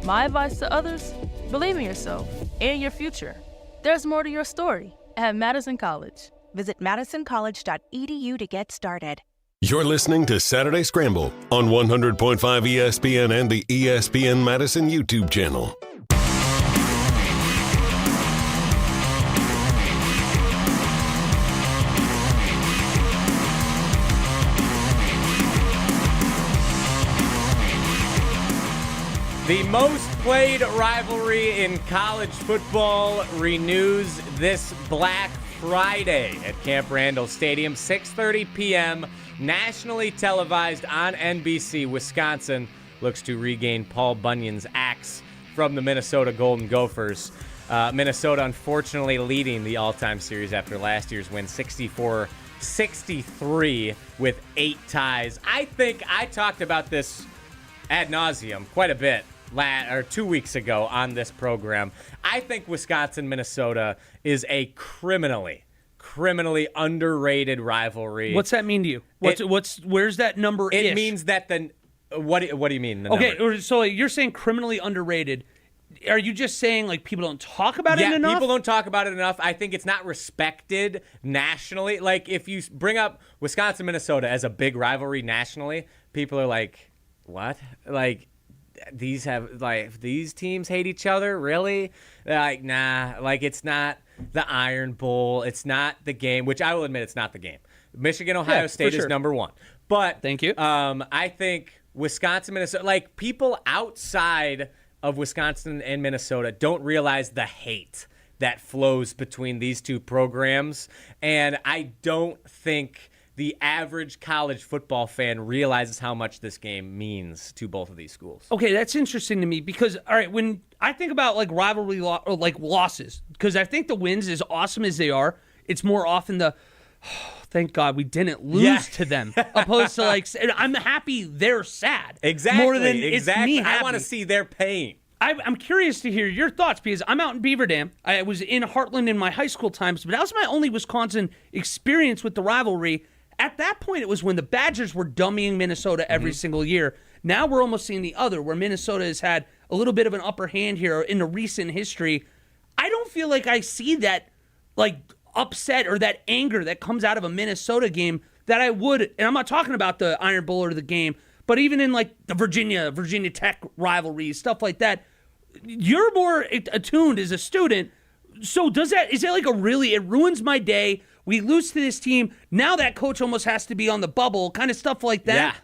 My advice to others, believe in yourself and your future. There's more to your story at Madison College. Visit madisoncollege.edu to get started. You're listening to Saturday Scramble on 100.5 ESPN and the ESPN Madison YouTube channel. The most played rivalry in college football renews this Black Friday at Camp Randall Stadium, 6:30 p.m., nationally televised on NBC. Wisconsin looks to regain Paul Bunyan's axe from the Minnesota Golden Gophers. Minnesota, unfortunately, leading the all-time series after last year's win, 64-63 with 8 ties. I think I talked about this ad nauseum quite a bit 2 weeks ago on this program. I think Wisconsin-Minnesota is a criminally underrated rivalry. What's that mean to you? Where's that number? It means that what do you mean? Okay, so you're saying criminally underrated. Are you just saying like people don't talk about it enough? Yeah, people don't talk about it enough. I think it's not respected nationally. Like if you bring up Wisconsin-Minnesota as a big rivalry nationally, people are like, "What?" Like these teams hate each other, really? Like, nah, like it's not the Iron Bowl, it's not the game, which I will admit it's not the game. Michigan, Ohio State is number one. But thank you. I think Wisconsin, Minnesota, like people outside of Wisconsin and Minnesota don't realize the hate that flows between these two programs. And I don't think the average college football fan realizes how much this game means to both of these schools. Okay, that's interesting to me because, all right, when I think about like rivalry or like losses, because I think the wins, as awesome as they are, it's more often thank God we didn't lose to them, opposed to like, I'm happy they're sad. Exactly. More than it's me happy. I want to see their pain. I'm curious to hear your thoughts because I'm out in Beaver Dam. I was in Heartland in my high school times, but that was my only Wisconsin experience with the rivalry. At that point, it was when the Badgers were dummying Minnesota every single year. Now we're almost seeing the other, where Minnesota has had a little bit of an upper hand here in the recent history. I don't feel like I see that like upset or that anger that comes out of a Minnesota game that I would, and I'm not talking about the Iron Bowl or the game, but even in like the Virginia Tech rivalries, stuff like that, you're more attuned as a student. So is that like it ruins my day. We lose to this team. Now that coach almost has to be on the bubble, kind of stuff like that. Yeah.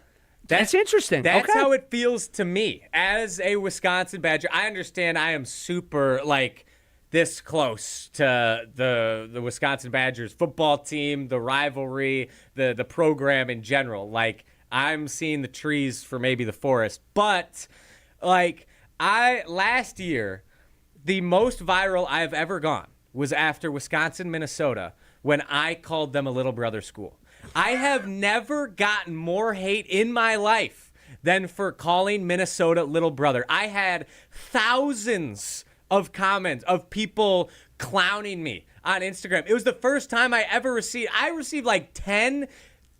That's interesting. That's how it feels to me. As a Wisconsin Badger, I understand I am super, like, this close to the Wisconsin Badgers football team, the rivalry, the program in general. Like, I'm seeing the trees for maybe the forest. But, like, last year, the most viral I've ever gone was after Wisconsin, Minnesota, when I called them a little brother school. I have never gotten more hate in my life than for calling Minnesota little brother. I had thousands of comments of people clowning me on Instagram. It was the first time I received like 10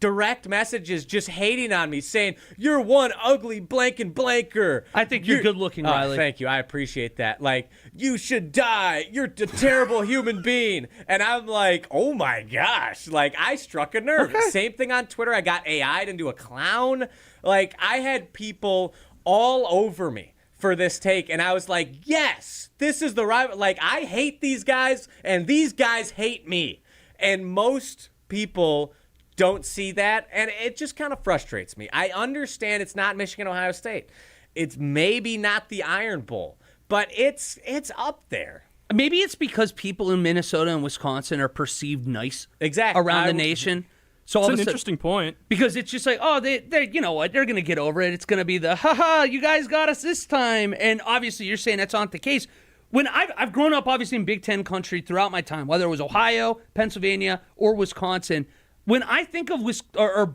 direct messages just hating on me, saying, "You're one ugly blank and blanker." I think you're good looking, Riley. Thank you. I appreciate that. Like, "You should die. You're a terrible human being." And I'm like, oh my gosh. Like, I struck a nerve. Okay. Same thing on Twitter. I got AI'd into a clown. Like, I had people all over me for this take, and I was like, yes, this is the rival. Like, I hate these guys, and these guys hate me. And most people don't see that, and it just kind of frustrates me. I understand it's not Michigan, Ohio State. It's maybe not the Iron Bowl, but it's up there. Maybe it's because people in Minnesota and Wisconsin are perceived nice exactly around the nation. So That's an interesting point. Because it's just like, oh, they you know what? They're going to get over it. It's going to be the, haha, you guys got us this time. And obviously you're saying that's not the case. When I've grown up, obviously, in Big Ten country throughout my time, whether it was Ohio, Pennsylvania, or Wisconsin, when I think of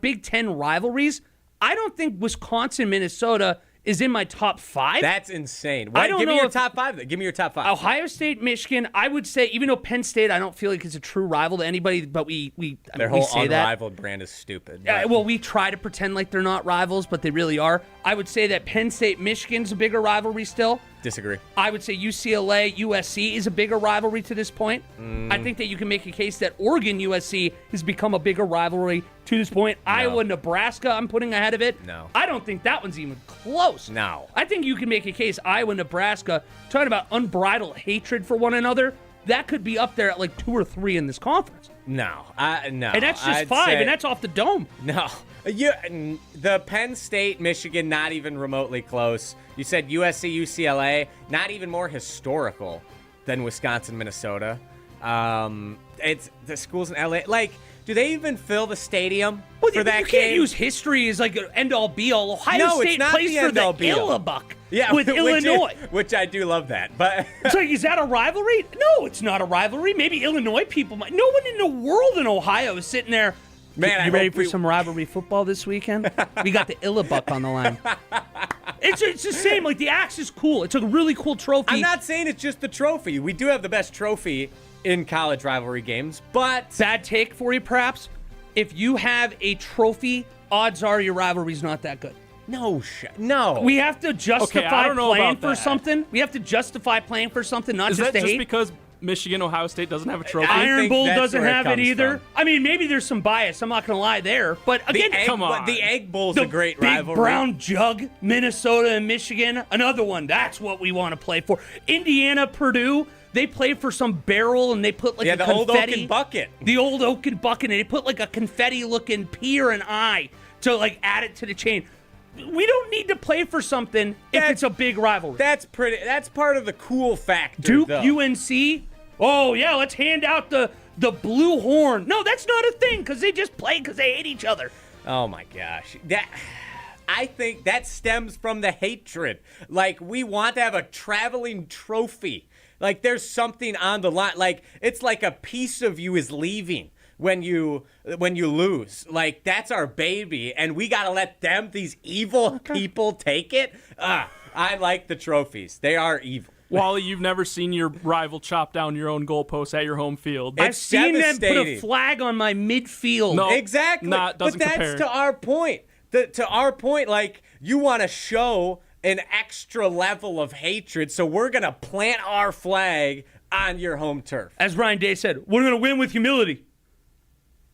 Big Ten rivalries, I don't think Wisconsin-Minnesota is in my top 5. That's insane. Give me your top 5. Then. Give me your top 5. Ohio State, Michigan. I would say, even though Penn State, I don't feel like it's a true rival to anybody, but their whole unrivaled brand is stupid. Well, we try to pretend like they're not rivals, but they really are. I would say that Penn State, Michigan's a bigger rivalry still. Disagree. I would say UCLA, USC is a bigger rivalry to this point. I think that you can make a case that Oregon, USC has become a bigger rivalry to this point. No. Iowa, Nebraska, I'm putting ahead of it. No. I don't think that one's even close. No. I think you can make a case, Iowa, Nebraska, talking about unbridled hatred for one another, that could be up there at like 2 or 3 in this conference. No. No. And that's just 5, and that's off the dome. No. The Penn State, Michigan, not even remotely close. You said USC, UCLA, not even more historical than Wisconsin, Minnesota. It's the schools in LA. Like, do they even fill the stadium for that game? You can't use history as like an end-all, be-all. Ohio State plays for the Illabuck with Illinois. Which I do love that. But it's like, is that a rivalry? No, it's not a rivalry. Maybe Illinois people might. No one in the world in Ohio is sitting there. Man, you ready for some rivalry football this weekend? We got the Illabuck on the line. It's the same. Like, the axe is cool. It's a really cool trophy. I'm not saying it's just the trophy. We do have the best trophy in college rivalry games, but... Bad take for you, perhaps. If you have a trophy, odds are your rivalry's not that good. No. We have to justify I don't know playing about for that. something. We have to justify playing for something, not Is just that to just hate. because Michigan, Ohio State doesn't have a trophy? Iron Bowl that's doesn't where it have it comes either. from. I mean, maybe there's some bias. I'm not going to lie there. But again, come on. The Egg Bowl's a great big rivalry. brown jug, Minnesota and Michigan, another one. That's what we want to play for. Indiana, Purdue, they play for some barrel and they put like a the confetti. old oaken bucket. The old oaken bucket, and they put like a confetti-looking P or an I to like add it to the chain. We don't need to play for something if it's a big rivalry. That's part of the cool factor. Duke, though. UNC. Oh yeah, let's hand out the blue horn. No, that's not a thing because they just play because they hate each other. Oh my gosh, I think that stems from the hatred. Like, we want to have a traveling trophy. Like, there's something on the line. Like, it's like a piece of you is leaving when you lose. Like, that's our baby, and we gotta let these evil people take it. I like the trophies. They are evil. Wally, you've never seen your rival chop down your own goalpost at your home field. I've seen them put a flag on my midfield. No, exactly. Doesn't but that's compare. to our point. To our point, like, you want to show an extra level of hatred, so we're going to plant our flag on your home turf. As Ryan Day said, we're going to win with humility.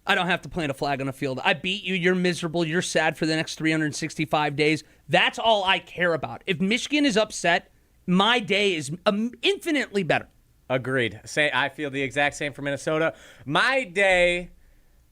I don't have to plant a flag on a field. I beat you. You're miserable. You're sad for the next 365 days. That's all I care about. If Michigan is upset, my day is infinitely better. Agreed. I feel the exact same for Minnesota. My day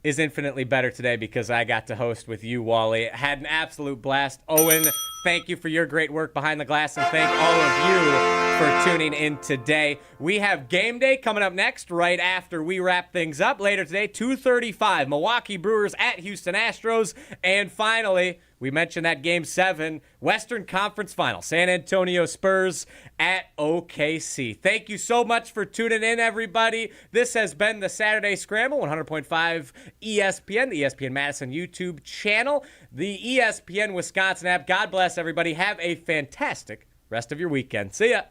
is infinitely better today because I got to host with you, Wally. Had an absolute blast. Owen, thank you for your great work behind the glass, and thank all of you for tuning in today. We have game day coming up next right after we wrap things up. Later today, 2:35, Milwaukee Brewers at Houston Astros. And finally, we mentioned that Game 7, Western Conference Final, San Antonio Spurs at OKC. Thank you so much for tuning in, everybody. This has been the Saturday Scramble, 100.5 ESPN, the ESPN Madison YouTube channel, the ESPN Wisconsin app. God bless everybody. Have a fantastic rest of your weekend. See ya.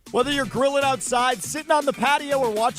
Whether you're grilling outside, sitting on the patio, or watching